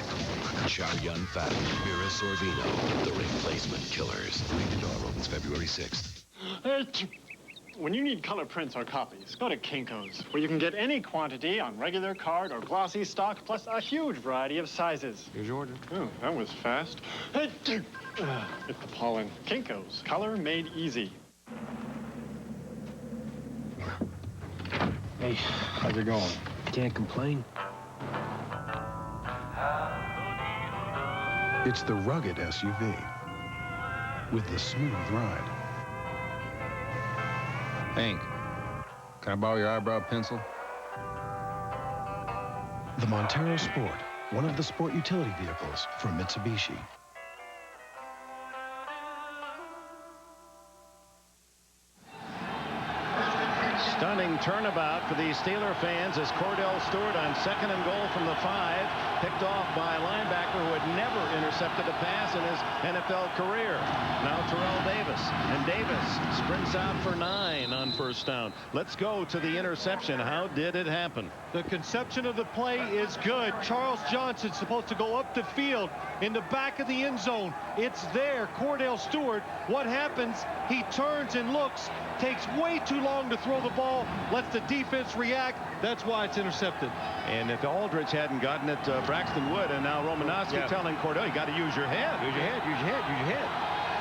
Charyan Fat, Mira Sorvino, the Replacement Killers. Rated R, opens February 6th. When you need color prints or copies, go to Kinko's, where you can get any quantity on regular card or glossy stock, plus a huge variety of sizes. Here's your order. Oh, that was fast. It's the pollen. Kinko's, color made easy. Hey, how's it going? Can't complain. It's the rugged SUV with the smooth ride. Hank, can I borrow your eyebrow pencil? The Montero Sport, one of the sport utility vehicles from Mitsubishi. Stunning turnabout for these Steeler fans as Cordell Stewart on 2nd and goal from the 5, picked off by a linebacker who had never intercepted a pass in his NFL career. Now Terrell Davis, and Davis sprints out for 9 on first down. Let's go to the interception. How did it happen? The conception of the play is good. Charles Johnson's supposed to go up the field in the back of the end zone. It's there. Cordell Stewart. What happens? He turns and looks. Takes way too long to throw the ball. Lets the defense react. That's why it's intercepted. And if Aldridge hadn't gotten it, Braxton would. And now Romanowski telling Cordell, you got to use your head. Use your head. Use your head. Use your head.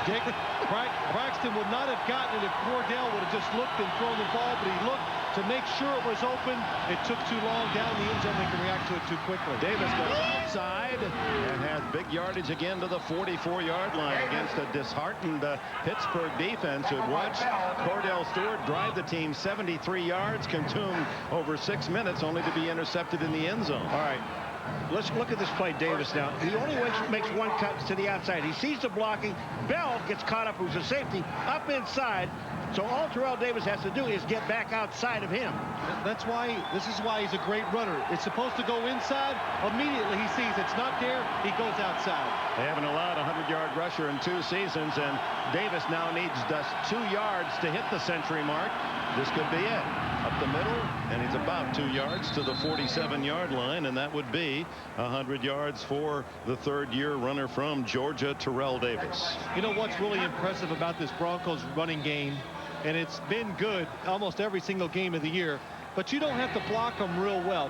Dick, Braxton would not have gotten it if Cordell would have just looked and thrown the ball, but he looked to make sure it was open. It took too long down the end zone. They can react to it too quickly. Davis goes outside and has big yardage again to the 44-yard line against a disheartened Pittsburgh defense who watched Cordell Stewart drive the team 73 yards, consumed over 6 minutes, only to be intercepted in the end zone. All right. Let's look at this play, Davis. Now, he only makes one cut to the outside. He sees the blocking. Bell gets caught up, who's a safety, up inside. So all Terrell Davis has to do is get back outside of him. This is why he's a great runner. It's supposed to go inside. Immediately he sees it's not there. He goes outside. They haven't allowed a 100-yard rusher in 2 seasons, and Davis now needs just 2 yards to hit the century mark. This could be it. Up the middle, and he's about 2 yards to the 47-yard line, and that would be 100 yards for the third-year runner from Georgia, Terrell Davis. You know what's really impressive about this Broncos running game, and it's been good almost every single game of the year, but you don't have to block them real well.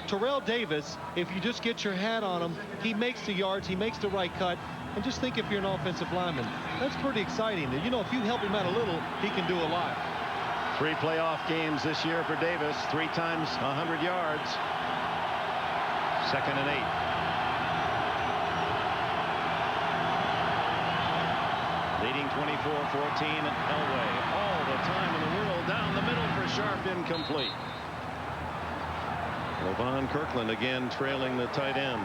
Terrell Davis, if you just get your hat on him, he makes the yards, he makes the right cut. And just think if you're an offensive lineman, that's pretty exciting. You know, if you help him out a little, he can do a lot. 3 playoff games this year for Davis, 3 times 100 yards. 2nd and 8. Leading 24-14, Elway. All the time in the world down the middle for Sharp, incomplete. Levon Kirkland again trailing the tight end.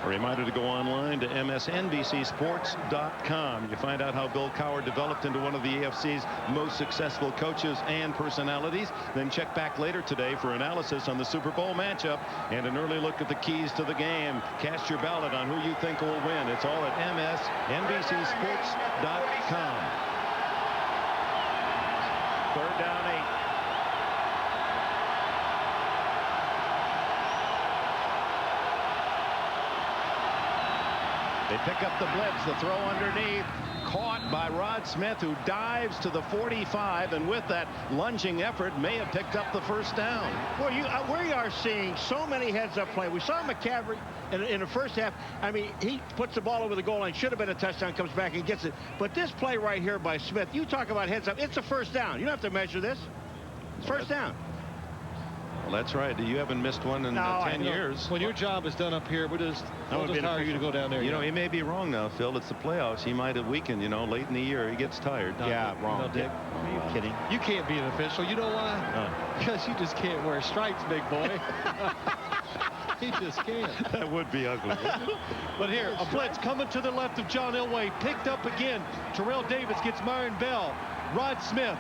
A reminder to go online to msnbcsports.com. You find out how Bill Cowher developed into one of the AFC's most successful coaches and personalities. Then check back later today for analysis on the Super Bowl matchup and an early look at the keys to the game. Cast your ballot on who you think will win. It's all at msnbcsports.com. 3rd down 8. They pick up the blitz, the throw underneath, caught by Rod Smith, who dives to the 45, and with that lunging effort may have picked up the first down. Well, we are seeing so many heads-up play. We saw McCaffrey in the first half. I mean, he puts the ball over the goal line, should have been a touchdown, comes back and gets it. But this play right here by Smith, you talk about heads-up, it's a first down. You don't have to measure this. It's first down. Well, that's right. You haven't missed one in 10 years. When your job is done up here, we'll just hire you to go down there. You know, he may be wrong now, Phil. It's the playoffs. He might have weakened, you know, late in the year. He gets tired. Yeah, wrong. No, Dick, are you kidding? You can't be an official. You know why? Because you just can't wear stripes, big boy. He just can't. That would be ugly. But here, a blitz coming to the left of John Elway. Picked up again. Terrell Davis gets Myron Bell. Rod Smith.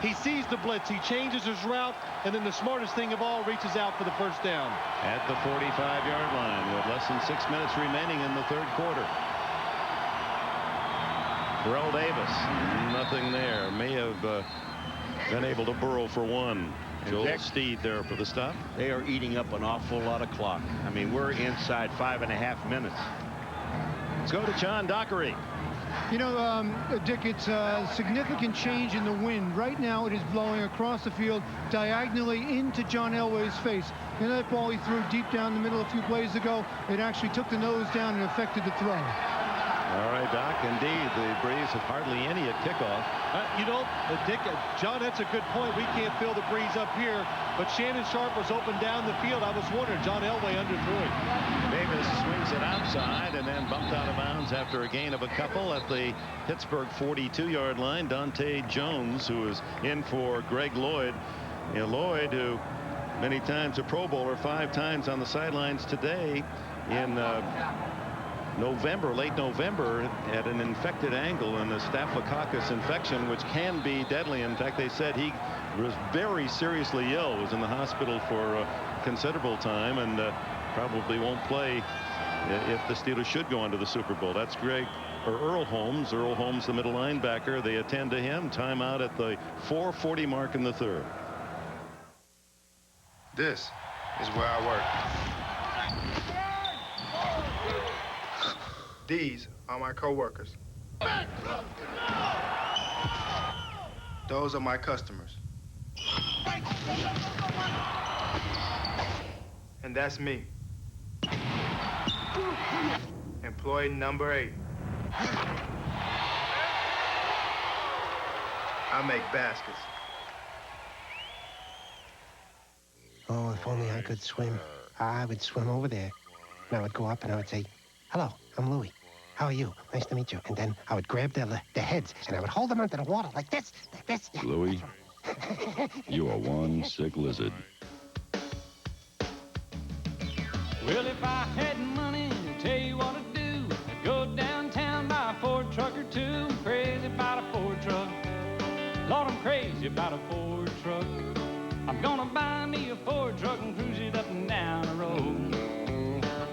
He sees the blitz. He changes his route. And then the smartest thing of all, reaches out for the first down. At the 45-yard line with less than 6 minutes remaining in the third quarter. Terrell Davis, nothing there. May have been able to burrow for one. Joel Steed there for the stop. They are eating up an awful lot of clock. I mean, we're inside 5.5 minutes. Let's go to John Dockery. You know, Dick, it's a significant change in the wind. Right now it is blowing across the field diagonally into John Elway's face. And that ball he threw deep down the middle a few plays ago, it actually took the nose down and affected the throw. All right, Doc, indeed, the Braves have hardly any at kickoff. You know, Dick, John, that's a good point. We can't feel the breeze up here, but Shannon Sharp was open down the field. I was wondering, John Elway underthrew it. Davis swings it outside and then bumped out of bounds after a gain of a couple at the Pittsburgh 42-yard line. Dante Jones, who is in for Greg Lloyd. You know, Lloyd, who many times a Pro Bowler, 5 times on the sidelines today in November, late November, had an infected ankle and a staphylococcus infection, which can be deadly. In fact, they said he was very seriously ill, was in the hospital for a considerable time, and probably won't play if the Steelers should go on to the Super Bowl. That's Greg Earl Holmes. Earl Holmes, the middle linebacker. They attend to him. Timeout at the 4:40 mark in the third. This is where I work. These are my co-workers. Those are my customers. And that's me. Employee number 8. I make baskets. Oh, if only I could swim. I would swim over there. And I would go up and I would say, hello, I'm Louie. How are you? Nice to meet you. And then I would grab the heads and I would hold them under the water like this, like this. Yeah. Louie, you are one sick lizard. Well, if I had money, I'll tell you what I'd do. I'd go downtown, buy a Ford truck or two. I'm crazy about a Ford truck. Lord, I'm crazy about a Ford truck. I'm gonna buy me a Ford truck and cruise it up and down the road.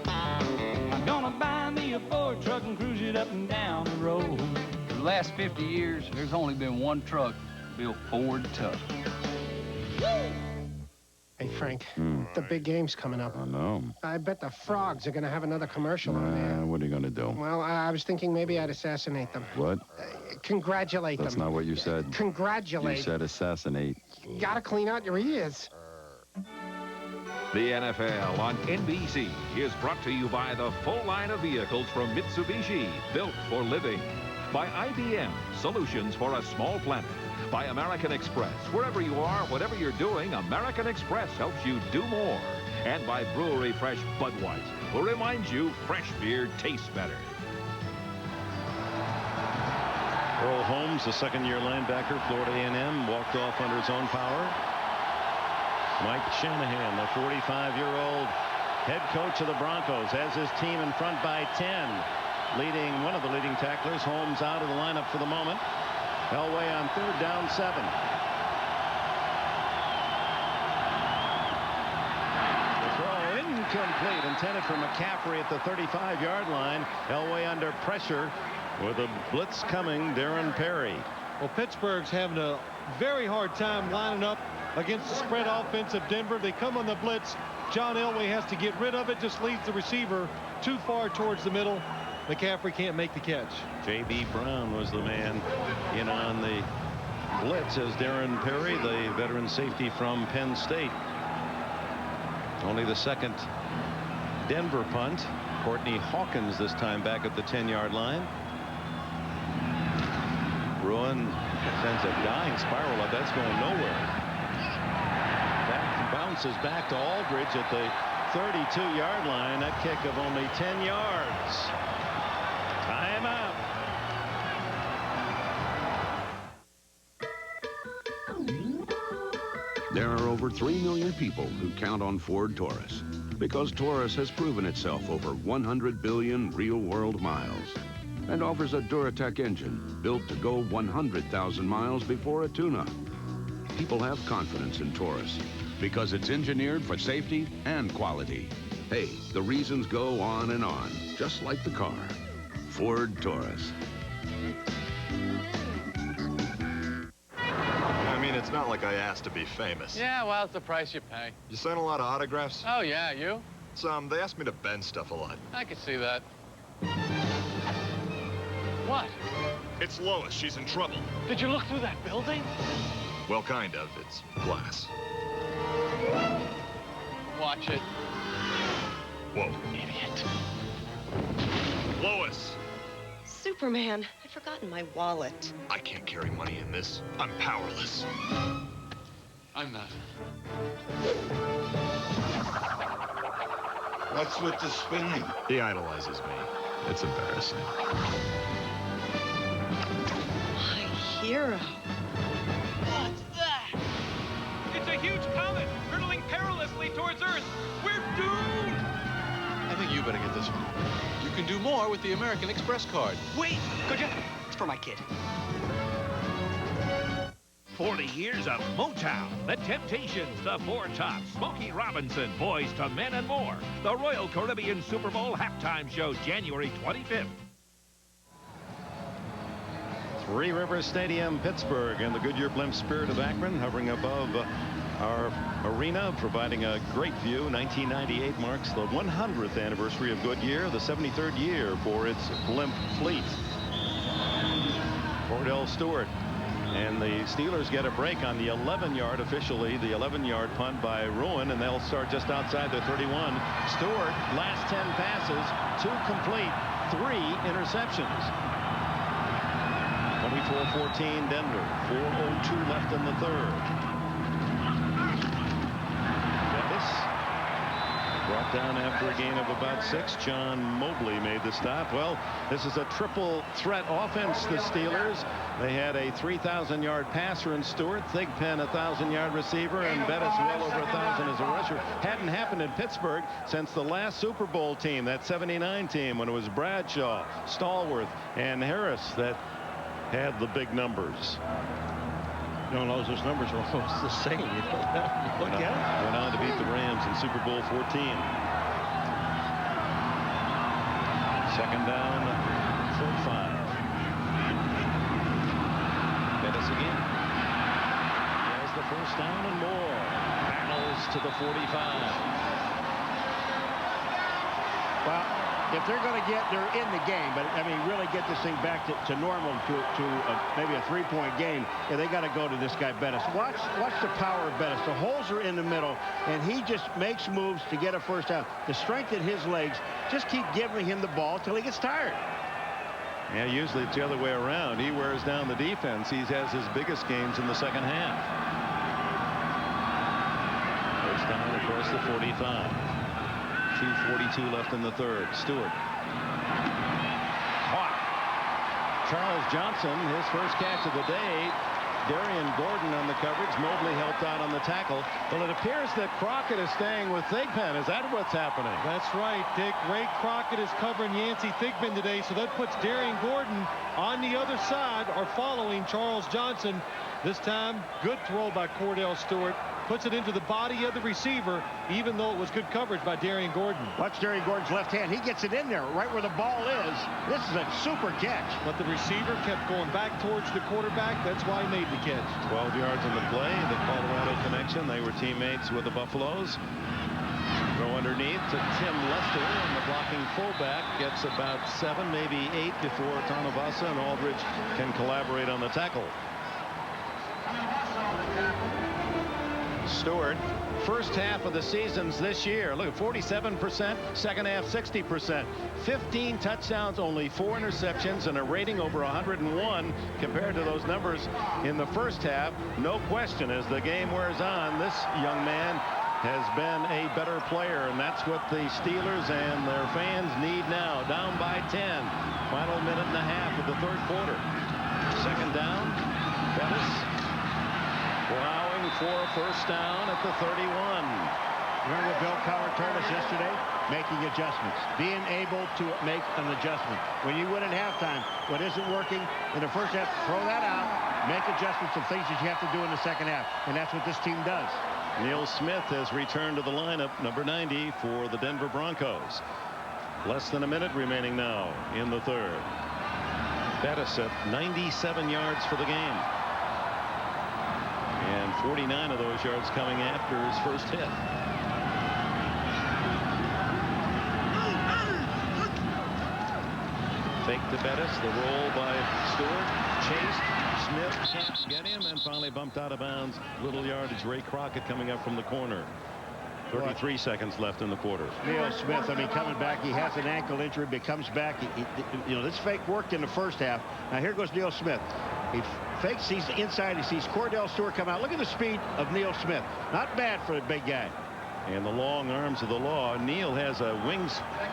I'm gonna buy me a Ford truck and cruise it up and down the road. For the last 50 years, there's only been one truck built Ford tough. Hey, Frank, the big game's coming up. I know. I bet the Frogs are going to have another commercial on there. What are you going to do? Well, I was thinking maybe I'd assassinate them. What? Congratulate That's them. not what you said. Congratulate. You said assassinate. You gotta clean out your ears. The NFL on NBC is brought to you by the full line of vehicles from Mitsubishi, built for living. By IBM, solutions for a small planet. By American Express, wherever you are, whatever you're doing, American Express helps you do more. And by Brewery Fresh Budweiser, who reminds you fresh beer tastes better. Earl Holmes, the second-year linebacker, Florida A&M, walked off under his own power. Mike Shanahan, the 45-year-old head coach of the Broncos, has his team in front by 10. Leading one of the leading tacklers. Holmes out of the lineup for the moment. Elway on 3rd down 7. The throw incomplete, intended for McCaffrey at the 35-yard line. Elway under pressure with a blitz coming. Darren Perry. Well, Pittsburgh's having a very hard time lining up against the spread offense of Denver. They come on the blitz. John Elway has to get rid of it. Just leads the receiver too far towards the middle. McCaffrey can't make the catch. J.B. Brown was the man in on the blitz as Darren Perry, the veteran safety from Penn State. Only the second Denver punt. Courtney Hawkins this time back at the 10-yard line. Bruin sends a dying spiral up. That's going nowhere. That bounces back to Aldridge at the 32-yard line. That kick of only 10 yards. Timeout. There are over 3 million people who count on Ford Taurus because Taurus has proven itself over 100 billion real-world miles and offers a Duratec engine built to go 100,000 miles before a tune-up. People have confidence in Taurus because it's engineered for safety and quality. Hey, the reasons go on and on, just like the car. Ford Taurus. I mean, it's not like I asked to be famous. Yeah, well, it's the price you pay. You sign a lot of autographs? Oh, yeah, you? Some. They ask me to bend stuff a lot. I could see that. What? It's Lois. She's in trouble. Did you look through that building? Well, kind of. It's glass. Watch it. Whoa. Idiot. Lois! Superman, I've forgotten my wallet. I can't carry money in this. I'm powerless. I'm not. What's with the spinning? He idolizes me. It's embarrassing. My hero. What's that? It's a huge comet hurtling perilously towards Earth. We're doomed! I think you better get this one. You can do more with the American Express card. Wait, could you? It's for my kid. 40 years of Motown, The Temptations, The Four Tops, Smokey Robinson, Boys to Men, and more. The Royal Caribbean Super Bowl halftime show, January 25th. Three Rivers Stadium, Pittsburgh, and the Goodyear Blimp Spirit of Akron hovering above our arena, providing a great view. 1998 marks the 100th anniversary of Goodyear, the 73rd year for its blimp fleet. Cordell Stewart and the Steelers get a break on the 11-yard, officially the 11-yard punt by Ruin, and they'll start just outside the 31. Stewart, last 10 passes, 2 complete, 3 interceptions. 24-14 Denver, 4:02 left in the third. Brought down after a gain of about 6. John Mobley made the stop. Well, this is a triple threat offense, the Steelers. They had a 3,000-yard passer in Stewart, Thigpen a 1,000-yard receiver, and Bettis well over 1,000 as a rusher. Hadn't happened in Pittsburgh since the last Super Bowl team, that 79 team, when it was Bradshaw, Stallworth, and Harris that had the big numbers. Don't know, those numbers are almost the same. Look at it. Went on to beat the Rams in Super Bowl 14. Second down for 5. Bettis again. There's the first down and more. Battles to the 45. Well, if they're going to they're in the game, but I mean, really get this thing back to normal, to maybe a 3-point game, yeah, they got to go to this guy Bettis. Watch the power of Bettis. The holes are in the middle, and he just makes moves to get a first down. The strength in his legs, just keep giving him the ball till he gets tired. Yeah, usually it's the other way around. He wears down the defense. He has his biggest games in the second half. First down across the 45. 2:42 left in the third. Stewart. Caught. Charles Johnson, his first catch of the day. Darian Gordon on the coverage. Mobley helped out on the tackle. Well, it appears that Crockett is staying with Thigpen. Is that what's happening? That's right, Dick. Ray Crockett is covering Yancey Thigpen today, so that puts Darian Gordon on the other side, or following Charles Johnson. This time, good throw by Cordell Stewart. Puts it into the body of the receiver, even though it was good coverage by Darian Gordon. Watch Darian Gordon's left hand. He gets it in there, right where the ball is. This is a super catch. But the receiver kept going back towards the quarterback. That's why he made the catch. 12 yards on the play. The Colorado connection. They were teammates with the Buffaloes. Throw underneath to Tim Lester, and the blocking fullback gets about 7, maybe 8 before Tonavasa and Aldridge can collaborate on the tackle. Stewart, first half of the seasons this year, look at 47%, second half 60%, 15 touchdowns, only 4 interceptions, and a rating over 101 compared to those numbers in the first half. No question, as the game wears on, this young man has been a better player, and that's what the Steelers and their fans need now. Down by 10, final minute and a half of the third quarter. Second down, Bettis allowing for a first down at the 31. Remember what Bill Cowher told us yesterday? Making adjustments. Being able to make an adjustment. When you win at halftime, what isn't working in the first half, throw that out. Make adjustments of things that you have to do in the second half. And that's what this team does. Neil Smith has returned to the lineup, number 90 for the Denver Broncos. Less than a minute remaining now in the third. Bettis at 97 yards for the game. And 49 of those yards coming after his first hit. Fake to Bettis, the roll by Stewart, chased, Smith can't get him, and finally bumped out of bounds. Little yardage. Ray Crockett coming up from the corner. 33 seconds left in the quarter. Neil Smith, I mean, coming back, he has an ankle injury, but comes back. You know, this fake worked in the first half. Now here goes Neil Smith. He fakes, he's inside, he sees Cordell Stewart come out. Look at the speed of Neil Smith. Not bad for the big guy. And the long arms of the law. Neil has a wing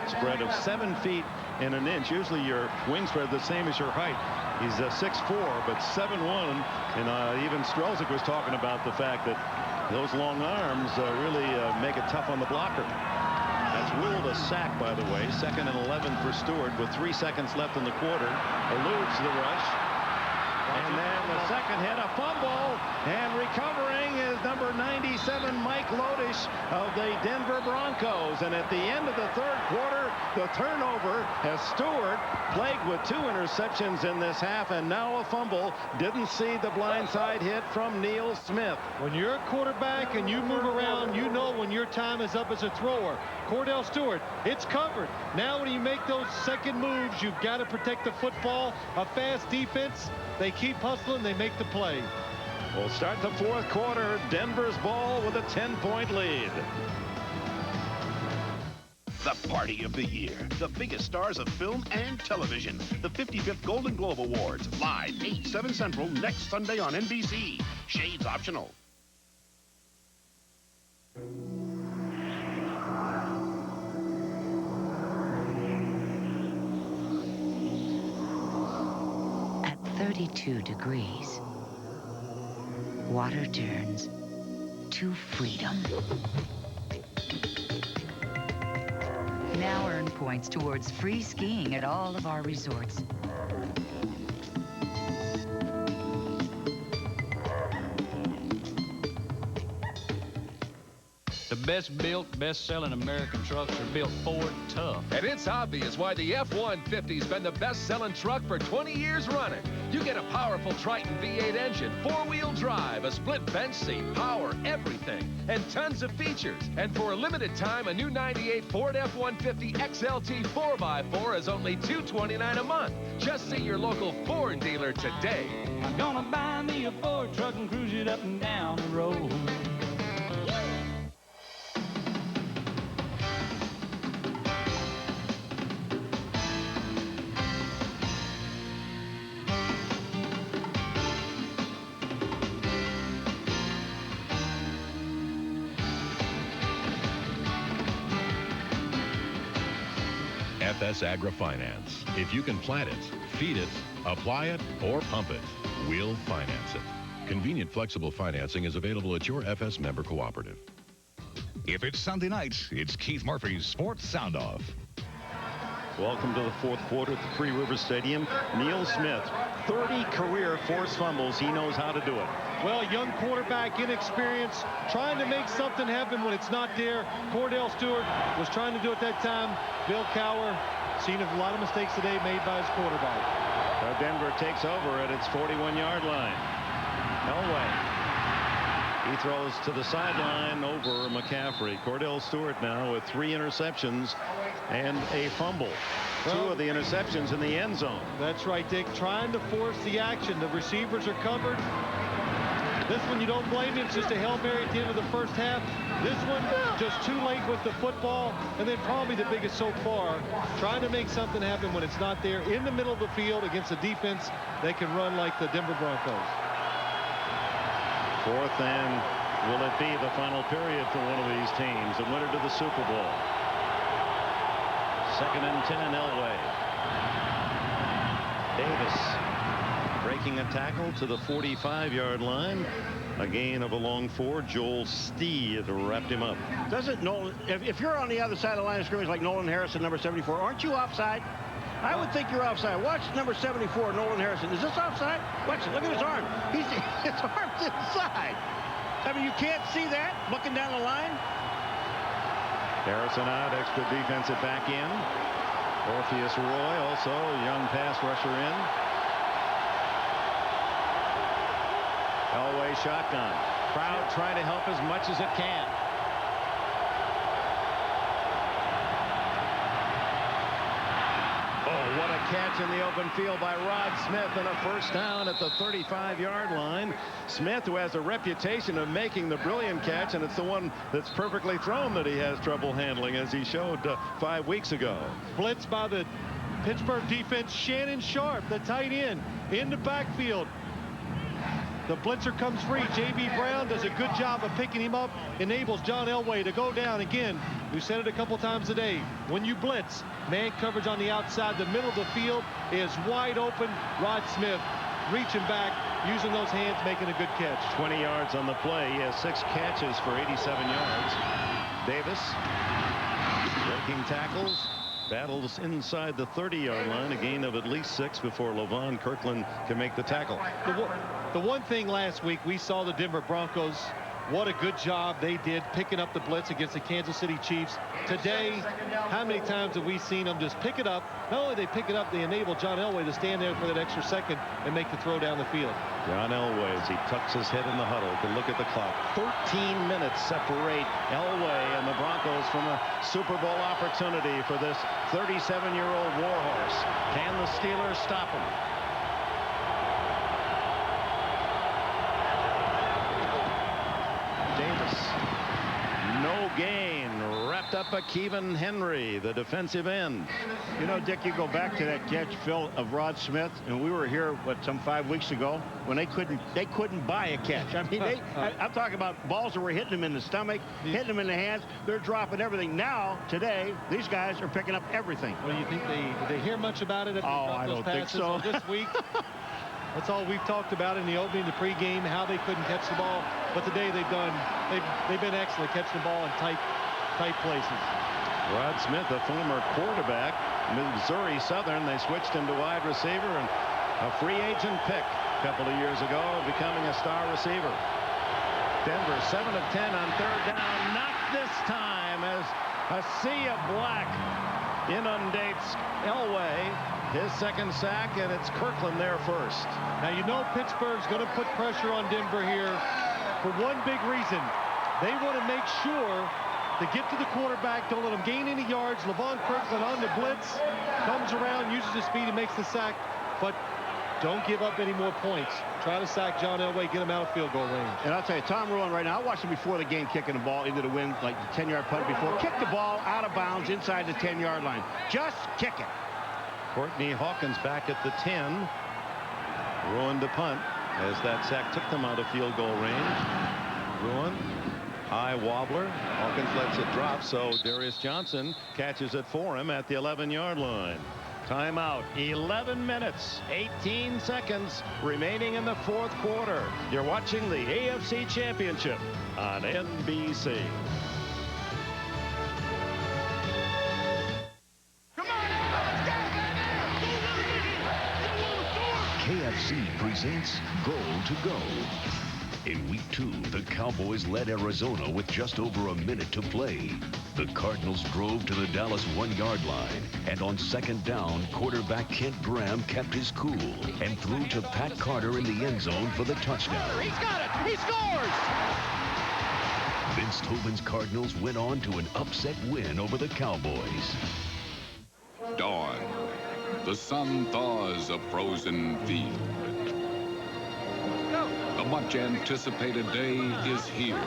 spread of 7 feet and an inch. Usually your wing spread the same as your height. He's 6'4", but 7'1", and even Strelzik was talking about the fact that those long arms really make it tough on the blocker. That's ruled a sack, by the way. 2nd and 11 for Stewart with 3 seconds left in the quarter. Eludes the rush. And then the second hit, a fumble, and recovering is number 97, Mike Lodish of the Denver Broncos. And at the end of the third quarter, the turnover has Stewart plagued with 2 interceptions in this half, and now a fumble. Didn't see the blindside hit from Neil Smith. When you're a quarterback and you move around, you know when your time is up as a thrower. Cordell Stewart, it's covered. Now when you make those second moves, you've got to protect the football. A fast defense, they keep hustling, they make the play. We'll start the fourth quarter. Denver's ball with a 10-point lead. The party of the year. The biggest stars of film and television. The 55th Golden Globe Awards. Live 8, 7 Central next Sunday on NBC. Shades optional. At 32 degrees, water turns to freedom. Now earn points towards free skiing at all of our resorts. The best built, best-selling American trucks are built Ford tough. And it's obvious why the F-150's been the best-selling truck for 20 years running. You get a powerful Triton V8 engine, 4-wheel drive, a split bench seat, power, everything, and tons of features. And for a limited time, a new 98 Ford F-150 XLT 4x4 is only $229 a month. Just see your local Ford dealer today. I'm gonna buy me a Ford truck and cruise it up and down the road. FS Agri-Finance. If you can plant it, feed it, apply it, or pump it, we'll finance it. Convenient, flexible financing is available at your FS member cooperative. If it's Sunday night, it's Keith Murphy's Sports Sound Off. Welcome to the fourth quarter at the Three Rivers Stadium. Neil Smith, 30 career forced fumbles. He knows how to do it. Well, young quarterback, inexperienced, trying to make something happen when it's not there. Cordell Stewart was trying to do it that time. Bill Cowher seen a lot of mistakes today made by his quarterback. So Denver takes over at its 41-yard line. Elway. He throws to the sideline over McCaffrey. Cordell Stewart now with 3 interceptions and a fumble. Well, 2 of the interceptions in the end zone. That's right, Dick. Trying to force the action. The receivers are covered. This one, you don't blame him. It's just a Hail Mary at the end of the first half. This one, just too late with the football. And then probably the biggest so far, trying to make something happen when it's not there in the middle of the field against a defense that can run like the Denver Broncos. Fourth, and will it be the final period for one of these teams? The winner to the Super Bowl. 2nd and 10, Elway. Davis breaking a tackle to the 45-yard line. A gain of a long 4. Joel Steed wrapped him up. Doesn't Nolan, if you're on the other side of the line of scrimmage like Nolan Harrison, number 74, aren't you offside? I would think you're offside. Watch number 74, Nolan Harrison. Is this offside? Watch it. Look at his arm. His arm's inside. I mean, you can't see that looking down the line. Harrison out, extra defensive back in. Orpheus Roy also, young pass rusher in. Elway shotgun. Crowd trying to help as much as it can. Oh, what a catch in the open field by Rod Smith, and a first down at the 35-yard line. Smith, who has a reputation of making the brilliant catch, and it's the one that's perfectly thrown that he has trouble handling, as he showed 5 weeks ago. Blitz by the Pittsburgh defense. Shannon Sharp, the tight end, in the backfield. The blitzer comes free. J.B. Brown does a good job of picking him up, enables John Elway to go down again. We said it a couple times today. When you blitz, man coverage on the outside, the middle of the field is wide open. Rod Smith reaching back, using those hands, making a good catch. 20 yards on the play. He has 6 catches for 87 yards. Davis breaking tackles. Battles inside the 30-yard line, a gain of at least 6 before LaVon Kirkland can make the tackle. The one thing last week, we saw the Denver Broncos what a good job they did picking up the blitz against the Kansas City Chiefs. Today, how many times have we seen them just pick it up? Not only they pick it up, they enable John Elway to stand there for that extra second and make the throw down the field. John Elway, as he tucks his head in the huddle, can look at the clock. 13 minutes separate Elway and the Broncos from a Super Bowl opportunity for this 37-year-old warhorse. Can the Steelers stop him? Davis, no gain. Wrapped up by Kevin Henry, the defensive end. You know, Dick, you go back to that catch, Phil, of Rod Smith, and we were here, what, some 5 weeks ago, when they couldn't buy a catch. I mean, I'm talking about balls that were hitting them in the stomach, hitting them in the hands. They're dropping everything. Now, today, these guys are picking up everything. Well, you think they hear much about it? I don't think so. This week, that's all we've talked about in the opening, the pregame, how they couldn't catch the ball. But today they've been excellent catching the ball in tight places. Rod Smith, a former quarterback, Missouri Southern. They switched him to wide receiver, and a free agent pick a couple of years ago, becoming a star receiver. Denver 7 of 10 on third down. Not this time, as a sea of black inundates Elway. His second sack, and it's Kirkland there first. Now, you know Pittsburgh's going to put pressure on Denver here for one big reason. They want to make sure to get to the quarterback, don't let him gain any yards. Levon Kirkland on the blitz, comes around, uses his speed, and makes the sack. But don't give up any more points. Try to sack John Elway, get him out of field goal range. And I'll tell you, Tom Ruan right now, I watched him before the game kicking the ball into the wind, like the 10-yard punt before. Kick the ball out of bounds inside the 10-yard line. Just kick it. Courtney Hawkins back at the 10. Ruan to punt as that sack took them out of field goal range. Ruan, high wobbler. Hawkins lets it drop, so Darius Johnson catches it for him at the 11-yard line. Timeout. 11 minutes, 18 seconds remaining in the fourth quarter. You're watching the AFC Championship on NBC. KFC presents Goal to Go. In Week 2, the Cowboys led Arizona with just over a minute to play. The Cardinals drove to the Dallas 1-yard line, and on second down, quarterback Kent Graham kept his cool and threw to Pat Carter in the end zone for the touchdown. He's got it! He scores! Vince Tobin's Cardinals went on to an upset win over the Cowboys. Dawn. The sun thaws a frozen field. The much-anticipated day is here.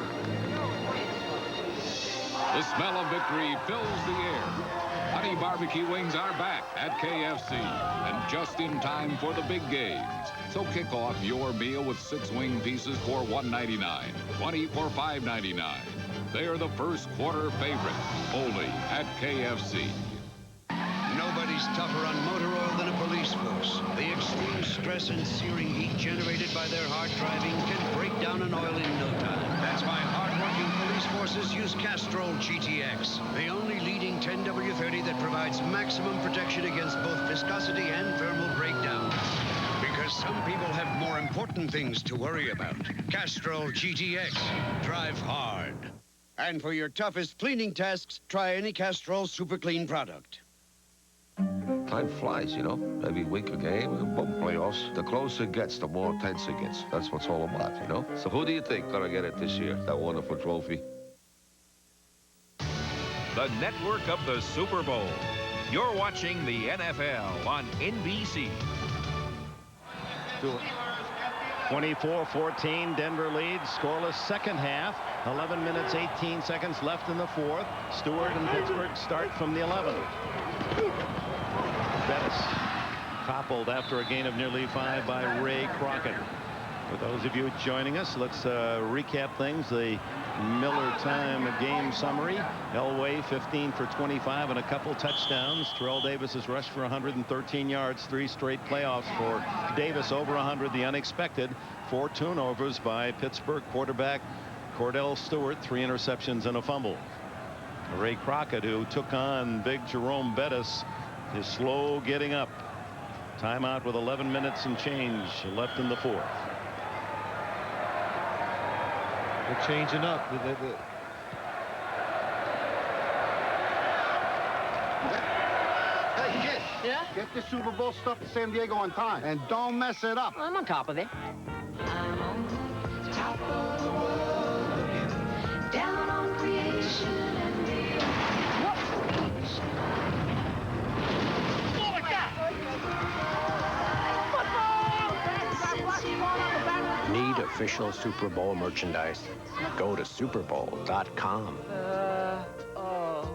The smell of victory fills the air. Honey barbecue wings are back at KFC, and just in time for the big games. So kick off your meal with 6 wing pieces for $1.99, 20 for $5.99. They are the first quarter favorite, only at KFC. Nobody's tougher on motor oil than a police force. The extreme stress and searing heat generated by their hard driving can break down an oil in no time. That's why hard-working police forces use Castrol GTX, the only leading 10W30 that provides maximum protection against both viscosity and thermal breakdown. Because some people have more important things to worry about. Castrol GTX. Drive hard. And for your toughest cleaning tasks, try any Castrol Super Clean product. Time flies, you know. Every week a game, boom, playoffs. The closer it gets, the more intense it gets. That's what it's all about, you know. So who do you think gonna get it this year, that wonderful trophy? The network of the Super Bowl. You're watching the NFL on NBC. 24-14, Denver leads, scoreless second half. 11 minutes, 18 seconds left in the fourth. Stewart and Pittsburgh start from the 11. Bettis toppled after a gain of nearly 5 by Ray Crockett. For those of you joining us, let's recap things. The Miller time game summary. Elway 15 for 25 and a couple touchdowns. Terrell Davis has rushed for 113 yards, 3 straight playoffs for Davis, over 100. The unexpected, 4 turnovers by Pittsburgh quarterback Cordell Stewart, 3 interceptions and a fumble. Ray Crockett, who took on big Jerome Bettis, is slow getting up. Timeout with 11 minutes and change left in the fourth. They're changing up. Hey, kid. Yeah? Get the Super Bowl stuff to San Diego on time. And don't mess it up. I'm on top of it. I'm on top of the world, looking down on creation and creation. Oh, my God! Football! Need official Super Bowl merchandise? Go to superbowl.com. Oh,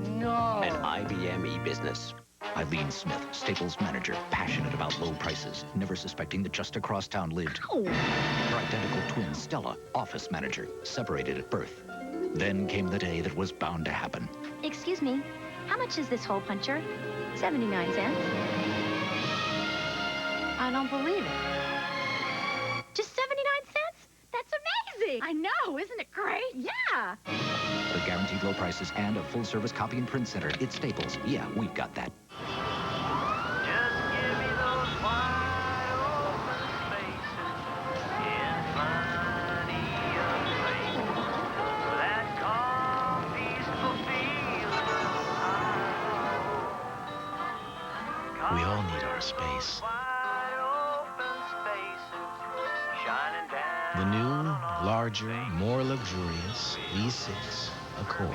no. An IBM e-business. Eileen Smith, Staples manager, passionate about low prices, never suspecting that just across town lived her identical twin, Stella, office manager, separated at birth. Then came the day that was bound to happen. Excuse me, how much is this hole puncher? 79 cents. I don't believe it. Just 79 cents? That's amazing. I know, isn't it great? Yeah. For guaranteed low prices and a full-service copy and print center, it's Staples. Yeah, we've got that. We all need our space. The new, larger, more luxurious V6 Accord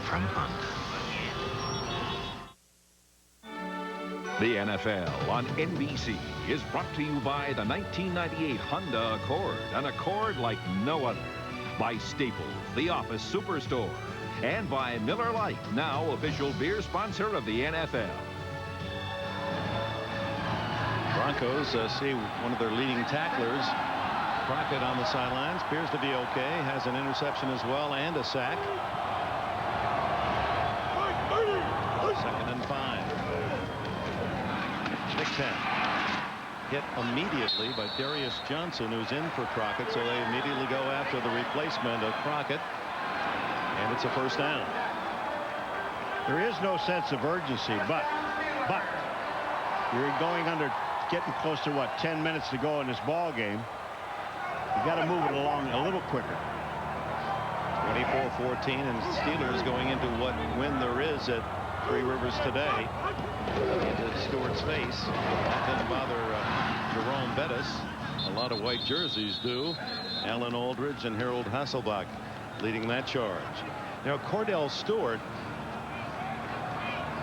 from Honda. The NFL on NBC is brought to you by the 1998 Honda Accord, an Accord like no other. By Staples, the office superstore. And by Miller Lite, now official beer sponsor of the NFL. Broncos see one of their leading tacklers, Crockett, on the sidelines. Appears to be okay. Has an interception as well and a sack. 2nd and 5. Big Ten. Hit immediately by Darius Johnson, who's in for Crockett, so they immediately go after the replacement of Crockett, and it's a first down. There is no sense of urgency, but you're getting close to what, 10 minutes to go in this ball game. You got to move it along a little quicker. 24-14, and Steelers going into what win there is at Three Rivers today. Into Stewart's face. That didn't bother Jerome Bettis. A lot of white jerseys do. Alan Aldridge and Harold Hasselbach leading that charge. Now, Cordell Stewart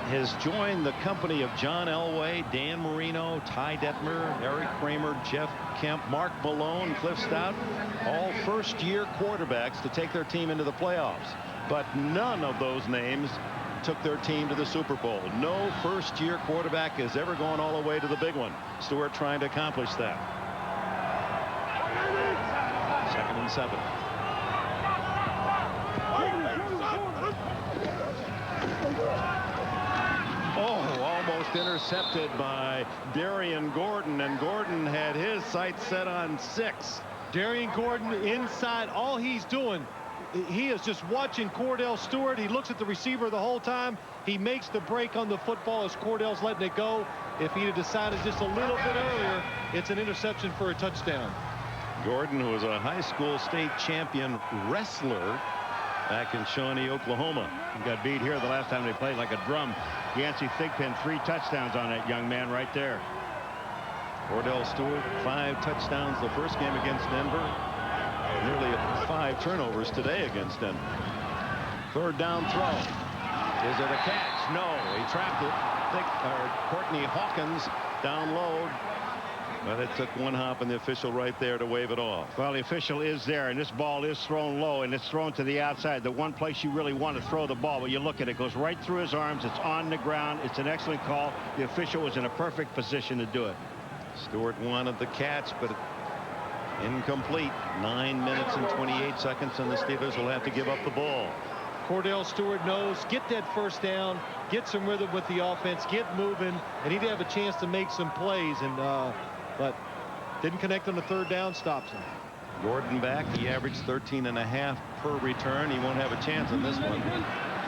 has joined the company of John Elway, Dan Marino, Ty Detmer, Eric Kramer, Jeff Kemp, Mark Malone, Cliff Stout, all first-year quarterbacks to take their team into the playoffs. But none of those names took their team to the Super Bowl. No first-year quarterback has ever gone all the way to the big one. Stewart trying to accomplish that. 2nd and 7. Almost intercepted by Darian Gordon, and Gordon had his sights set on 6. Darian Gordon inside. All he's doing, he is just watching Cordell Stewart. He looks at the receiver the whole time. He makes the break on the football as Cordell's letting it go. If he'd have decided just a little bit earlier, it's an interception for a touchdown. Gordon, who was a high school state champion wrestler back in Shawnee, Oklahoma. He got beat here the last time they played like a drum. Yancey Thigpen, 3 touchdowns on that young man right there. Cordell Stewart, 5 touchdowns the first game against Denver. Nearly 5 turnovers today against Denver. 3rd down throw. Is it a catch? No, he trapped it. Courtney Hawkins down low. But it took one hop and the official right there to wave it off. Well, the official is there, and this ball is thrown low, and it's thrown to the outside. The one place you really want to throw the ball, but you look at it, goes right through his arms. It's on the ground. It's an excellent call. The official was in a perfect position to do it. Stewart wanted the catch, but incomplete. 9 minutes and 28 seconds, and the Steelers will have to give up the ball. Cordell Stewart knows, get that first down, get some rhythm with the offense, get moving, and he'd have a chance to make some plays, and but didn't connect on the 3rd down, stops him. Gordon back. He averaged 13.5 per return. He won't have a chance in this one.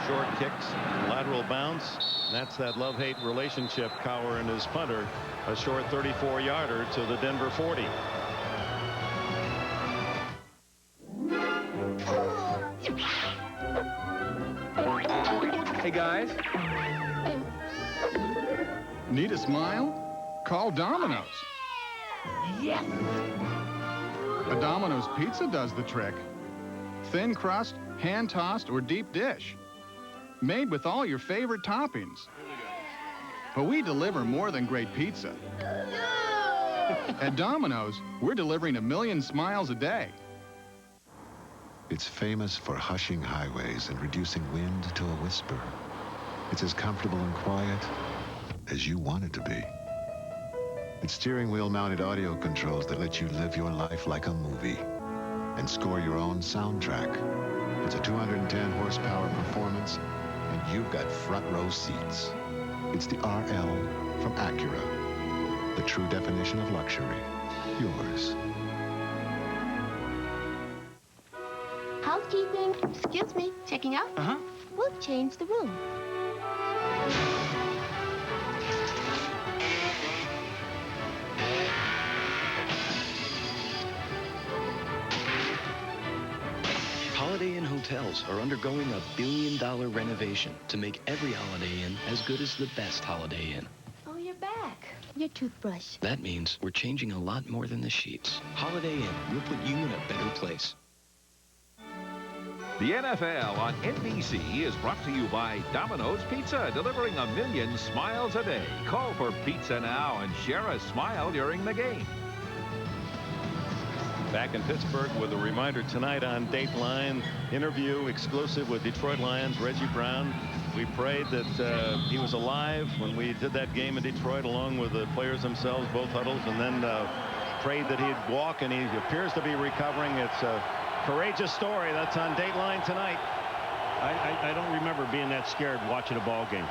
Short kicks, lateral bounce. That's that love-hate relationship, Cowher and his punter. A short 34-yarder to the Denver 40. Hey, guys. Need a smile? Call Domino's. Yes! A Domino's pizza does the trick. Thin crust, hand-tossed, or deep dish. Made with all your favorite toppings. But we deliver more than great pizza. At Domino's, we're delivering 1 million smiles a day. It's famous for hushing highways and reducing wind to a whisper. It's as comfortable and quiet as you want it to be. It's steering wheel mounted audio controls that let you live your life like a movie and score your own soundtrack. It's a 210 horsepower performance, and you've got front row seats. It's the RL from Acura, the true definition of luxury. Yours. Housekeeping. Excuse me. Checking out? Uh-huh. We'll change the room. Holiday Inn hotels are undergoing a $1 billion renovation to make every Holiday Inn as good as the best Holiday Inn. Oh, you're back. Your toothbrush. That means we're changing a lot more than the sheets. Holiday Inn will put you in a better place. The NFL on NBC is brought to you by Domino's Pizza, delivering 1 million smiles a day. Call for pizza now and share a smile during the game. Back in Pittsburgh with a reminder tonight on Dateline, interview exclusive with Detroit Lions Reggie Brown. We prayed that he was alive when we did that game in Detroit, along with the players themselves, both huddles, and then prayed that he'd walk, and he appears to be recovering. It's a courageous story. That's on Dateline tonight. I don't remember being that scared watching a ball game.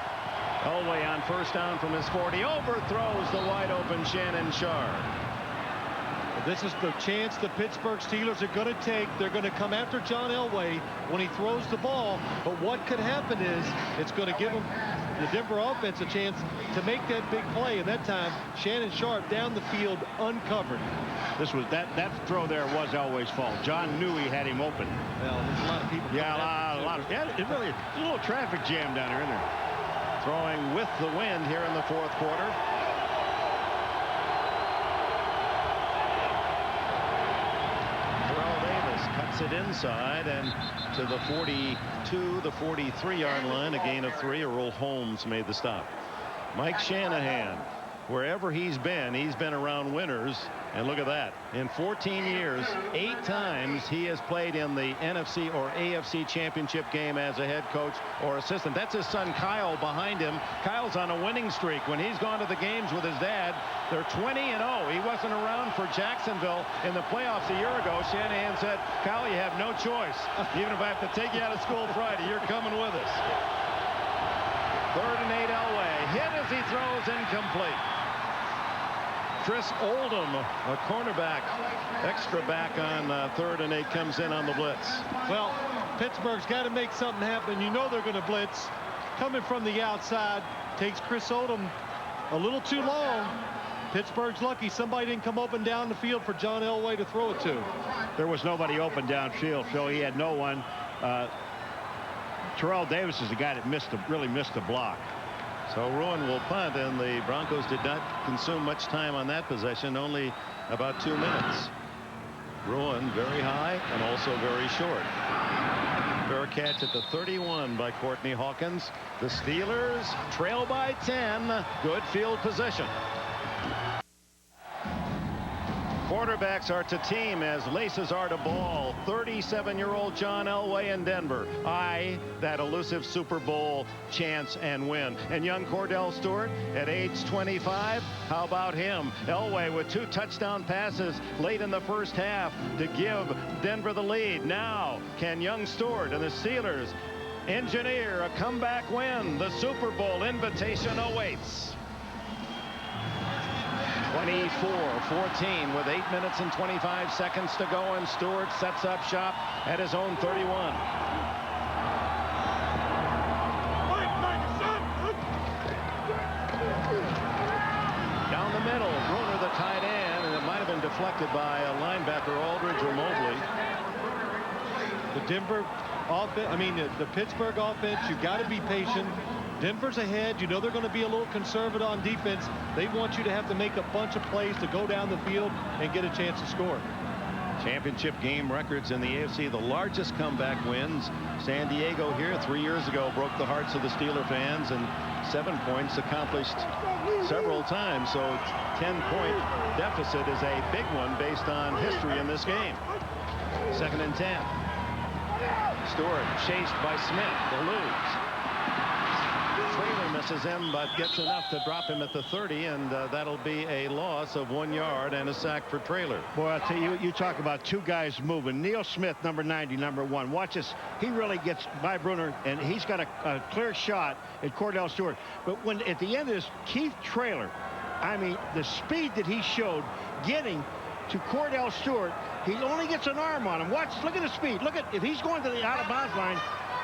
Elway on first down from his 40, overthrows the wide open Shannon Sharp. This is the chance the Pittsburgh Steelers are going to take. They're going to come after John Elway when he throws the ball. But what could happen is it's going to give them, the Denver offense, a chance to make that big play. And that time, Shannon Sharp down the field uncovered. This was that throw there was Elway's fault. John knew he had him open. Well, there's a lot of people. Yeah, a lot of. Yeah, it really a little traffic jam down there, isn't there? Throwing with the wind here in the fourth quarter. Cuts it inside and to the 42, the 43-yard line, a gain of 3. Earl Holmes made the stop. Mike Shanahan, wherever he's been around winners. And look at that. In 14 years, 8 times he has played in the NFC or AFC Championship game as a head coach or assistant. That's his son Kyle behind him. Kyle's on a winning streak. When he's gone to the games with his dad, they're 20-0. He wasn't around for Jacksonville in the playoffs a year ago. Shanahan said, Kyle, you have no choice. Even if I have to take you out of school Friday, you're coming with us. 3rd and 8, Elway. Hit as he throws, incomplete. Chris Oldham, a cornerback, extra back on 3rd and 8, comes in on the blitz. Well, Pittsburgh's got to make something happen. You know they're going to blitz. Coming from the outside, takes Chris Oldham a little too long. Pittsburgh's lucky somebody didn't come open down the field for John Elway to throw it to. There was nobody open downfield, Phil. He had no one. Terrell Davis is the guy that really missed the block. So Ruin will punt, and the Broncos did not consume much time on that possession, only about 2 minutes. Ruin very high and also very short. Fair catch at the 31 by Courtney Hawkins. The Steelers trail by 10. Good field position. Quarterbacks are to team as laces are to ball. 37-year-old John Elway in Denver. That elusive Super Bowl chance and win. And young Cordell Stewart at age 25. How about him? Elway with 2 touchdown passes late in the first half to give Denver the lead. Now, can young Stewart and the Steelers engineer a comeback win? The Super Bowl invitation awaits. 24-14 with 8 minutes and 25 seconds to go, and Stewart sets up shop at his own 31. Down the middle, Bruner the tight end, and it might have been deflected by a linebacker, Aldridge or Mobley. The Denver the Pittsburgh offense, you got to be patient. Denver's ahead. You know they're going to be a little conservative on defense. They want you to have to make a bunch of plays to go down the field and get a chance to score. Championship game records in the AFC, the largest comeback wins. San Diego here 3 years ago broke the hearts of the Steeler fans, and 7 points accomplished several times. So 10-point deficit is a big one based on history in this game. 2nd and 10. Stewart chased by Smith to lose. Traylor misses him, but gets enough to drop him at the 30, and that'll be a loss of 1 yard and a sack for Traylor. Boy, I'll tell you, you talk about two guys moving. Neil Smith, number 90, number 1. Watch this. He really gets by Bruner, and he's got a clear shot at Cordell Stewart. But when at the end of this, Keith Traylor, I mean, the speed that he showed getting to Cordell Stewart, he only gets an arm on him. Watch, look at the speed. Look at, if he's going to the out-of-bounds line,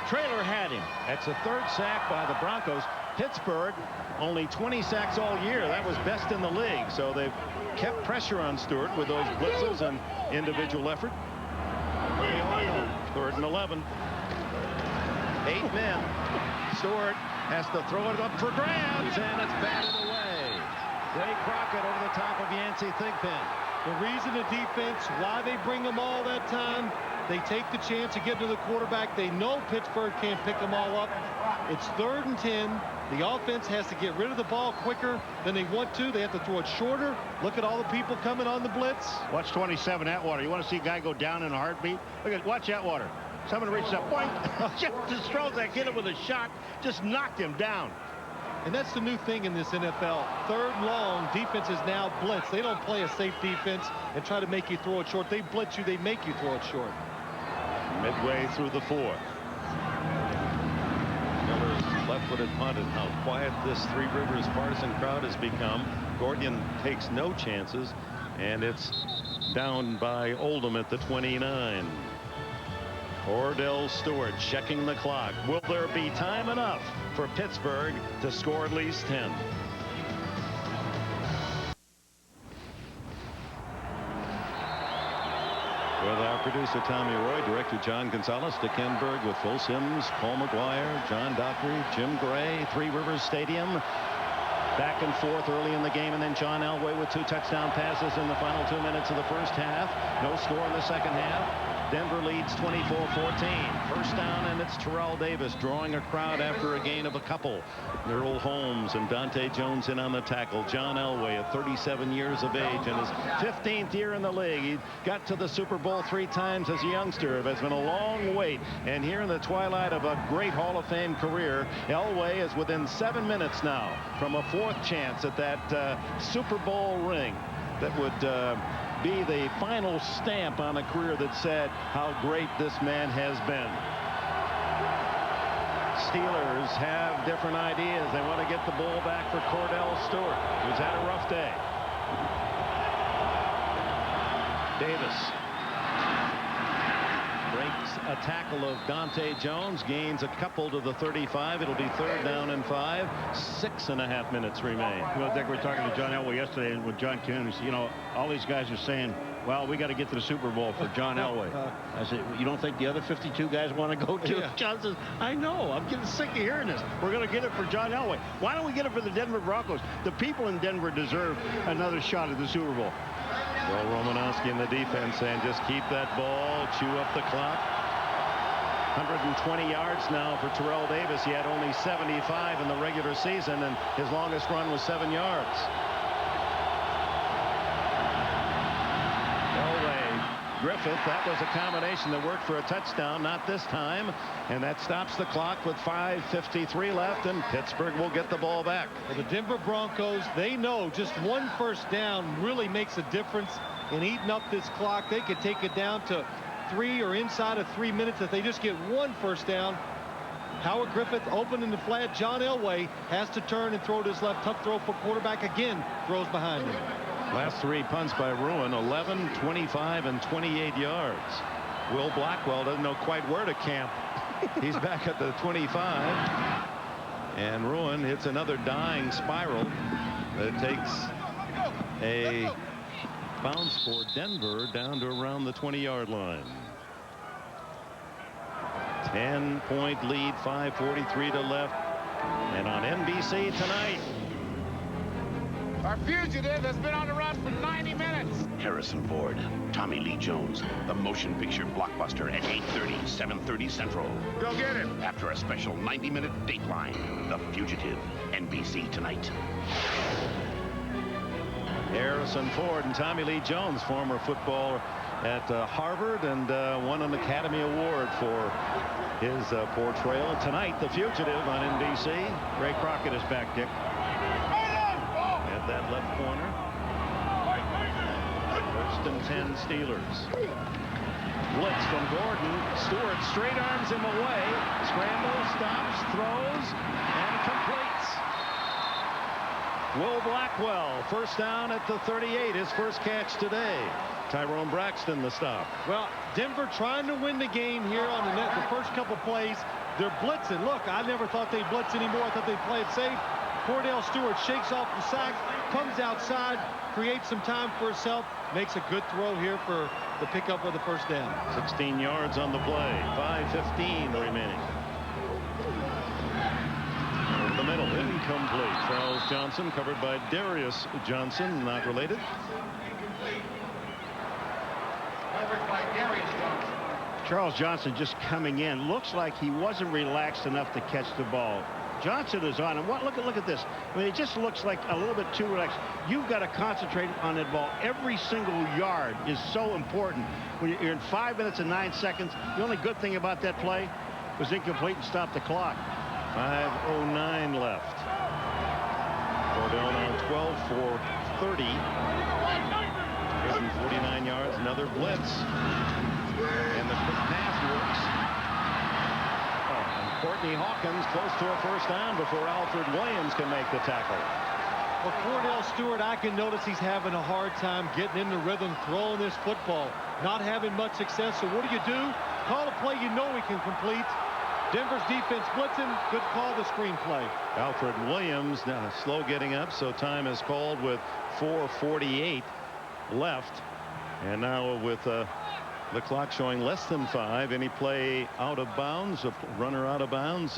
Traylor had him. That's the 3rd sack by the Broncos. Pittsburgh, only 20 sacks all year. That was best in the league. So they've kept pressure on Stewart with those blitzes and individual effort. 3rd and 11. 8 men. Stewart has to throw it up for grabs, and it's batted away. Ray Crockett over the top of Yancey Thigpen. The reason the defense, why they bring them all that time, they take the chance to get to the quarterback. They know Pittsburgh can't pick them all up. It's 3rd and 10. The offense has to get rid of the ball quicker than they want to. They have to throw it shorter. Look at all the people coming on the blitz. Watch 27, Atwater. You want to see a guy go down in a heartbeat? Watch Atwater. Someone reaches up, boink, just throws that kid with a shot, just knocked him down. And that's the new thing in this NFL. 3rd and long, defenses now blitz. They don't play a safe defense and try to make you throw it short. They blitz you, they make you throw it short. Midway through the 4th. Miller's left-footed punt, and how quiet this Three Rivers partisan crowd has become. Gordian takes no chances, and it's down by Oldham at the 29. Cordell Stewart checking the clock. Will there be time enough for Pittsburgh to score at least 10? With our producer Tommy Roy, director John Gonzalez, Dick Enberg with Phil Simms, Paul McGuire, John Dockery, Jim Gray, Three Rivers Stadium. Back and forth early in the game, and then John Elway with 2 touchdown passes in the final 2 minutes of the first half. No score in the second half. Denver leads 24-14. First down, and it's Terrell Davis drawing a crowd after a gain of a couple. Earl Holmes and Dante Jones in on the tackle. John Elway at 37 years of age in his 15th year in the league. He got to the Super Bowl 3 times as a youngster. It's been a long wait, and here in the twilight of a great Hall of Fame career, Elway is within 7 minutes now from a 4th chance at that Super Bowl ring that would be the final stamp on a career that said how great this man has been. Steelers have different ideas. They want to get the ball back for Cordell Stewart, who's had a rough day. Davis breaks a tackle of Dante Jones, gains a couple to the 35. It'll be 3rd down and 5. 6.5 minutes remain. Well, Dick, we were talking to John Elway yesterday, and with John Cannon, he said, you know, all these guys are saying, well, we got to get to the Super Bowl for John Elway. I said, you don't think the other 52 guys want to go to? Yeah. John says, I know. I'm getting sick of hearing this. We're going to get it for John Elway. Why don't we get it for the Denver Broncos? The people in Denver deserve another shot at the Super Bowl. Bill Romanowski in the defense saying just keep that ball, chew up the clock. 120 yards now for Terrell Davis. He had only 75 in the regular season, and his longest run was 7 yards. Griffith, that was a combination that worked for a touchdown, not this time, and that stops the clock with 5:53 left, and Pittsburgh will get the ball back. Well, the Denver Broncos, they know just 1 first down really makes a difference in eating up this clock. They could take it down to 3 or inside of 3 minutes if they just get 1 first down. Howard Griffith open in the flat. John Elway has to turn and throw to his left. Tough throw for quarterback again. Throws behind him. Last 3 punts by Ruin, 11, 25, and 28 yards. Will Blackwell doesn't know quite where to camp. He's back at the 25. And Ruin hits another dying spiral that takes a bounce for Denver down to around the 20-yard line. 10-point lead, 5:43 to left. And on NBC tonight, Our fugitive has been on the run for 90 minutes. Harrison Ford, Tommy Lee Jones, the motion picture blockbuster at 8:30, 7:30 Central. Go get him. After a special 90-minute Dateline, The Fugitive, NBC tonight. Harrison Ford and Tommy Lee Jones, former footballer at Harvard, and won an Academy Award for his portrayal. Tonight, The Fugitive on NBC. Ray Crockett is back, Dick. At that left corner. First and 10 Steelers. Blitz from Gordon. Stewart straight arms him away. Scrambles, stops, throws, and completes. Will Blackwell, first down at the 38, his first catch today. Tyrone Braxton the stop. Well, Denver trying to win the game here on the first couple plays. They're blitzing. Look, I never thought they'd blitz anymore. I thought they'd play it safe. Cordell Stewart shakes off the sack, comes outside, creates some time for himself, makes a good throw here for the pickup of the first down. 16 yards on the play, 5:15 remaining. In the middle, incomplete. Charles Johnson covered by Darius Johnson, not related. Charles Johnson just coming in. Looks like he wasn't relaxed enough to catch the ball. Johnson is on him. Look at this. I mean, it just looks like a little bit too relaxed. You've got to concentrate on that ball. Every single yard is so important. When you're in 5 minutes and 9 seconds, the only good thing about that play was incomplete and stopped the clock. 5:09 left. Cordell now 12 for 30. 149 yards. Another blitz. And the quick pass works. Courtney Hawkins close to a first down before Alfred Williams can make the tackle. Well, Cordell Stewart, I can notice he's having a hard time getting in the rhythm, throwing this football. Not having much success, so what do? Call a play you know he can complete. Denver's defense blitzing, good call, the screenplay. Alfred Williams now slow getting up, so time is called with 4:48 left. And now with the clock showing less than 5, any play out of bounds, a runner out of bounds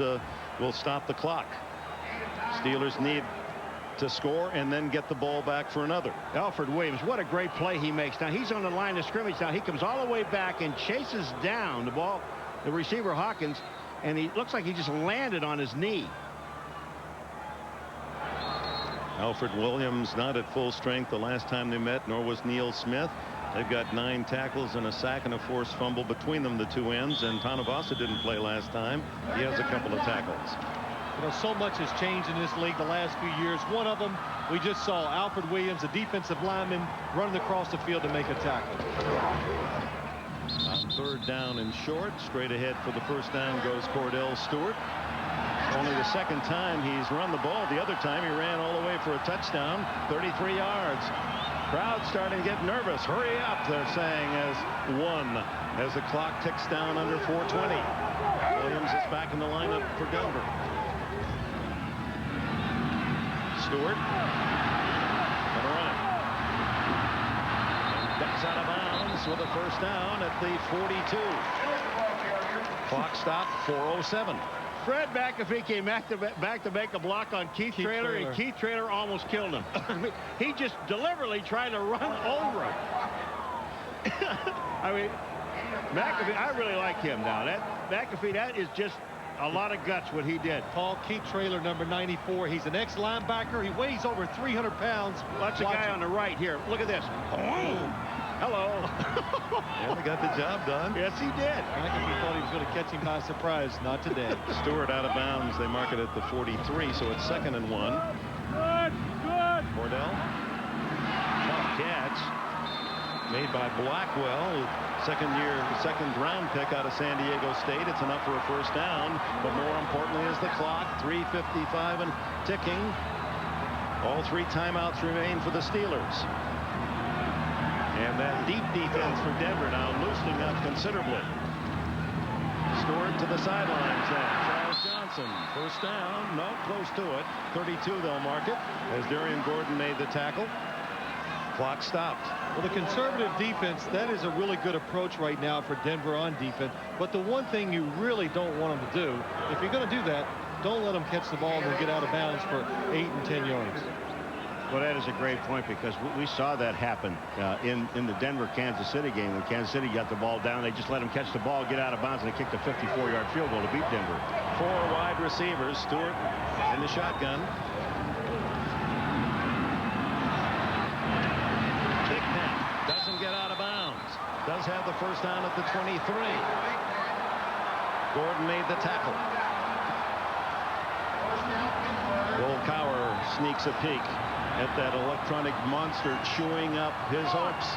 will stop the clock. Steelers need to score and then get the ball back for another. Alfred Williams, what a great play he makes. Now he's on the line of scrimmage. Now he comes all the way back and chases down the ball, the receiver Hawkins, and he looks like he just landed on his knee. Alfred Williams not at full strength the last time they met, nor was Neil Smith. They've got 9 tackles and a sack and a forced fumble between them, the two ends, and Tanavasa didn't play last time. He has a couple of tackles. You know, so much has changed in this league the last few years. One of them, we just saw Alfred Williams, a defensive lineman, running across the field to make a tackle. On third down and short, straight ahead for the first down goes Cordell Stewart. Only the second time he's run the ball. The other time he ran all the way for a touchdown, 33 yards. Crowd starting to get nervous. Hurry up, they're saying as the clock ticks down under 4:20. Williams is back in the lineup for Denver. Stewart gonna run it. And ducks out of bounds with a first down at the 42. Clock stop 4:07. Fred McAfee came back to make a block on Keith Traylor, and Keith Traylor almost killed him. I mean, he just deliberately tried to run over him. I mean, McAfee, I really like him now. McAfee, that is just a lot of guts what he did. Paul, Keith Traylor, number 94. He's an ex-linebacker. He weighs over 300 pounds. That's the guy on the right here. Look at this. Boom. Hello. Yeah, they got the job done. Yes, he did. McAfee thought he was going to catch him by surprise. Not today. Stewart out of bounds. They mark it at the 43, so it's 2nd and 1. Good. Cordell. Tough catch. Made by Blackwell. Second round pick out of San Diego State. It's enough for a first down, but more importantly is the clock. 3:55 and ticking. All 3 timeouts remain for the Steelers. And that deep defense for Denver now loosening up considerably. Stewart to the sidelines now. Charles Johnson, first down. No, close to it. 32 they'll mark it as Darian Gordon made the tackle. clock stopped. Well, the conservative defense, that is a really good approach right now for Denver on defense. But the one thing you really don't want them to do, if you're going to do that, don't let them catch the ball and then get out of bounds for 8 and 10 yards. Well, that is a great point, because we saw that happen in the Denver-Kansas City game. When Kansas City got the ball down, they just let them catch the ball, get out of bounds, and they kicked a 54-yard field goal to beat Denver. 4 wide receivers. Stewart in the shotgun. Big man doesn't get out of bounds. Does have the first down at the 23. Gordon made the tackle. Will Cowher sneaks a peek at that electronic monster chewing up his hopes.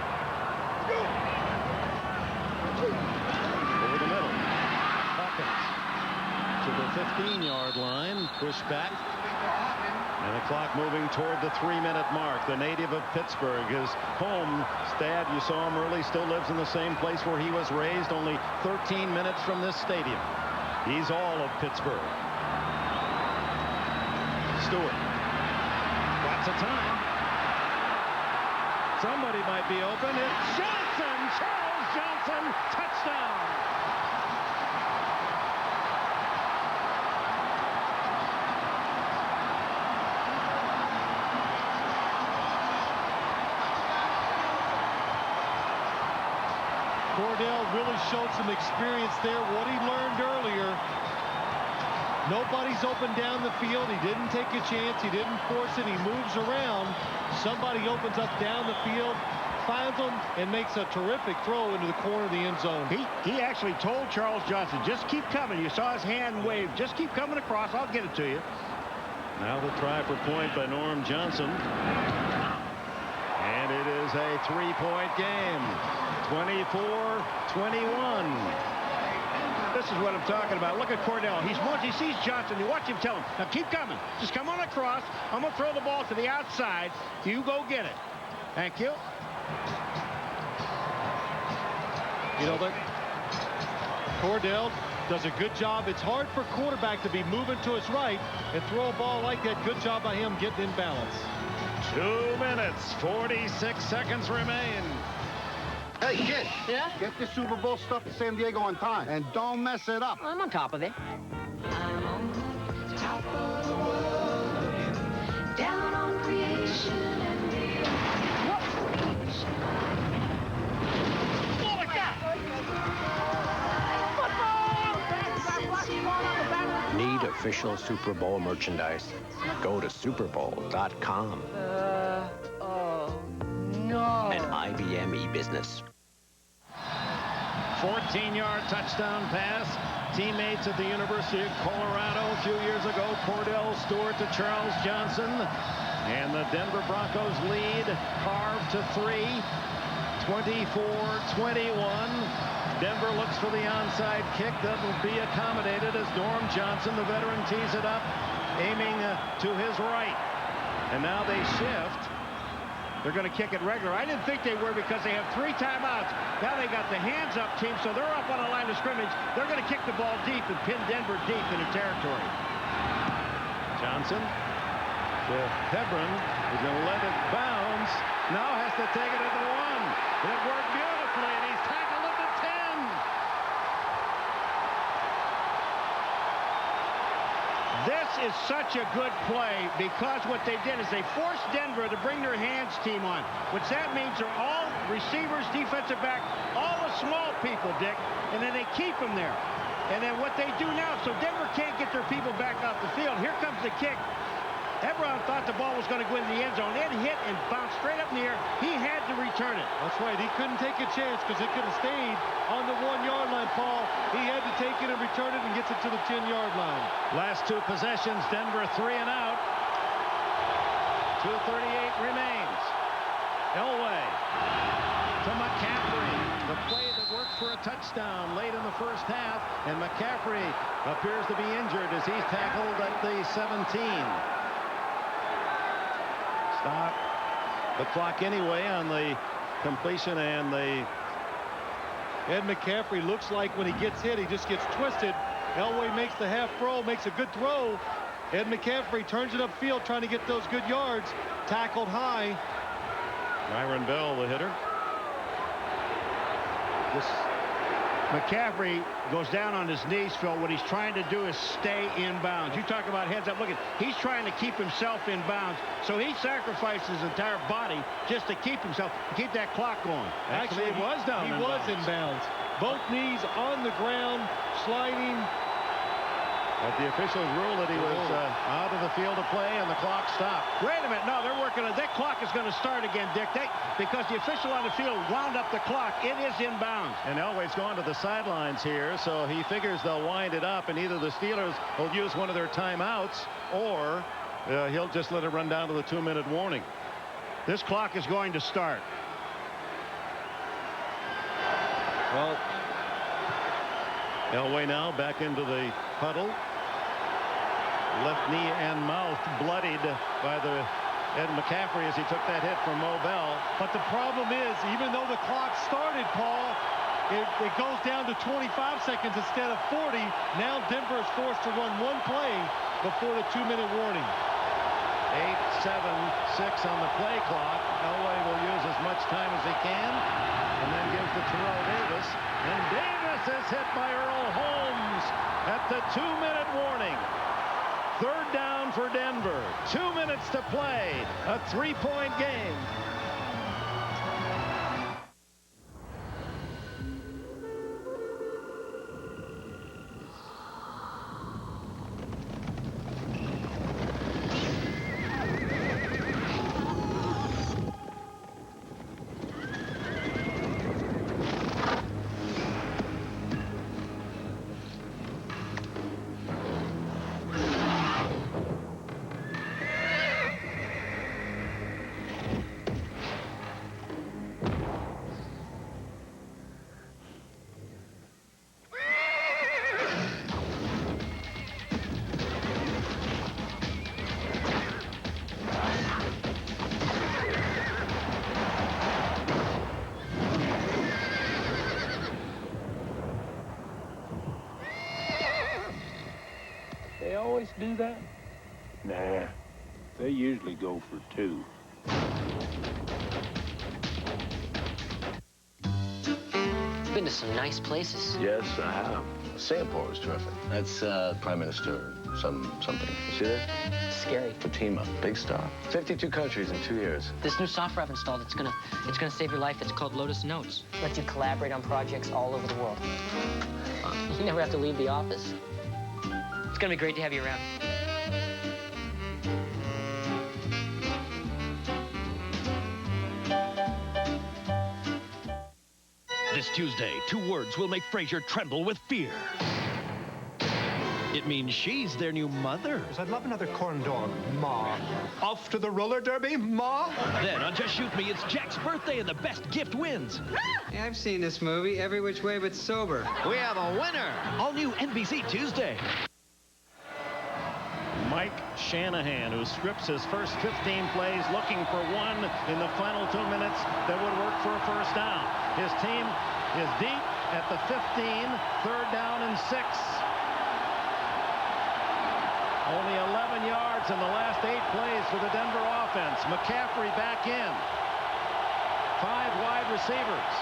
Over the middle. Hawkins to the 15-yard line. Push back. And the clock moving toward the 3-minute mark. The native of Pittsburgh, his home, Stad, you saw him early, still lives in the same place where he was raised, only 13 minutes from this stadium. He's all of Pittsburgh. Stewart. Lots of time. Somebody might be open. It's Johnson! Charles Johnson! Touchdown! Cordell really showed some experience there. What he learned earlier. Nobody's open down the field. He didn't take a chance. He didn't force it. He moves around. Somebody opens up down the field, finds him, and makes a terrific throw into the corner of the end zone. He actually told Charles Johnson, just keep coming. You saw his hand wave. Just keep coming across. I'll get it to you. Now the try for point by Norm Johnson. And it is a 3-point game. 24-21. This is what I'm talking about. Look at Cordell. Once he sees Johnson, you watch him tell him, now keep coming. Just come on across. I'm going to throw the ball to the outside. You go get it. Thank you. You know, Cordell does a good job. It's hard for a quarterback to be moving to his right and throw a ball like that. Good job by him getting in balance. 2 minutes, 46 seconds remain. Hey, kid. Yeah? Get the Super Bowl stuff to San Diego on time, and don't mess it up. I'm on top of it. I'm on top of the world, down on creation and Need official Super Bowl merchandise? Go to superbowl.com. Oh, no. An IBM e-business. 14-yard touchdown pass. Teammates at the University of Colorado a few years ago. Cordell Stewart to Charles Johnson. And the Denver Broncos lead carved to 3. 24-21. Denver looks for the onside kick that will be accommodated as Norm Johnson, the veteran, tees it up, aiming to his right. And now they shift. They're going to kick it regular. I didn't think they were because they have 3 timeouts. Now they got the hands-up team, so they're up on the line of scrimmage. They're going to kick the ball deep and pin Denver deep into territory. Johnson to Hebron. He's going to let it bounce. Now has to take it at the 1. It worked beautifully, and he's tackled at the 10. This is such a good play because what they did is they forced Denver to bring their hands team on, which that means they're all receivers, defensive back, all the small people, Dick, and then they keep them there. And then what they do now, so Denver can't get their people back off the field. Here comes the kick. Hebron thought the ball was going to go into the end zone. It hit and bounced straight up in the air. He had to return it. That's right. He couldn't take a chance because it could have stayed on the 1-yard line, Paul. He had to take it and return it and gets it to the 10-yard line. Last 2 possessions, Denver 3 and out. 2:38 remains. Elway to McCaffrey. The play that worked for a touchdown late in the first half. And McCaffrey appears to be injured as he's tackled at the 17. Stop the clock anyway on the completion, and the Ed McCaffrey looks like when he gets hit, he just gets twisted. Elway makes the half throw, makes a good throw. Ed McCaffrey turns it upfield trying to get those good yards. Tackled high. Myron Bell, the hitter. McCaffrey goes down on his knees, Phil. What he's trying to do is stay in bounds. You talk about heads up. Look at, he's trying to keep himself in bounds. So he sacrificed his entire body just to keep himself, to keep that clock going. Actually, he was down. He was in bounds. Both knees on the ground, sliding. But the officials ruled that he was out of the field of play, and the clock stopped. Wait a minute. No, they're working on that clock is going to start again, Dick. Because the official on the field wound up the clock. It is in bounds. And Elway's gone to the sidelines here, so he figures they'll wind it up, and either the Steelers will use one of their timeouts, or he'll just let it run down to the 2-minute warning. This clock is going to start. Well, Elway now back into the huddle. Left knee and mouth bloodied by Ed McCaffrey as he took that hit from Mo Bell. But the problem is, even though the clock started, Paul, it goes down to 25 seconds instead of 40. Now Denver is forced to run one play before the 2-minute warning. 8-7-6 on the play clock. Elway will use as much time as he can, and then gives to Terrell Davis. And Davis is hit by Earl Holmes at the 2-minute warning. Third down for Denver. 2 minutes to play. A 3-point game. They always do that? Nah, they usually go for 2. Been to some nice places. Yes, I have. Singapore is terrific. That's Prime Minister something. You see that? Scary. Fatima, big star. 52 countries in 2 years. This new software I've installed, it's gonna save your life. It's called Lotus Notes. Lets you collaborate on projects all over the world. You never have to leave the office. It's gonna be great to have you around. This Tuesday, 2 words will make Frazier tremble with fear. It means she's their new mother. I'd love another corn dog, Ma. Off to the roller derby, Ma? Then on Just Shoot Me, it's Jack's birthday and the best gift wins. Hey, I've seen this movie, Every Which Way But Sober. We have a winner. All new NBC Tuesday. Mike Shanahan, who strips his first 15 plays, looking for one in the final 2 minutes that would work for a first down. His team is deep at the 15, 3rd down and 6. Only 11 yards in the last 8 plays for the Denver offense. McCaffrey back in. 5 wide receivers.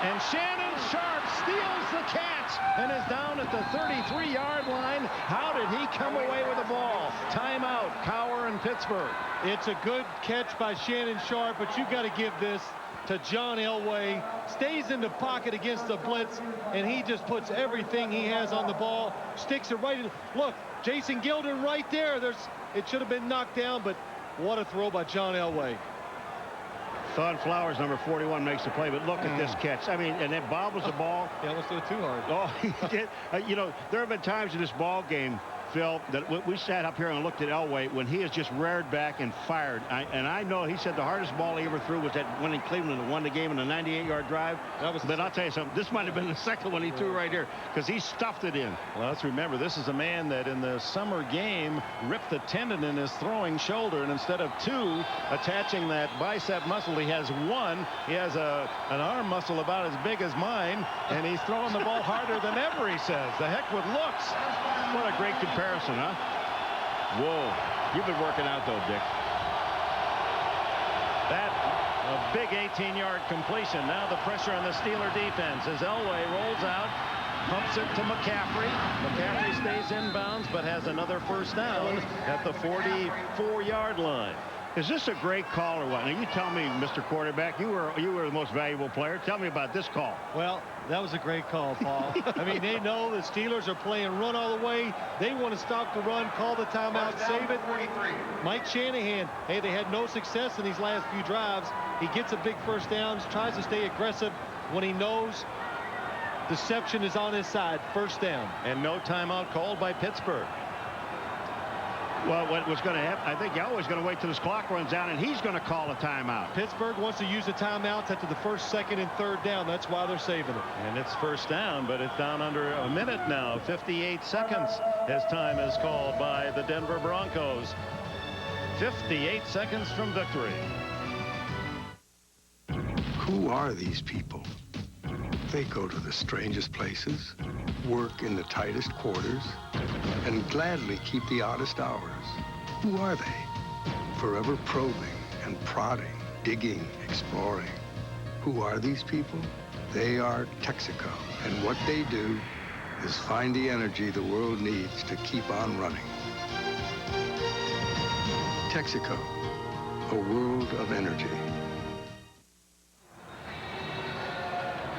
And Shannon Sharp steals the catch and is down at the 33-yard line. How did he come away with the ball? Timeout, Cowher and Pittsburgh. It's a good catch by Shannon Sharp, but you got to give this to John Elway. Stays in the pocket against the blitz, and he just puts everything he has on the ball. Sticks it right in. Look, Jason Gilden right there. It should have been knocked down, but what a throw by John Elway. Thon Flowers, number 41, makes the play, but look at this catch. I mean, and it bobbles the ball. He almost did it too hard. Oh, he did. You know, there have been times in this ball game, Phil, that we sat up here and looked at Elway when he has just reared back and fired. And I know he said the hardest ball he ever threw was that one in Cleveland that won the game in a 98-yard drive. But I'll tell you something, this might have been the second one he threw right here because he stuffed it in. Well, let's remember, this is a man that in the summer game ripped the tendon in his throwing shoulder, and instead of 2 attaching that bicep muscle, he has 1. He has an arm muscle about as big as mine, and he's throwing the ball harder than ever, he says. The heck with looks. What a great comparison, huh? Whoa. You've been working out, though, Dick. That A big 18-yard completion. Now the pressure on the Steeler defense as Elway rolls out, pumps it to McCaffrey. McCaffrey stays inbounds but has another first down at the 44-yard line. Is this a great call or what? Now you tell me, Mr. Quarterback, you were the most valuable player. Tell me about this call. Well, that was a great call, Paul. I mean, they know the Steelers are playing run all the way. They want to stop the run, call the timeout, save it. Mike Shanahan, hey, they had no success in these last few drives. He gets a big first down, tries to stay aggressive when he knows deception is on his side. First down. And no timeout called by Pittsburgh. Well, what was going to happen, I think Elway's going to wait till his clock runs out, and he's going to call a timeout. Pittsburgh wants to use the timeouts after the first, second, and third down. That's why they're saving it. And it's first down, but it's down under a minute now. 58 seconds as time is called by the Denver Broncos. 58 seconds from victory. Who are these people? They go to the strangest places, work in the tightest quarters, and gladly keep the oddest hours. Who are they? Forever probing and prodding, digging, exploring. Who are these people? They are Texaco, and what they do is find the energy the world needs to keep on running. Texaco, a world of energy.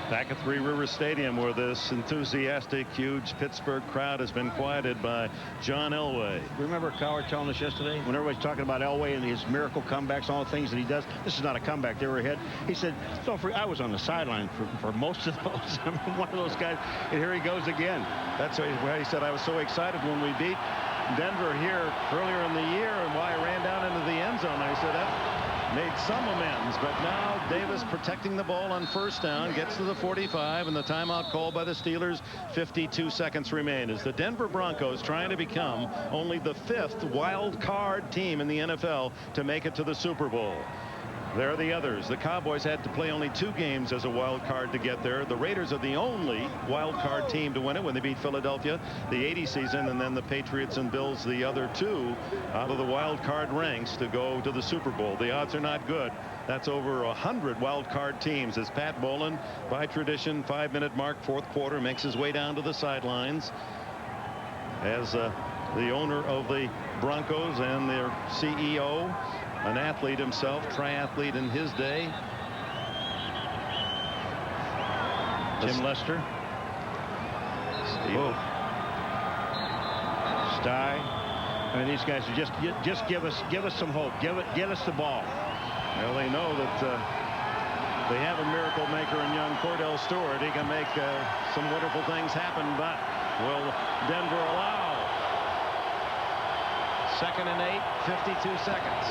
Back at Three Rivers Stadium, where this enthusiastic, huge Pittsburgh crowd has been quieted by John Elway. Remember Cowher telling us yesterday when everybody's talking about Elway and his miracle comebacks, all the things that he does. This is not a comeback. They were ahead. He said, "Don't forget, I was on the sideline for most of those." I'm one of those guys, and here he goes again. That's why he said, "I was so excited when we beat Denver here earlier in the year, and why I ran down into the end zone." I said that made some amends, but now Davis protecting the ball on first down, gets to the 45, and the timeout called by the Steelers. 52 seconds remain as the Denver Broncos trying to become only the 5th wild card team in the NFL to make it to the Super Bowl. There are the others. The Cowboys had to play only 2 games as a wild card to get there. The Raiders are the only wild card team to win it when they beat Philadelphia the 80 season, and then the Patriots and Bills the other 2 out of the wild card ranks to go to the Super Bowl. The odds are not good. That's over 100 wild card teams as Pat Bowlen, by tradition, 5-minute mark, 4th quarter, makes his way down to the sidelines as the owner of the Broncos and their CEO, an athlete himself, triathlete in his day. Tim Lester. Steve. Sty. I mean, these guys are just give us some hope. Give us the ball. Well, they know that they have a miracle maker in young Cordell Stewart. He can make some wonderful things happen, but will Denver allow? 2nd and 8, 52 seconds.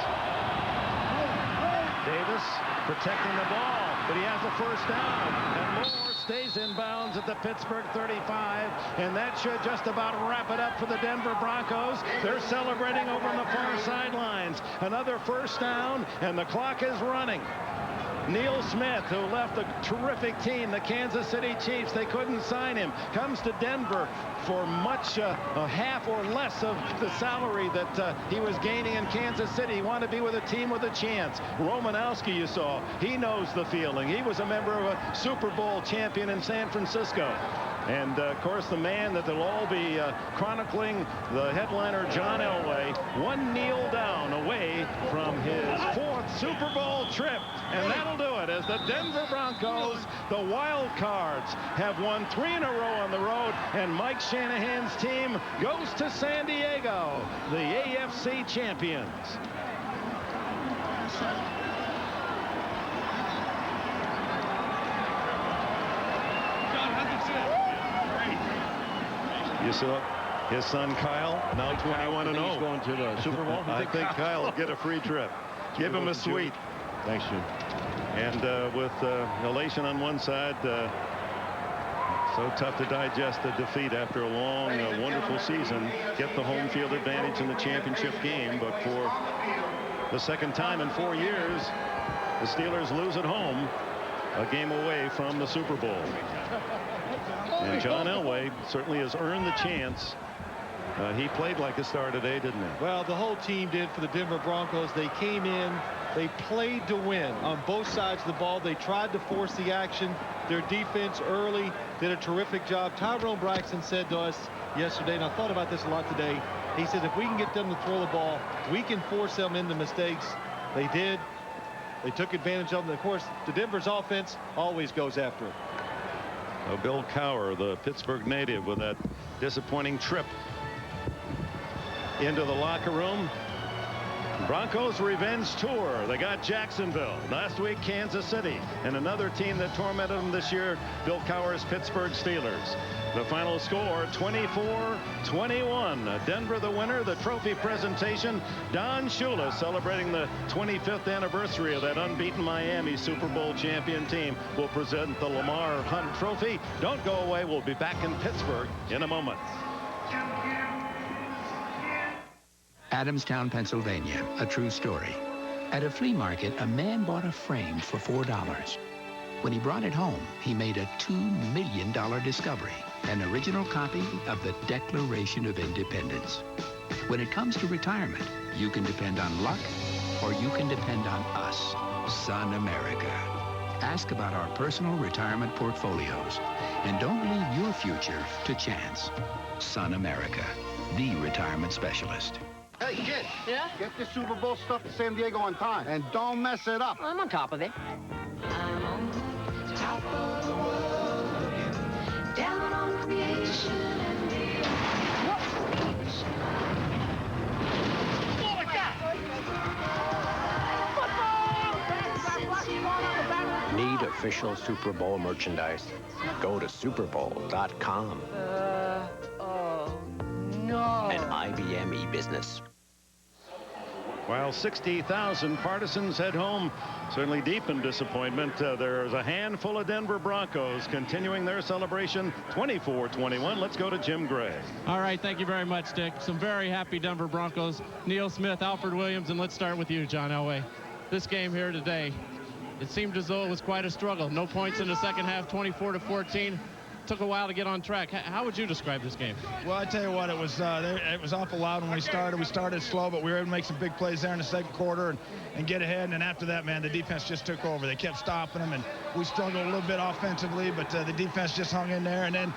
Davis protecting the ball, but he has a first down, and Moore stays in bounds at the Pittsburgh 35, and that should just about wrap it up for the Denver Broncos. They're celebrating over on the far sidelines. Another first down, and the clock is running. Neil Smith, who left a terrific team, the Kansas City Chiefs, they couldn't sign him, comes to Denver for much a half or less of the salary that he was gaining in Kansas City. He wanted to be with a team with a chance. Romanowski, you saw, he knows the feeling. He was a member of a Super Bowl champion in San Francisco. And, of course, the man that they'll all be chronicling, the headliner, John Elway, one kneel down away from his 4th Super Bowl trip. And that'll do it as the Denver Broncos, the Wild Cards, have won 3 in a row on the road. And Mike Shanahan's team goes to San Diego, the AFC champions. You saw his son Kyle, now 21-0. He's going to the Super Bowl. I think Kyle will get a free trip. Give him a suite. Thanks, Jim. And with elation on one side, so tough to digest the defeat after a long, wonderful season. Get the home field advantage in the championship game, but for the 2nd time in 4 years, the Steelers lose at home, a game away from the Super Bowl. And John Elway certainly has earned the chance. He played like a star today, didn't he? Well, the whole team did for the Denver Broncos. They came in They played to win on both sides of the ball. They tried to force the action. Their defense early did a terrific job. Tyrone Braxton said to us yesterday, and I thought about this a lot today, he said if we can get them to throw the ball, we can force them into mistakes. They did. They took advantage of them. And of course, the Denver's offense always goes after it. So Bill Cowher, the Pittsburgh native, with that disappointing trip into the locker room. Broncos revenge tour. They got Jacksonville. Last week, Kansas City. And another team that tormented them this year, Bill Cowher's Pittsburgh Steelers. The final score, 24-21. Denver the winner. The trophy presentation, Don Shula celebrating the 25th anniversary of that unbeaten Miami Super Bowl champion team will present the Lamar Hunt Trophy. Don't go away. We'll be back in Pittsburgh in a moment. Adamstown, Pennsylvania, a true story. At a flea market, a man bought a frame for $4. When he brought it home, he made a $2 million discovery, an original copy of the Declaration of Independence. When it comes to retirement, you can depend on luck or you can depend on us, Sun America. Ask about our personal retirement portfolios and don't leave your future to chance. Sun America, the retirement specialist. Hey, kid. Yeah? Get the Super Bowl stuff to San Diego on time. And don't mess it up. I'm on top of it. I'm on top of the world, down on creation and Need official Super Bowl merchandise? Go to superbowl.com. No. An IBM e-business. While 60,000 partisans head home, certainly deep in disappointment, there's a handful of Denver Broncos continuing their celebration 24-21. Let's go to Jim Gray. All right, thank you very much, Dick. Some very happy Denver Broncos. Neil Smith, Alfred Williams, and let's start with you, John Elway. This game here today, it seemed as though it was quite a struggle. No points in the second half, 24-14. Took a while to get on track. How would you describe this game? Well, I tell you what, it was awful loud when we started. We started slow, but we were able to make some big plays there in the second quarter and get ahead. And after that, man, the defense just took over. They kept stopping them, and we struggled a little bit offensively, but the defense just hung in there. And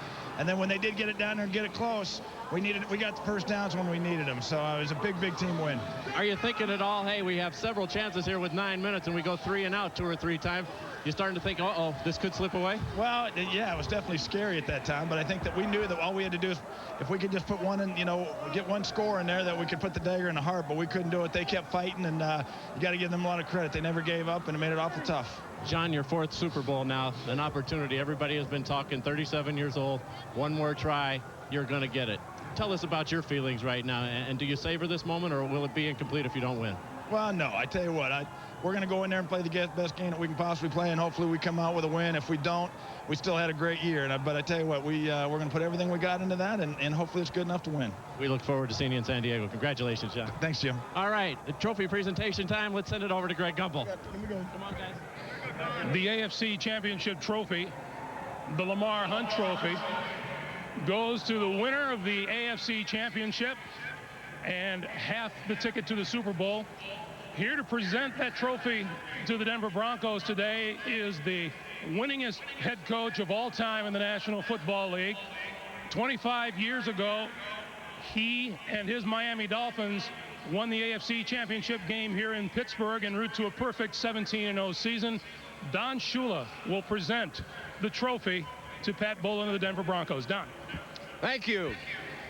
then when they did get it down there and get it close, we got the first downs when we needed them. So it was a big team win. Are you thinking at all, hey, we have several chances here with 9 minutes and we go 3 and out 2 or 3 times? You're starting to think, uh-oh, this could slip away? Well, yeah, it was definitely scary at that time, but I think that we knew that all we had to do is if we could just put one in, get one score in there, that we could put the dagger in the heart, but we couldn't do it. They kept fighting, and you got to give them a lot of credit. They never gave up, and it made it awful tough. John, your 4th Super Bowl now, an opportunity. Everybody has been talking, 37 years old, one more try, you're going to get it. Tell us about your feelings right now, and do you savor this moment, or will it be incomplete if you don't win? Well, no, I tell you what, we're going to go in there and play the best game that we can possibly play, and hopefully we come out with a win. If we don't, we still had a great year. But I tell you what, we're going to put everything we got into that, and hopefully it's good enough to win. We look forward to seeing you in San Diego. Congratulations, John. Thanks, Jim. All right, the trophy presentation time. Let's send it over to Greg Gumbel. Come on, guys. The AFC Championship trophy, the Lamar Hunt Trophy, goes to the winner of the AFC Championship and half the ticket to the Super Bowl. Here to present that trophy to the Denver Broncos today is the winningest head coach of all time in the National Football League. 25 years ago, he and his Miami Dolphins won the AFC Championship game here in Pittsburgh en route to a perfect 17-0 season. Don Shula will present the trophy to Pat Bowlen of the Denver Broncos. Don. Thank you.